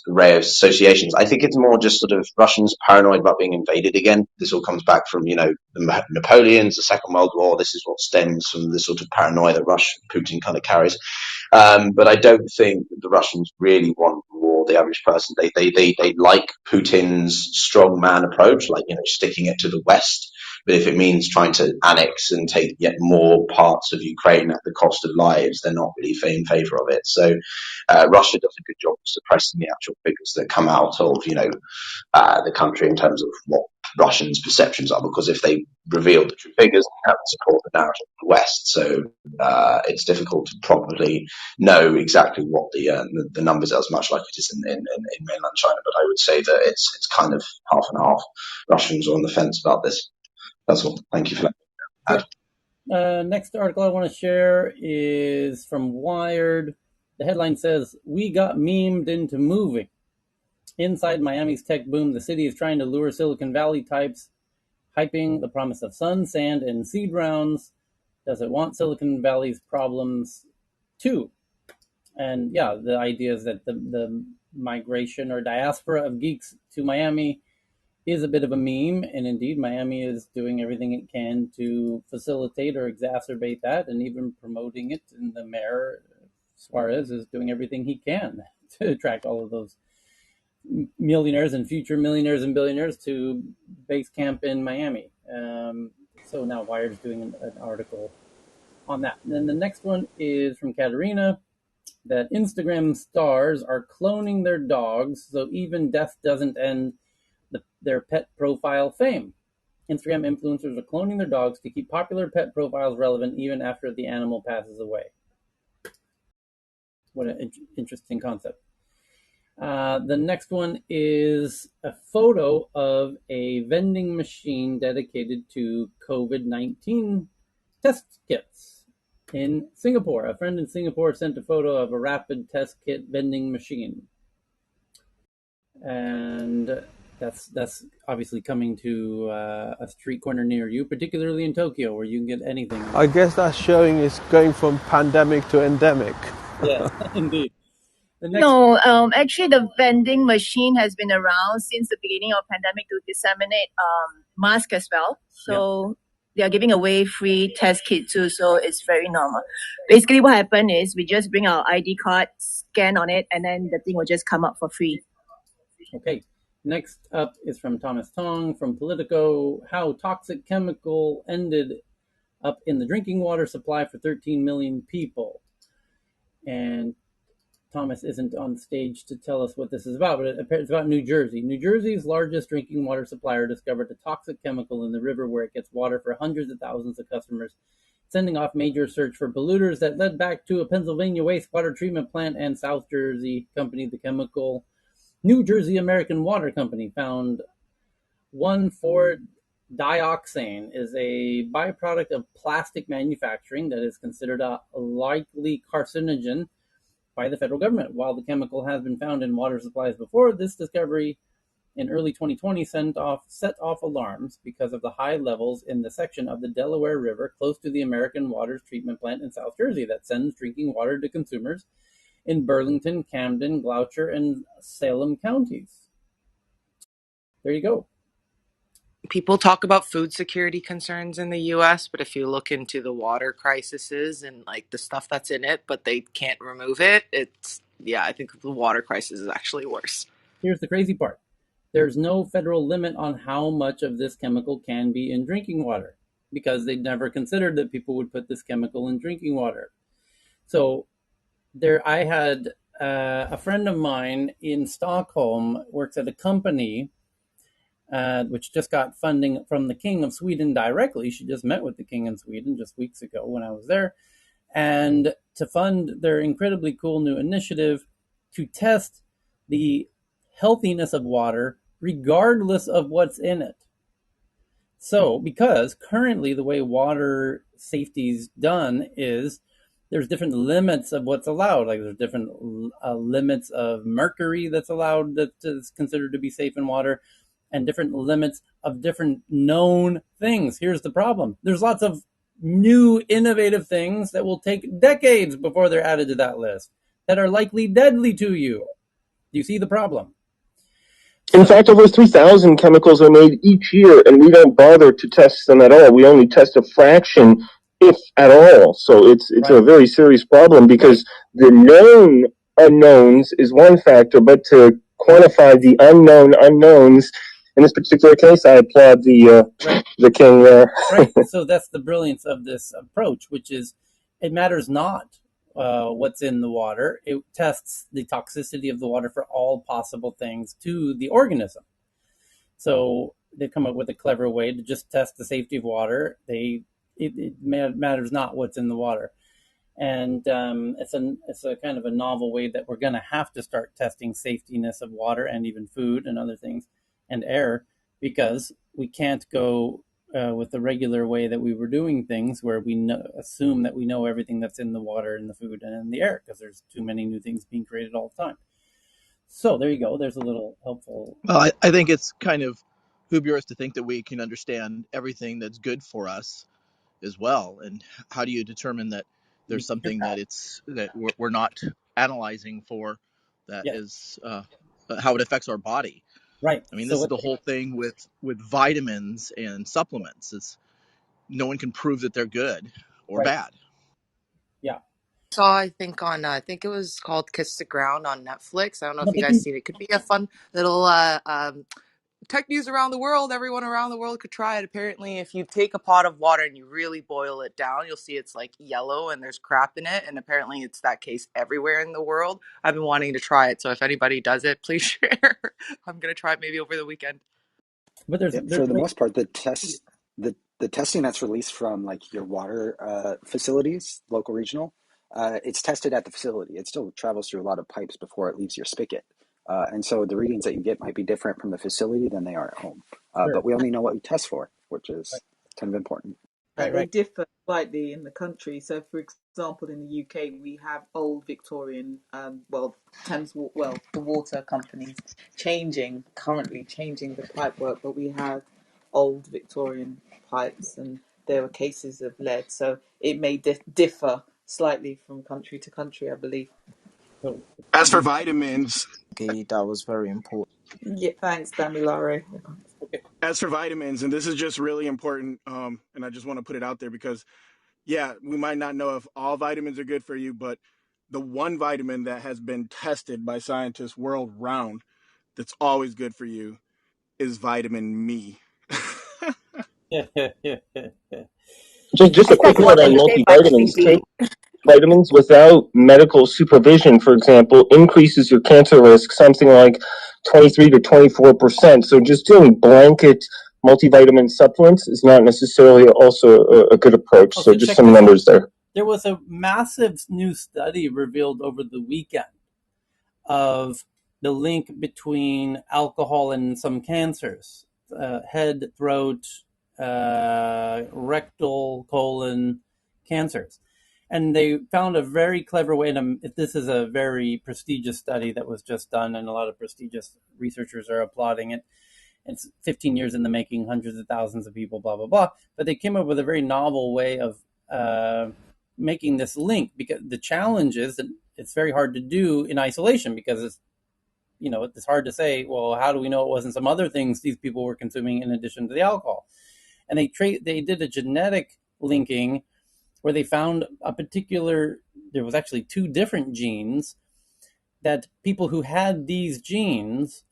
array of associations. I think it's more just sort of Russians paranoid about being invaded again. This all comes back from, the Napoleons, the Second World War. This is what stems from the sort of paranoia that Putin kind of carries. But I don't think that the Russians really want war. The average person, they like Putin's strongman approach, like sticking it to the West. But if it means trying to annex and take yet more parts of Ukraine at the cost of lives, they're not really in favour of it. So Russia does a good job of suppressing the actual figures that come out of the country in terms of what Russians' perceptions are, because if they reveal the true figures, they have to support the narrative of the West. So it's difficult to probably know exactly what the numbers are, as much like it is in mainland China. But I would say that it's kind of half and half. Russians are on the fence about this. That's all. Thank you for that. Sure. Next article I want to share is from Wired. The headline says, "We got memed into moving." Inside Miami's tech boom, the city is trying to lure Silicon Valley types, hyping the promise of sun, sand, and seed rounds. Does it want Silicon Valley's problems too? And yeah, the idea is that the migration or diaspora of geeks to Miami is a bit of a meme, and indeed Miami is doing everything it can to facilitate or exacerbate that, and even promoting it. And the mayor, Suarez, is doing everything he can to attract all of those millionaires and future millionaires and billionaires to base camp in Miami. So now Wired's doing an article on that. And then the next one is from Katerina, that Instagram stars are cloning their dogs so even death doesn't end their pet profile fame. Instagram influencers are cloning their dogs to keep popular pet profiles relevant even after the animal passes away. What an interesting concept. The next one is a photo of a vending machine dedicated to COVID-19 test kits in Singapore. A friend in Singapore sent a photo of a rapid test kit vending machine. And that's obviously coming to a street corner near you, particularly in Tokyo, where you can get anything. I guess that's showing it's going from pandemic to endemic. Yes, indeed. No, actually, the vending machine has been around since the beginning of pandemic to disseminate masks as well. So they are giving away free test kits too. So it's very normal. Basically, what happened is we just bring our ID card, scan on it, and then the thing will just come up for free. Okay. Next up is from Thomas Tong from Politico. How toxic chemical ended up in the drinking water supply for 13 million people. And Thomas isn't on stage to tell us what this is about, but it's about New Jersey. New Jersey's largest drinking water supplier discovered a toxic chemical in the river where it gets water for hundreds of thousands of customers, sending off major search for polluters that led back to a Pennsylvania wastewater treatment plant and South Jersey company. The chemical New Jersey American Water Company found 1,4-dioxane is a byproduct of plastic manufacturing that is considered a likely carcinogen by the federal government. While the chemical has been found in water supplies before, this discovery in early 2020 set off alarms because of the high levels in the section of the Delaware River close to the American Waters treatment plant in South Jersey that sends drinking water to consumers in Burlington, Camden, Gloucester, and Salem counties. There you go. People talk about food security concerns in the US, but if you look into the water crises and like the stuff that's in it, but they can't remove it, I think the water crisis is actually worse. Here's the crazy part. There's no federal limit on how much of this chemical can be in drinking water because they never considered that people would put this chemical in drinking water. So I had a friend of mine in Stockholm works at a company which just got funding from the King of Sweden directly. She just met with the King in Sweden just weeks ago when I was there, and to fund their incredibly cool new initiative to test the healthiness of water regardless of what's in it. So, because currently the way water safety is done is there's different limits of what's allowed. Like there's different limits of mercury that's allowed that is considered to be safe in water, and different limits of different known things. Here's the problem. There's lots of new innovative things that will take decades before they're added to that list that are likely deadly to you. Do you see the problem? In fact, over 3,000 chemicals are made each year, and we don't bother to test them at all. We only test a fraction, if at all. So it's right. A very serious problem because the known unknowns is one factor, but to quantify the unknown unknowns, in this particular case, I applaud the king there. Right. So that's the brilliance of this approach, which is it matters not what's in the water. It tests the toxicity of the water for all possible things to the organism. So they come up with a clever way to just test the safety of water. It matters not what's in the water. And it's a kind of a novel way that we're going to have to start testing safetiness of water and even food and other things and air, because we can't go with the regular way that we were doing things where we assume that we know everything that's in the water and the food and in the air because there's too many new things being created all the time. So there you go. There's a little helpful. Well, I think it's kind of hubris to think that we can understand everything that's good for us as well. And how do you determine that there's something that we're not analyzing for that is how it affects our body? Right. I mean, this is the whole thing with vitamins and supplements. It's no one can prove that they're good or bad. Yeah. I think it was called Kiss the Ground on Netflix. I don't know if you guys seen it. It could be a fun little tech news around the world. Everyone around the world could try it. Apparently, if you take a pot of water and you really boil it down, you'll see it's like yellow and there's crap in it. And apparently it's that case everywhere in the world. I've been wanting to try it. So if anybody does it, please share. I'm going to try it maybe over the weekend. But for the most part, the testing that's released from like your water facilities, local, regional, it's tested at the facility. It still travels through a lot of pipes before it leaves your spigot. And so the readings that you get might be different from the facility than they are at home. But we only know what we test for, which is kind of important. And they differ slightly in the country. So, for example, in the UK, we have old Victorian, the water companies currently changing the pipe work, but we have old Victorian pipes, and there were cases of lead. So it may differ slightly from country to country, I believe. As for vitamins, okay, that was very important. Yeah, thanks, Damilare. As for vitamins, and this is just really important, and I just want to put it out there because, we might not know if all vitamins are good for you, but the one vitamin that has been tested by scientists world round that's always good for you is vitamin me. Just I a thought quick you note wanted on to say vitamin multivitamins. D. Vitamins without medical supervision, for example, increases your cancer risk something like 23 to 24%. So just doing blanket multivitamin supplements is not necessarily also a good approach. Oh, So so just check some this out. numbers there. There was a massive new study revealed over the weekend of the link between alcohol and some cancers, head, throat, rectal, colon cancers. And they found a very clever way. And this is a very prestigious study that was just done, and a lot of prestigious researchers are applauding it. It's 15 years in the making, hundreds of thousands of people, blah, blah, blah. But they came up with a very novel way of making this link, because the challenge is that it's very hard to do in isolation, because it's hard to say, well, how do we know it wasn't some other things these people were consuming in addition to the alcohol? And they did a genetic linking where they found there was actually two different genes, that people who had these genes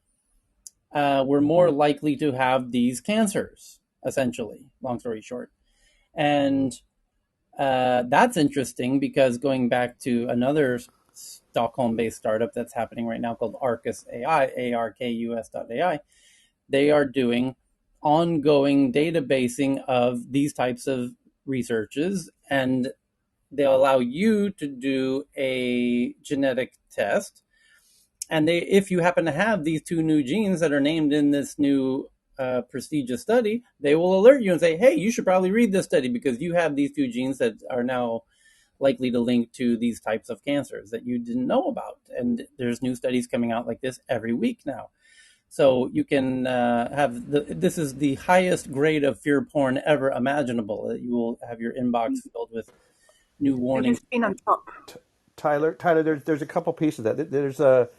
were more likely to have these cancers, essentially, long story short. And that's interesting, because going back to another Stockholm-based startup that's happening right now called Arcus AI, ARKUS.ai, they are doing ongoing databasing of these types of researches, and they'll allow you to do a genetic test. And if you happen to have these two new genes that are named in this new prestigious study, they will alert you and say, hey, you should probably read this study, because you have these two genes that are now likely to link to these types of cancers that you didn't know about. And there's new studies coming out like this every week now. So you can this is the highest grade of fear porn ever imaginable. You will have your inbox filled with new Green warnings. screen on top. Tyler, there's a couple pieces of that. There's a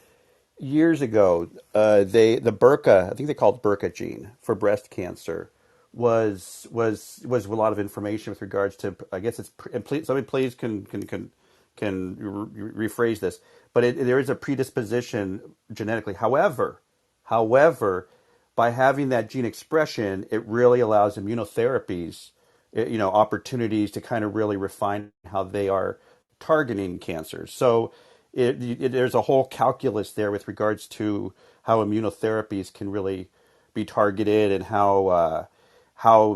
years ago, the BRCA, I think they called it BRCA gene for breast cancer, was a lot of information with regards to. I guess it's. And please, somebody please can rephrase this, but there is a predisposition genetically. However, by having that gene expression, it really allows immunotherapies, opportunities to kind of really refine how they are targeting cancers. So there's a whole calculus there with regards to how immunotherapies can really be targeted, and how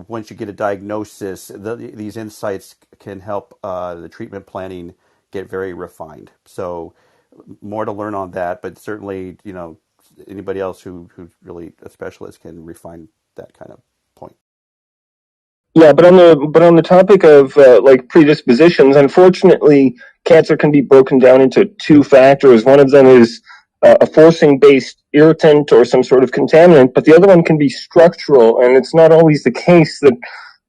once you get a diagnosis, these insights can help the treatment planning get very refined. So more to learn on that, but certainly anybody else who's really a specialist can refine that kind of point. Yeah, but on the topic of like predispositions, unfortunately, cancer can be broken down into two factors. One of them is a forcing-based irritant or some sort of contaminant, but the other one can be structural, and it's not always the case that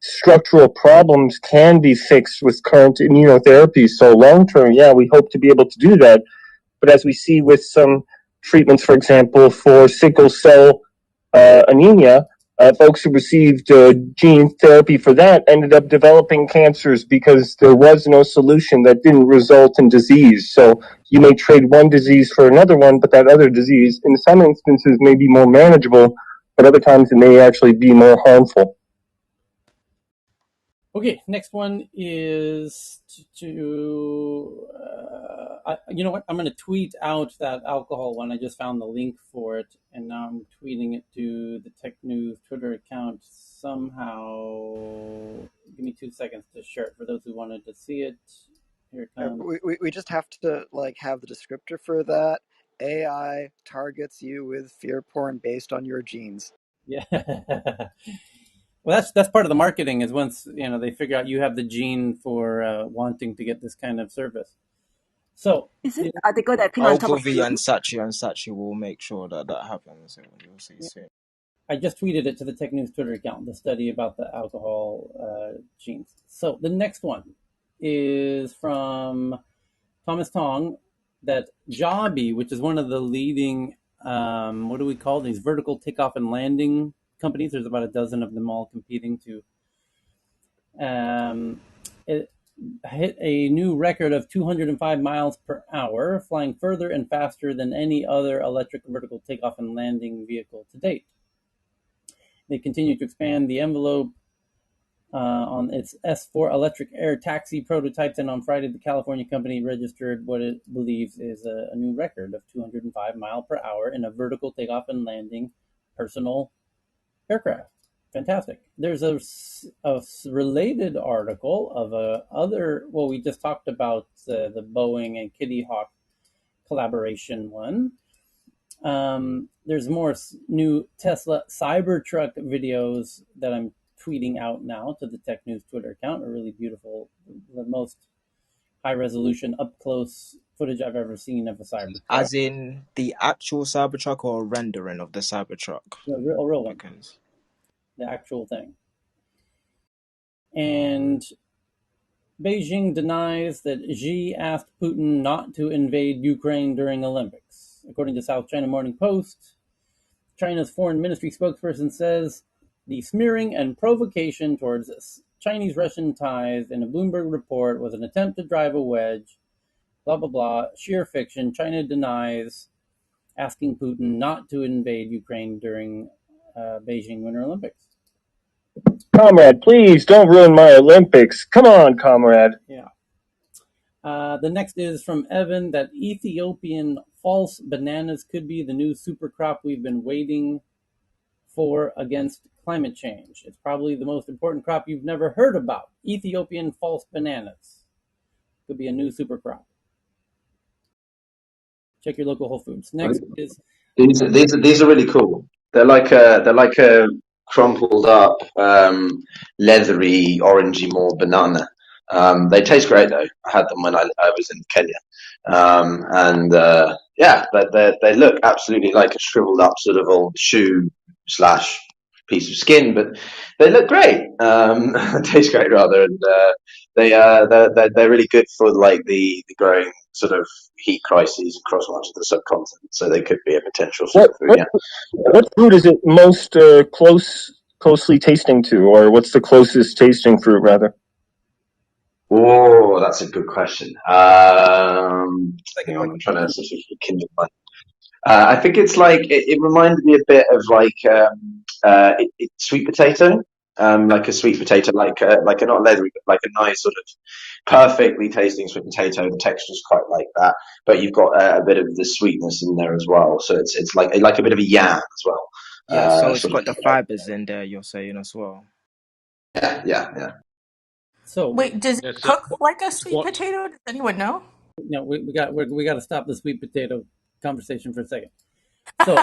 structural problems can be fixed with current immunotherapy. So long term, yeah, we hope to be able to do that. But as we see with some treatments, for example, for sickle cell anemia, folks who received gene therapy for that ended up developing cancers because there was no solution that didn't result in disease. So you may trade one disease for another one, but that other disease, in some instances, may be more manageable, but other times it may actually be more harmful. Okay, next one is you know what? I'm going to tweet out that alcohol one. I just found the link for it, and now I'm tweeting it to the Tech News Twitter account somehow. Give me 2 seconds to share it for those who wanted to see it. Here it comes. We just have to have the descriptor for that. AI targets you with fear porn based on your genes. Yeah. Well, that's part of the marketing, is once they figure out you have the gene for wanting to get this kind of service. So Is it the article that came on top of Ogilvy and Saatchi will make sure that that happens. You'll see soon. I just tweeted it to the Tech News Twitter account, the study about the alcohol genes. So the next one is from Thomas Tong, that Joby, which is one of the leading, what do we call these, vertical takeoff and landing companies. There's about a dozen of them all competing to. hit a new record of 205 miles per hour, flying further and faster than any other electric vertical takeoff and landing vehicle to date. They continue to expand the envelope on its S4 electric air taxi prototypes, and on Friday, the California company registered what it believes is a new record of 205 miles per hour in a vertical takeoff and landing personal aircraft. Fantastic. There's a related article of well, we just talked about the Boeing and Kitty Hawk collaboration one. There's more new Tesla Cybertruck videos that I'm tweeting out now to the Tech News Twitter account. A really beautiful, the most high resolution, up close footage I've ever seen of a Cybertruck. As in the actual Cybertruck or a rendering of the Cybertruck? A real one. Because The actual thing. And Beijing denies that Xi asked Putin not to invade Ukraine during Olympics. According to South China Morning Post, China's foreign ministry spokesperson says the smearing and provocation towards Chinese-Russian ties in a Bloomberg report was an attempt to drive a wedge, blah, blah, blah, sheer fiction. China denies asking Putin not to invade Ukraine during Beijing Winter Olympics. Comrade, please don't ruin my Olympics. Come on, comrade. Yeah. The next is from Evan that Ethiopian false bananas could be the new super crop we've been waiting for against climate change. It's probably the most important crop you've never heard about. Ethiopian false bananas could be a new super crop. Check your local Whole Foods. Next is these are really cool. They're like a crumpled up, leathery, orangey more banana. They taste great though. I had them when I was in Kenya, and yeah, they look absolutely like a shriveled up sort of old shoe slash piece of skin, but they look great. Taste great rather, and they're really good for like the growing sort of heat crises across much of the subcontinent. So they could be a potential superfood. What fruit is it most closely tasting to, or what's the closest tasting fruit rather? Oh, that's a good question. Hang on, I'm trying to sort of rekindle my. I think it's like it reminded me a bit of like sweet potato, like a sweet potato, like a not leathery, but like a nice sort of perfectly tasting sweet potato. The texture's quite like that, but you've got a bit of the sweetness in there as well. So it's like a bit of a yam as well. yeah, so it's Sort of, got the fibers in there. You're saying as well. yeah. so. Wait, does it That's cook like a sweet what potato? Does anyone know? No, we got to stop the sweet potato conversation for a second. So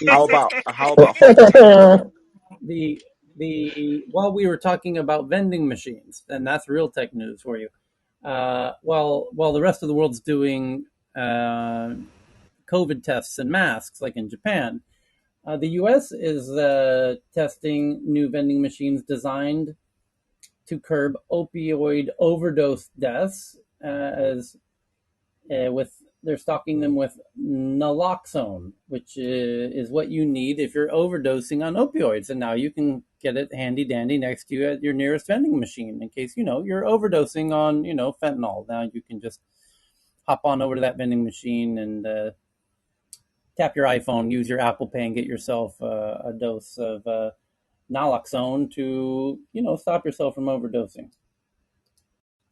How about hot potato? while we were talking about vending machines, and that's real tech news for you. While the rest of the world's doing COVID tests and masks, like in Japan, the U.S. is testing new vending machines designed to curb opioid overdose deaths, as they're stocking them with naloxone, which is what you need if you're overdosing on opioids. And now you can get it handy dandy next to you at your nearest vending machine in case you're overdosing on fentanyl. Now you can just hop on over to that vending machine and tap your iPhone, use your Apple Pay, and get yourself a dose of naloxone to stop yourself from overdosing.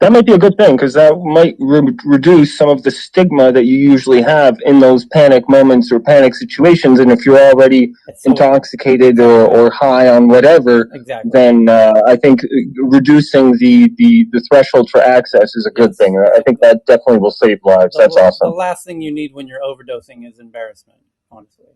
That might be a good thing because that might reduce some of the stigma that you usually have in those panic moments or panic situations. And if you're already intoxicated or high on whatever, then I think reducing the threshold for access is a good thing. I think that definitely will save lives. That's awesome. The last thing you need when you're overdosing is embarrassment, honestly.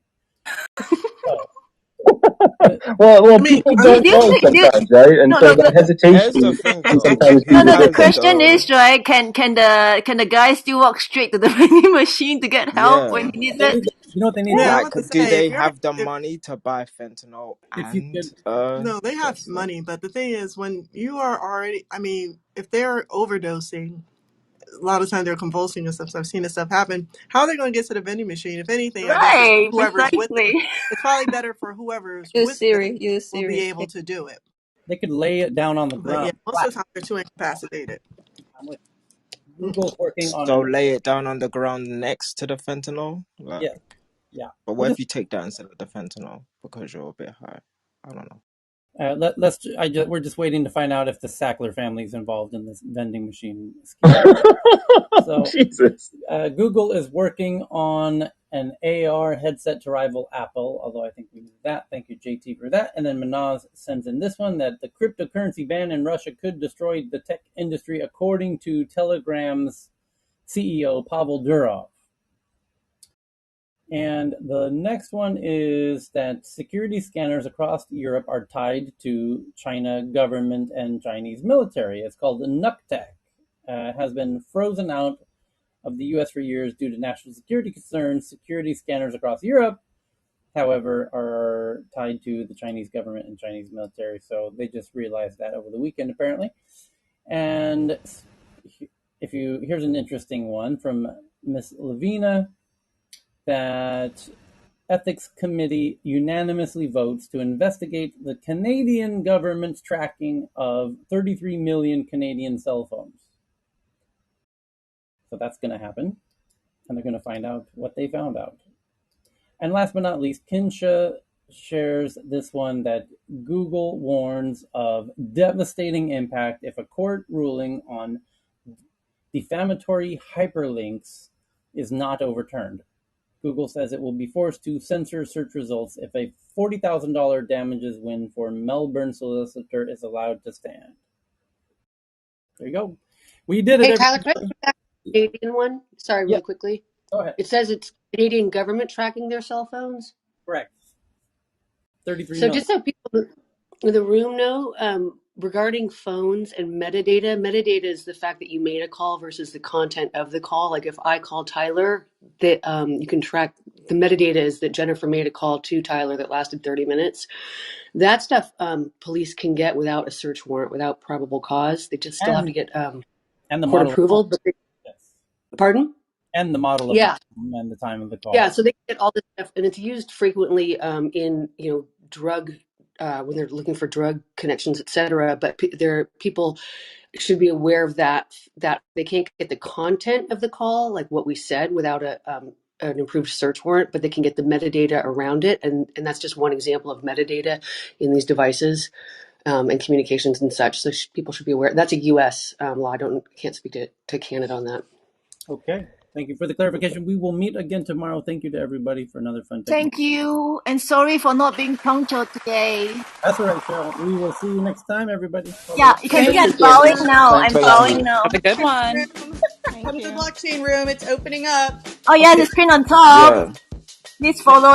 Well, people don't know sometimes, right? And so that hesitation can sometimes be the question is, right? Can the guy still walk straight to the vending machine to get help when he needs it? You know what they need? Yeah, like, do they have the money to buy fentanyl No, they have money, but the thing is, when you are already, if they're overdosing, a lot of times they're convulsing and stuff. So I've seen this stuff happen. How are they going to get to the vending machine? If anything, I guess it's whoever's with them. It's probably better for whoever's with them will be able to do it. They could lay it down on the ground. But yeah, most of the time they're too incapacitated. Google's working on So an lay it down on the ground next to the fentanyl. Like, yeah. but Well, what if you take that instead of the fentanyl because you're a bit high? I don't know. we're just waiting to find out if the Sackler family is involved in this vending machine scheme. So, Jesus. Google is working on an AR headset to rival Apple, although I think we knew that. Thank you, JT, for that. And then Manaz sends in this one that the cryptocurrency ban in Russia could destroy the tech industry, according to Telegram's CEO, Pavel Durov. And the next one is that security scanners across Europe are tied to China government and Chinese military. It's called the NUCTEC. Has been frozen out of the U.S. for years due to national security concerns. Security scanners across Europe, however, are tied to the Chinese government and Chinese military. So they just realized that over the weekend, apparently. And here's an interesting one from Miss Levina, that ethics committee unanimously votes to investigate the Canadian government's tracking of 33 million Canadian cell phones. So that's going to happen, and they're going to find out what they found out. And last but not least, Kinsha shares this one that Google warns of devastating impact if a court ruling on defamatory hyperlinks is not overturned. Google says it will be forced to censor search results if a $40,000 damages win for Melbourne solicitor is allowed to stand. There you go. We did it. Hey, Tyler, can I go back to the Canadian one? Sorry, Yeah, really quickly. go ahead. It says it's Canadian government tracking their cell phones. Correct. 33 So million. just so people in the room know, regarding phones and metadata is the fact that you made a call versus the content of the call. Like if I call Tyler, that you can track the metadata is that Jennifer made a call to Tyler that lasted 30 minutes. That stuff police can get without a search warrant, without probable cause. They just still have to get and the court model approval. But yes. Pardon? And the model of the phone and the time of the call. Yeah, so they get all this stuff, and it's used frequently in drug when they're looking for drug connections, et cetera. But people should be aware of that they can't get the content of the call, like what we said, without an improved search warrant, but they can get the metadata around it, and that's just one example of metadata in these devices and communications and such. So people should be aware. That's a U.S. Law. I can't speak to Canada on that. Okay. Thank you for the clarification. We will meet again tomorrow. Thank you to everybody for another fun technique. Thank you, and sorry for not being punctual today. That's all right, Cheryl. We will see you next time, everybody. Yeah, you can see Thank I'm you. bowing now. Thanks I'm for bowing listening. now. Have a good one. Come Thank to the you. blockchain room. It's opening up. Oh yes, it's pinned on top. Yeah. Please follow